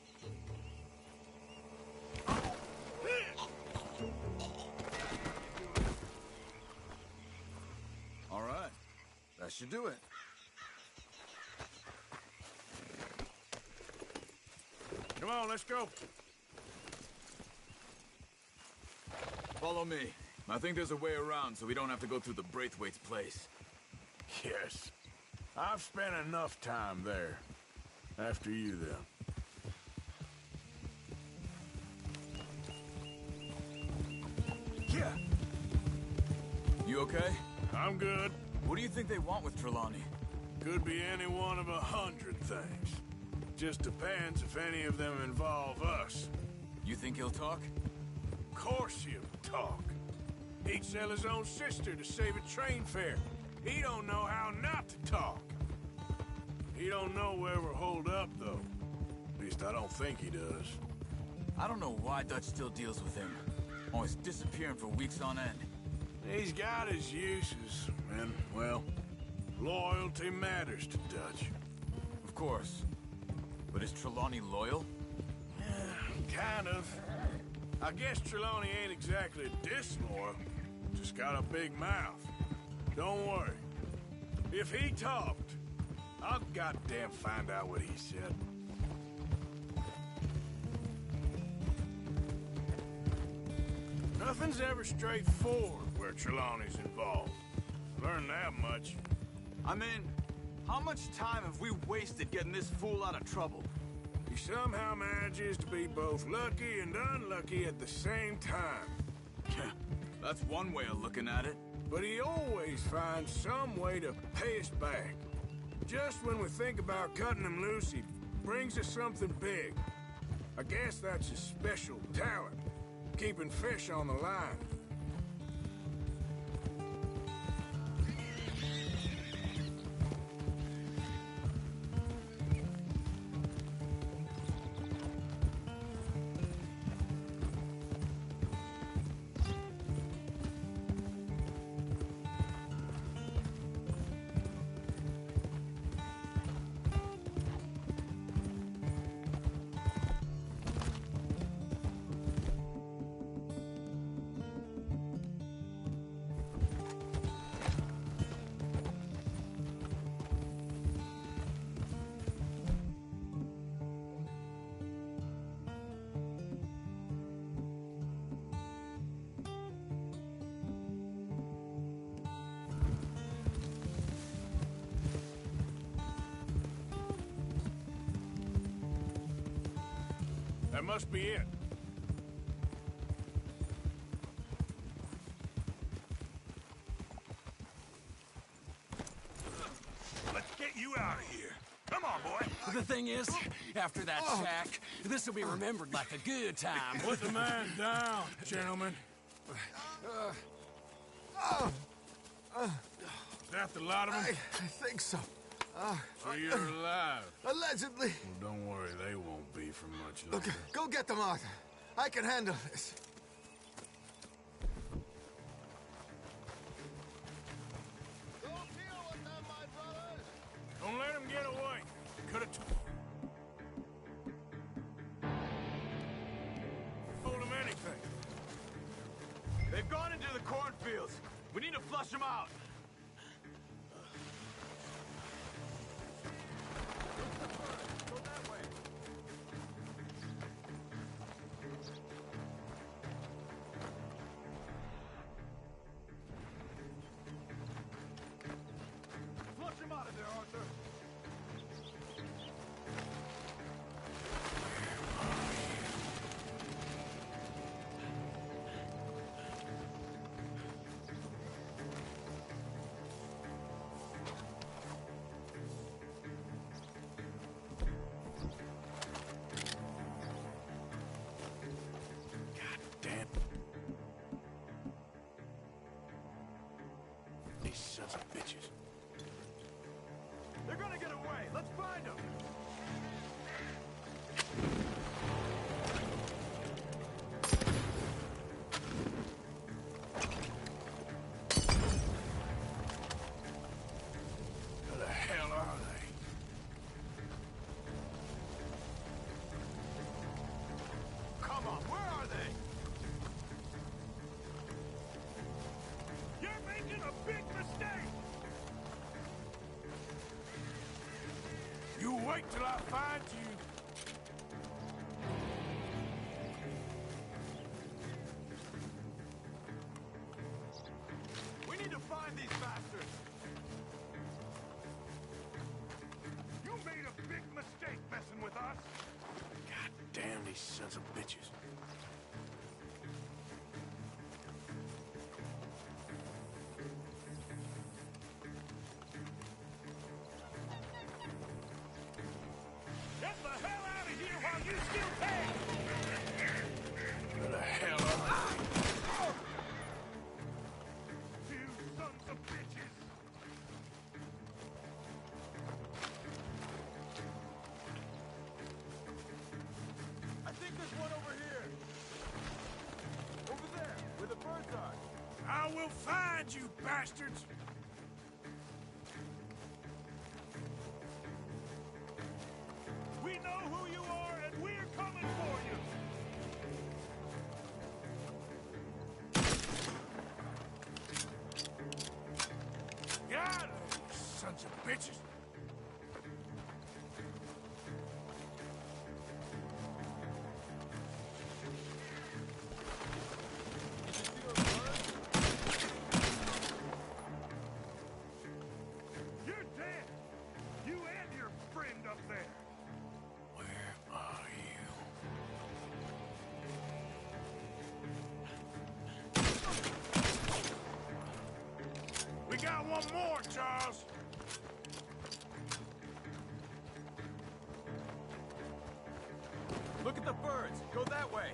S13: All right. That should do it.
S16: Come on, let's go.
S13: Follow me. I think there's a way around so we don't have to go through the Braithwaite's place.
S16: Yes. I've spent enough time there. After you, then.
S13: Yeah. You okay?
S16: I'm good.
S13: What do you think they want with Trelawney?
S16: Could be any one of 100 things. Just depends if any of them involve us.
S13: You think he'll talk?
S16: Of course he'll talk. He'd sell his own sister to save a train fare. He don't know how not to talk. He don't know where we're holed up, though. At least I don't think he does.
S13: I don't know why Dutch still deals with him. Always disappearing for weeks on end.
S16: He's got his uses, and, well, loyalty matters to Dutch.
S13: Of course. But is Trelawney loyal?
S16: Yeah, kind of. I guess Trelawney ain't exactly disloyal. Just got a big mouth. Don't worry. If he talked, I'll goddamn find out what he said. Nothing's ever straightforward where Trelawney's involved. Learned that much.
S13: I mean, how much time have we wasted getting this fool out of trouble?
S16: He somehow manages to be both lucky and unlucky at the same time.
S13: That's one way of looking at it.
S16: But he always finds some way to pay us back. Just when we think about cutting him loose, he brings us something big. I guess that's his special talent, keeping fish on the line. That must be it.
S12: Let's get you out of here. Come on, boy.
S7: The thing is, after that shack, this will be remembered like a good time.
S16: Put the man down, gentlemen. Is that the lot of them?
S18: I think so.
S16: So you're alive?
S18: Allegedly.
S16: Well, don't worry, they won't be for much longer.
S18: Look, go get them, Arthur. I can handle this.
S16: Don't let them get away. Could have told them anything.
S13: They've gone into the cornfields. We need to flush them out. Go that way.
S16: till I find you.
S13: We need to find these bastards.
S16: You made a big mistake messing with us. God damn these sons of bitches. Get the hell out of here while you still can! Get the hell out of here! You sons of bitches!
S13: I think there's one over here. Over there, where the birds are.
S16: I will find you, bastards! We know who you are, and we're coming for you! God, you sons of bitches! You're dead! You and your friend up there! Where are you? We got one more, Charles!
S13: Look at the birds. Go that way.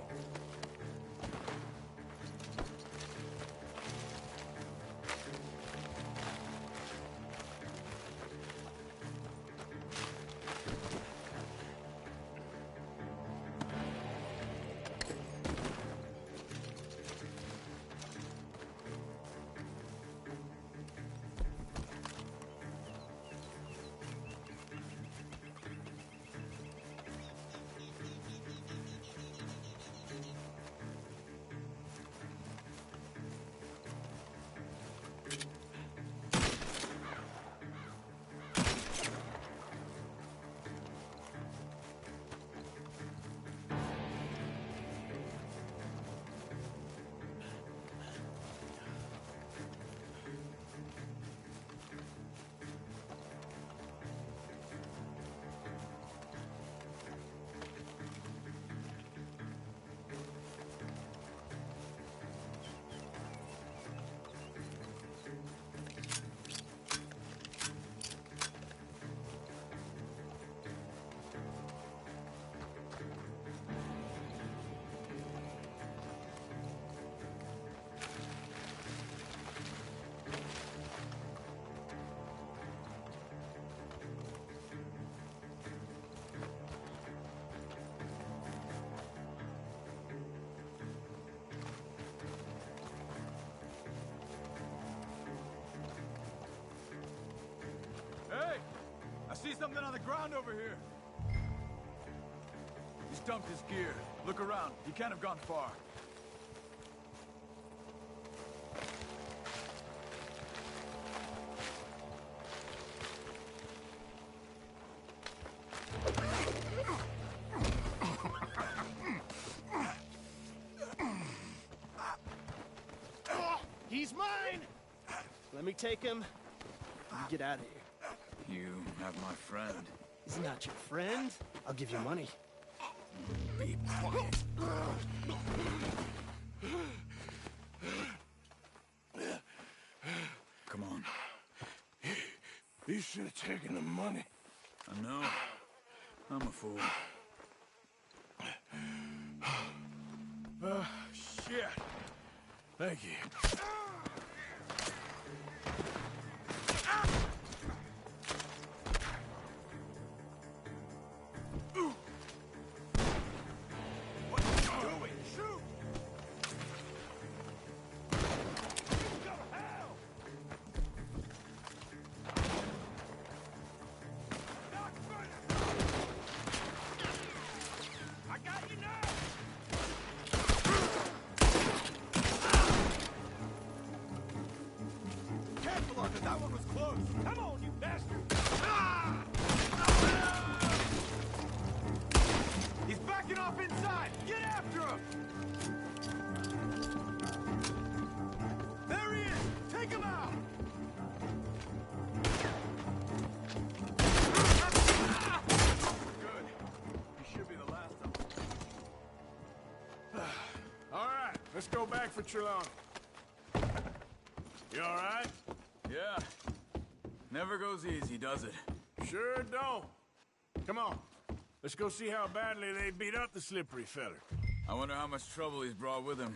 S13: Hey! I see something on the ground over here. He's dumped his gear. Look around. He can't have gone far.
S6: He's mine! Let me take him. You get out of here.
S13: You have my friend.
S6: He's not your friend. I'll give you money.
S13: Be quiet. Come on.
S16: You should have taken the money.
S13: I know. I'm a fool.
S16: Shit. Thank you. What are you doing? Shoot! Go to hell! Not further! I got you now!
S13: Careful, Arthur. That one was close.
S16: Come on, you bastard! Ah! let's go back for Trelawney. You all right?
S13: Yeah. Never goes easy, does it?
S16: Sure don't. Come on. Let's go see how badly they beat up the slippery feller.
S13: I wonder how much trouble he's brought with him.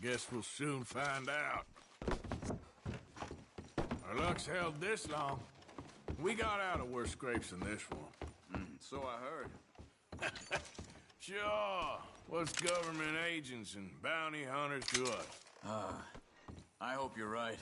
S16: Guess we'll soon find out. Our luck's held this long. We got out of worse scrapes than this one.
S13: So I heard.
S16: Sure. What's government agents and bounty hunters to us?
S13: I hope you're right.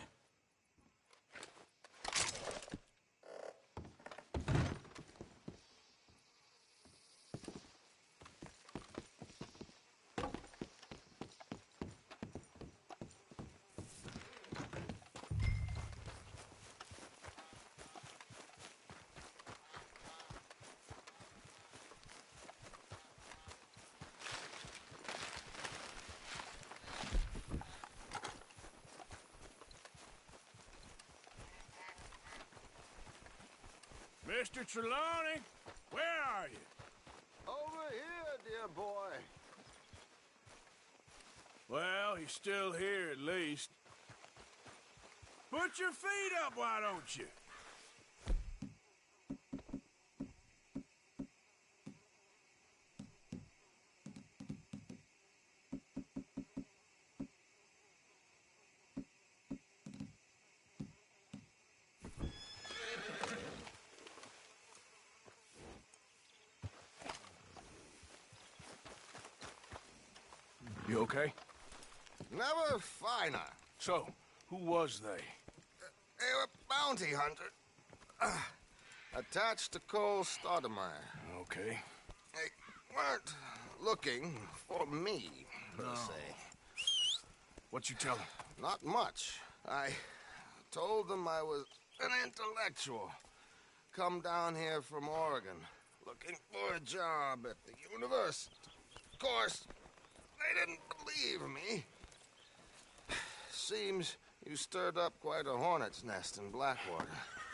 S16: Mr. Trelawney, where are you?
S21: Over here, dear boy.
S16: Well, he's still here at least. Put your feet up, why don't you? You okay?
S18: Never finer.
S16: So, who was they?
S18: They were bounty hunter. Attached to Cole Stoudemire.
S16: Okay.
S18: They weren't looking for me, per se.
S16: What you tell them?
S18: Not much. I told them I was an intellectual. Come down here from Oregon, looking for a job at the university. Of course, they didn't believe me. Seems you stirred up quite a hornet's nest in Blackwater.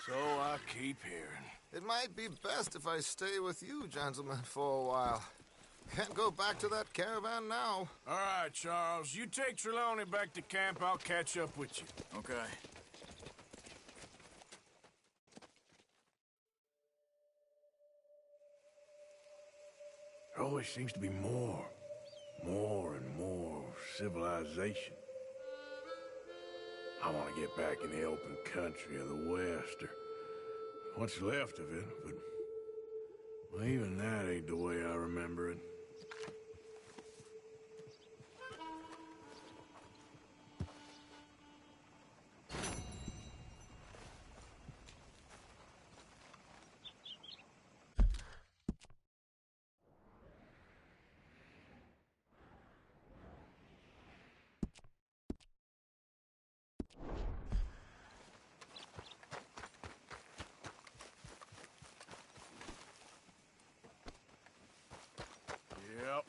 S16: So I keep hearing.
S18: It might be best if I stay with you, gentlemen, for a while. Can't go back to that caravan now.
S16: All right, Charles. You take Trelawney back to camp. I'll catch up with you.
S13: Okay.
S16: There always seems to be more and more civilization. I want to get back in the open country of the West, or what's left of it, but well, even that ain't the way I remember it. Yep.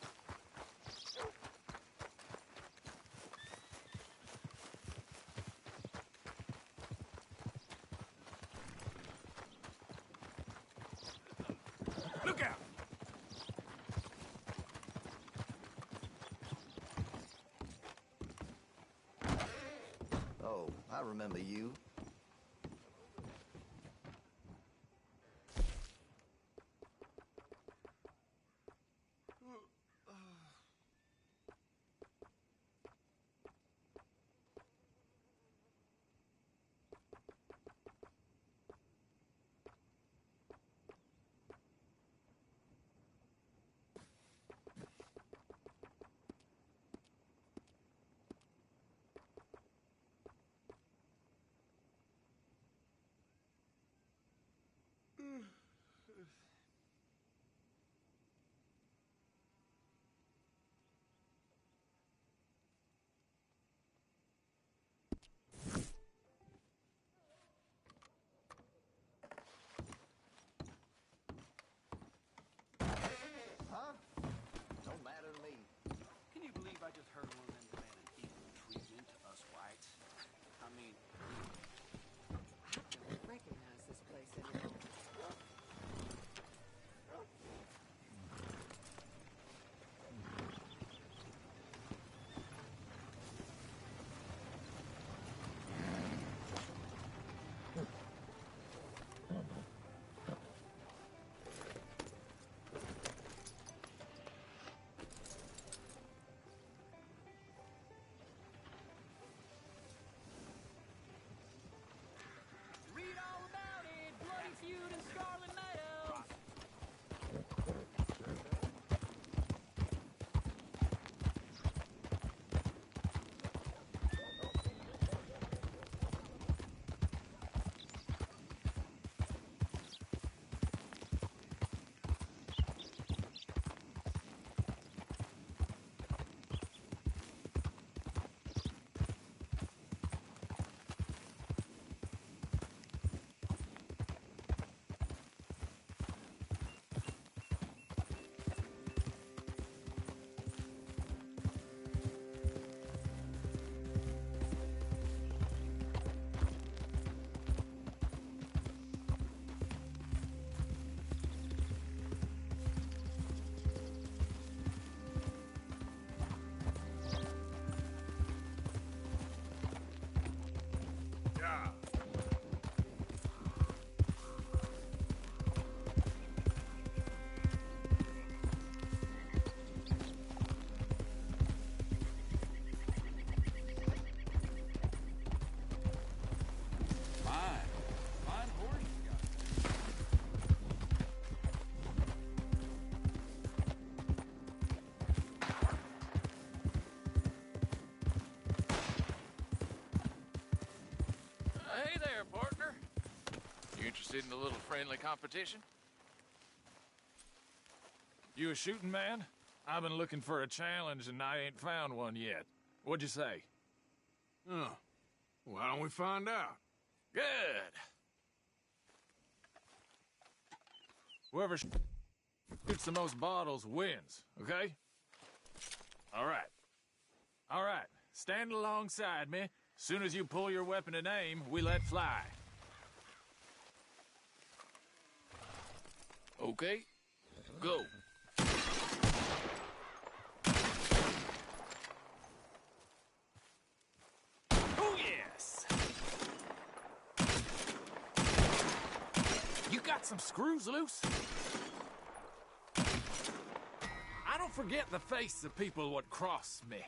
S16: Look out!
S21: Oh, I remember you.
S12: Interested in a little friendly competition? You a shooting man? I've been looking for a challenge and I ain't found one yet. What'd you say?
S16: Oh, why don't we find out?
S12: Good. Whoever shoots the most bottles wins, okay? All right. All right. Stand alongside me. Soon as you pull your weapon and aim, we let fly. Okay? Go. Oh, yes! You got some screws loose? I don't forget the face of people what cross me.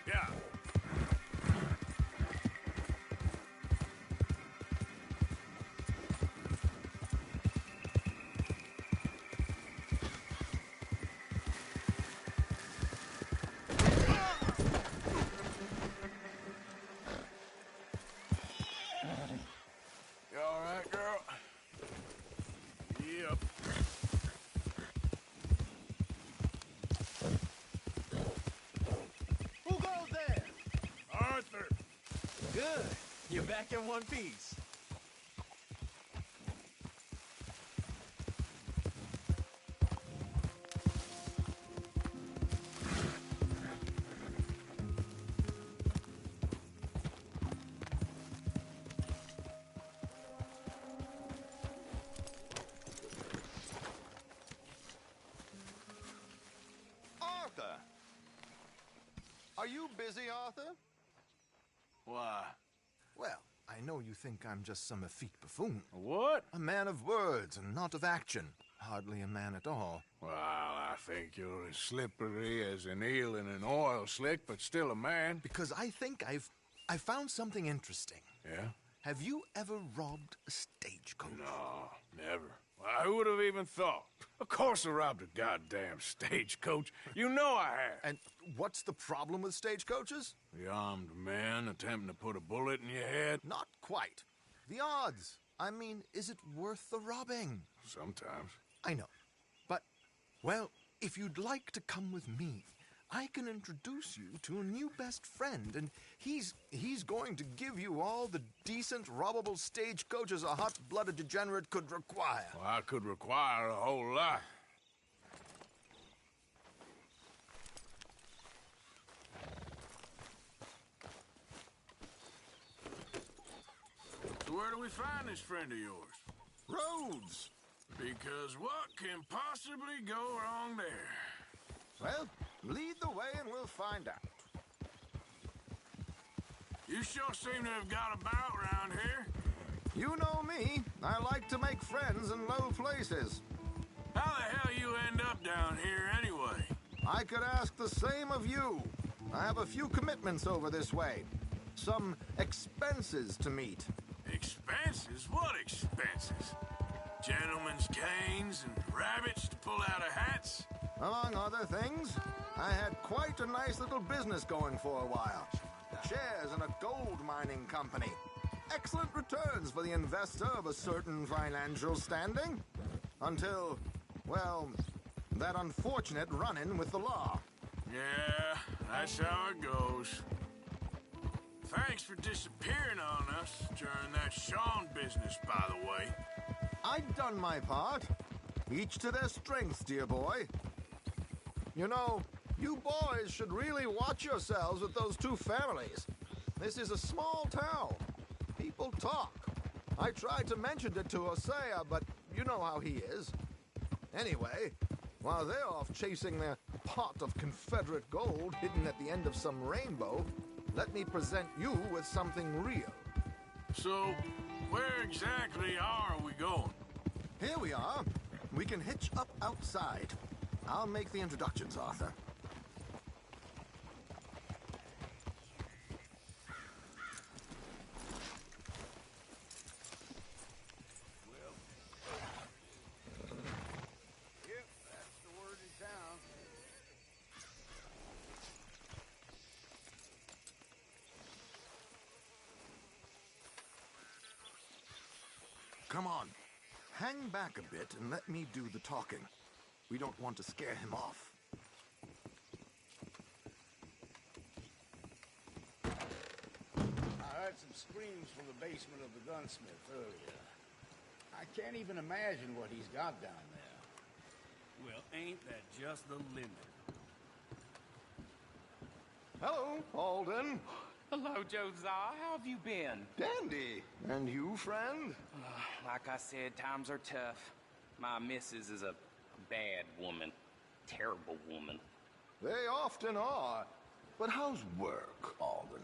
S16: Yeah. You all right, girl? Yep.
S6: Who goes there?
S16: Arthur.
S7: Good. You're back in one piece.
S6: Arthur! Are you busy, Arthur?
S16: Why?
S21: Well, I know you think I'm just some effete buffoon.
S16: What?
S21: A man of words and not of action. Hardly a man at all.
S16: Well, I think you're as slippery as an eel in an oil slick, but still a man.
S21: Because I think I found something interesting.
S16: Yeah?
S21: Have you ever robbed a stagecoach?
S16: No, never. Well, who would have even thought? Of course I robbed a goddamn stagecoach. You know I have.
S21: And what's the problem with stagecoaches?
S16: The armed man attempting to put a bullet in your head?
S21: Not quite. The odds. I mean, is it worth the robbing?
S16: Sometimes.
S21: I know. But, well, if you'd like to come with me, I can introduce you to a new best friend, and he's going to give you all the decent, robbable stagecoaches a hot-blooded degenerate could require.
S16: Well, I could require a whole lot. So where do we find this friend of yours?
S21: Roads.
S16: Because what can possibly go wrong there?
S21: Well, lead the way and we'll find out.
S16: You sure seem to have got about around here.
S21: You know me. I like to make friends in low places.
S16: How the hell you end up down here anyway?
S21: I could ask the same of you. I have a few commitments over this way. Some expenses to meet.
S16: Expenses? What expenses? Gentlemen's canes and rabbits to pull out of hats?
S21: Among other things, I had quite a nice little business going for a while. Shares in a gold mining company. Excellent returns for the investor of a certain financial standing. Until, well, that unfortunate run-in with the law.
S16: Yeah, that's how it goes. Thanks for disappearing on us during that Sean business, by the way.
S21: I'd done my part. Each to their strengths, dear boy. You know, you boys should really watch yourselves with those two families. This is a small town. People talk. I tried to mention it to Hosea, but you know how he is. Anyway, while they're off chasing their pot of Confederate gold hidden at the end of some rainbow, let me present you with something real.
S16: So, where exactly are we going?
S21: Here we are. We can hitch up outside. I'll make the introductions, Arthur.
S6: Yep, that's the word in town.
S21: Come on. Hang back a bit and let me do the talking. We don't want to scare him off.
S1: I heard some screams from the basement of the gunsmith earlier. I can't even imagine what he's got down there.
S6: Well, ain't that just the limit?
S21: Hello, Alden.
S4: Hello, Josiah. How have you been?
S21: Dandy. And you, friend?
S4: Like I said, times are tough. My missus is a bad woman. Terrible woman.
S21: They often are. But how's work, Alden?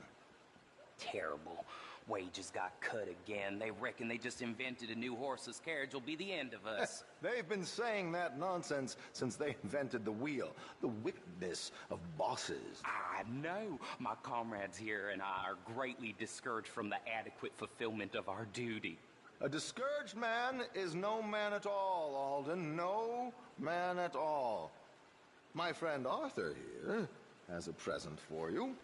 S4: Terrible. Wages got cut again. They reckon they just invented a new horseless carriage will be the end of us.
S21: They've been saying that nonsense since they invented the wheel. The wickedness of bosses.
S4: I know. My comrades here and I are greatly discouraged from the adequate fulfillment of our duty.
S21: A discouraged man is no man at all, Alden. No man at all. My friend Arthur here has a present for you.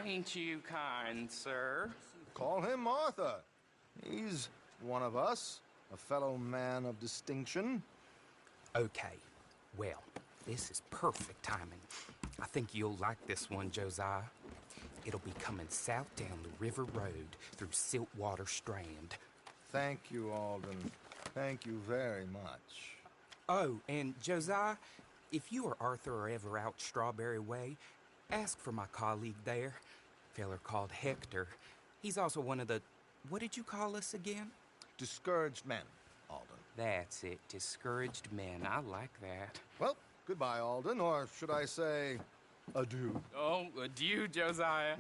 S4: Ain't you kind, sir?
S21: Call him Arthur. He's one of us, a fellow man of distinction.
S4: Okay. Well, this is perfect timing. I think you'll like this one, Josiah. It'll be coming south down the river road through Siltwater Strand.
S21: Thank you, Alden. Thank you very much.
S4: Oh, and Josiah, if you or Arthur are ever out Strawberry Way, ask for my colleague there, feller called Hector. He's also one of the... What did you call us again?
S21: Discouraged men, Alden.
S4: That's it, discouraged men. I like that.
S21: Well, goodbye, Alden, or should I say, adieu.
S4: Oh, adieu, Josiah.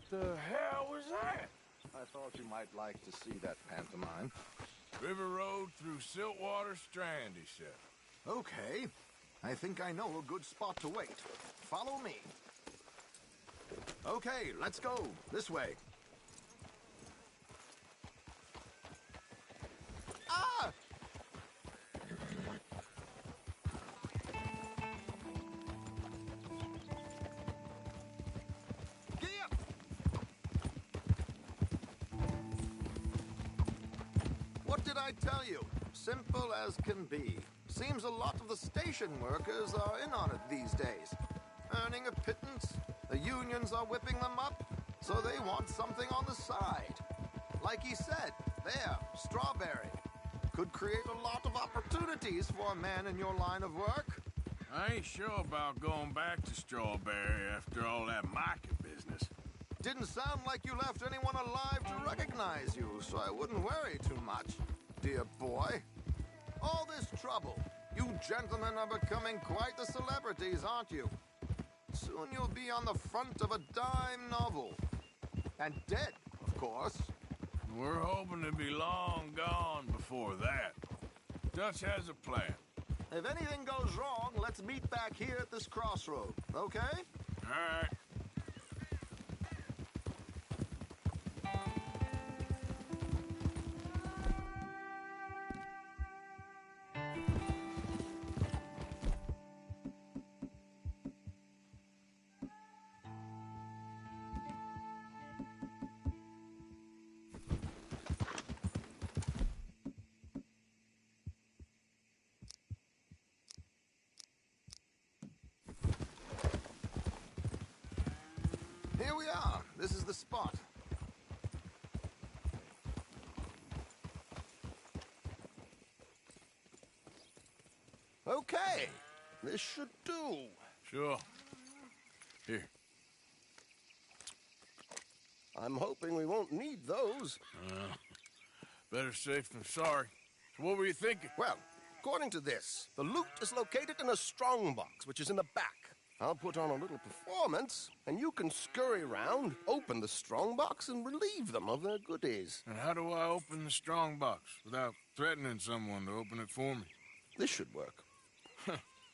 S16: The hell was that?
S21: I thought you might like to see that pantomime.
S16: River Road through Siltwater Strand, he said.
S21: Okay. I think I know a good spot to wait. Follow me. Okay, let's go. This way. Ah! What did I tell you? Simple as can be. Seems a lot of the station workers are in on it these days. Earning a pittance, the unions are whipping them up, so they want something on the side. Like he said, there, Strawberry. Could create a lot of opportunities for a man in your line of work.
S16: I ain't sure about going back to Strawberry after all that market business.
S21: Didn't sound like you left anyone alive to recognize you, so I wouldn't worry too much, dear boy. All this trouble. You gentlemen are becoming quite the celebrities, aren't you? Soon you'll be on the front of a dime novel. And dead, of course.
S16: We're hoping to be long gone before that. Dutch has a plan.
S21: If anything goes wrong, let's meet back here at this crossroad, okay?
S16: All right.
S21: Here we are. This is the spot.
S18: okay. This should do.
S16: Sure. Here.
S18: I'm hoping we won't need those.
S16: Better safe than sorry. So what were you thinking?
S18: Well, according to this, the loot is located in a strongbox, which is in the back. I'll put on a little performance, and you can scurry around, open the strongbox, and relieve them of their goodies.
S16: And how do I open the strongbox without threatening someone to open it for me?
S18: This should work.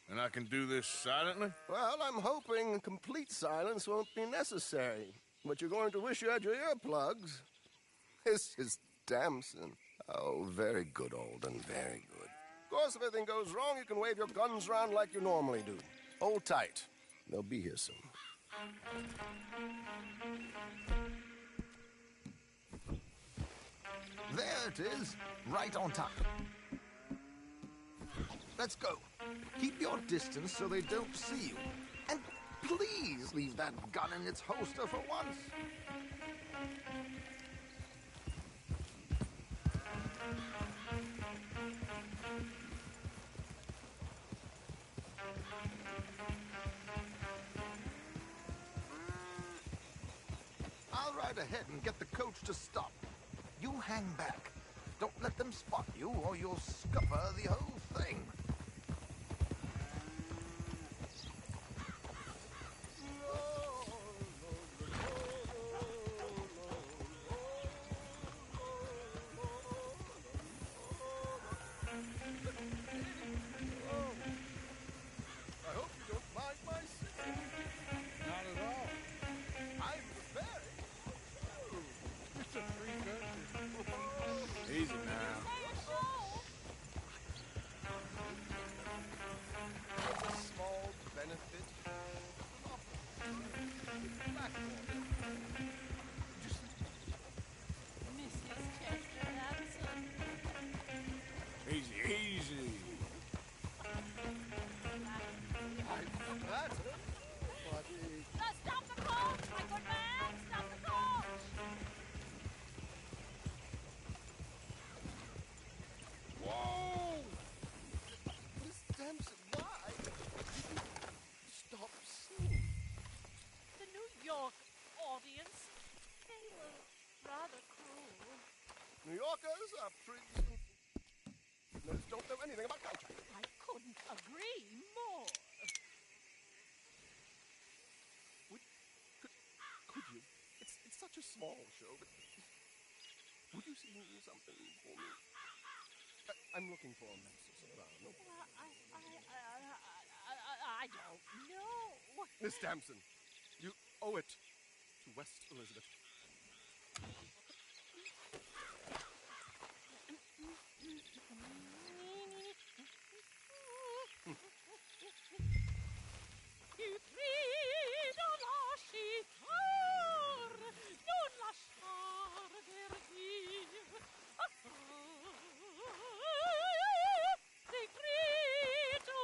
S16: And I can do this silently?
S18: Well, I'm hoping complete silence won't be necessary. But you're going to wish you had your earplugs. This is Damson. Oh, very good, Alden, very good. Of course, if anything goes wrong, you can wave your guns around like you normally do. Hold tight. They'll be here soon.
S21: There it is, right on time. Let's go. Keep your distance so they don't see you. And please leave that gun in its holster for once. I'll ride ahead and get the coach to stop. You hang back. Don't let them spot you or you'll scupper the whole thing.
S18: I hope you don't mind my singing.
S16: Not at all.
S18: I'm preparing.
S16: It's a free country. Easy now.
S18: It's a small benefit.
S16: Easy, easy.
S18: I'm flattered, but
S2: Stop the coach, my good man! Stop the coach!
S18: Whoa! Miss Damson, why did you stop singing?
S2: The New York audience, they were rather cruel.
S18: New Yorkers are pretty... don't know anything about culture.
S2: I couldn't agree more.
S18: Could you? It's such a small show, but would you sing something for me? I'm looking for a message soprano.
S2: I don't know.
S18: Miss Damson, you owe it to West Elizabeth.
S2: Ti grido lasciar, non lasciar verdir. Ti grido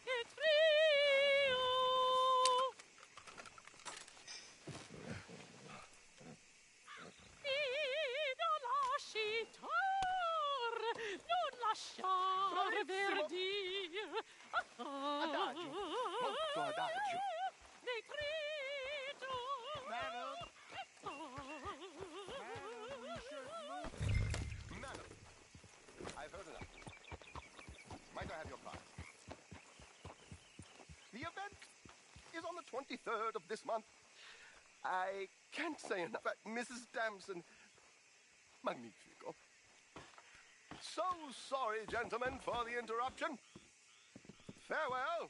S2: e trio. Grido lasciar, non lasciar verdir.
S18: Adagio, molto adagio.
S2: Ne grido.
S18: Madam, I've heard enough. Might I have your card? The event is on the 23rd of this month. I can't say enough about Mrs. Damson. Magnifico. So sorry, gentlemen, for the interruption. Farewell.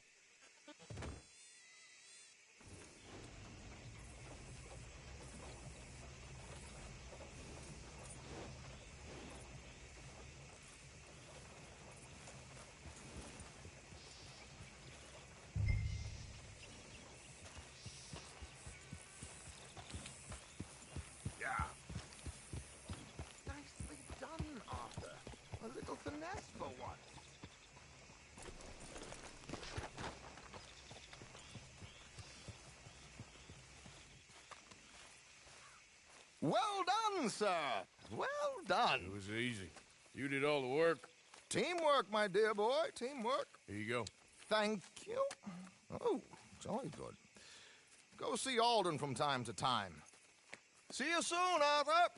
S21: Yeah. Nicely done, Arthur. A little finesse for once. Well done, sir. Well
S16: done. It was easy. You did all the work.
S21: Teamwork, my dear boy, teamwork.
S16: Here you go.
S21: Thank you. Oh, jolly good. Go see Alden from time to time. See you soon, Arthur.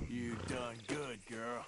S6: You done good, girl.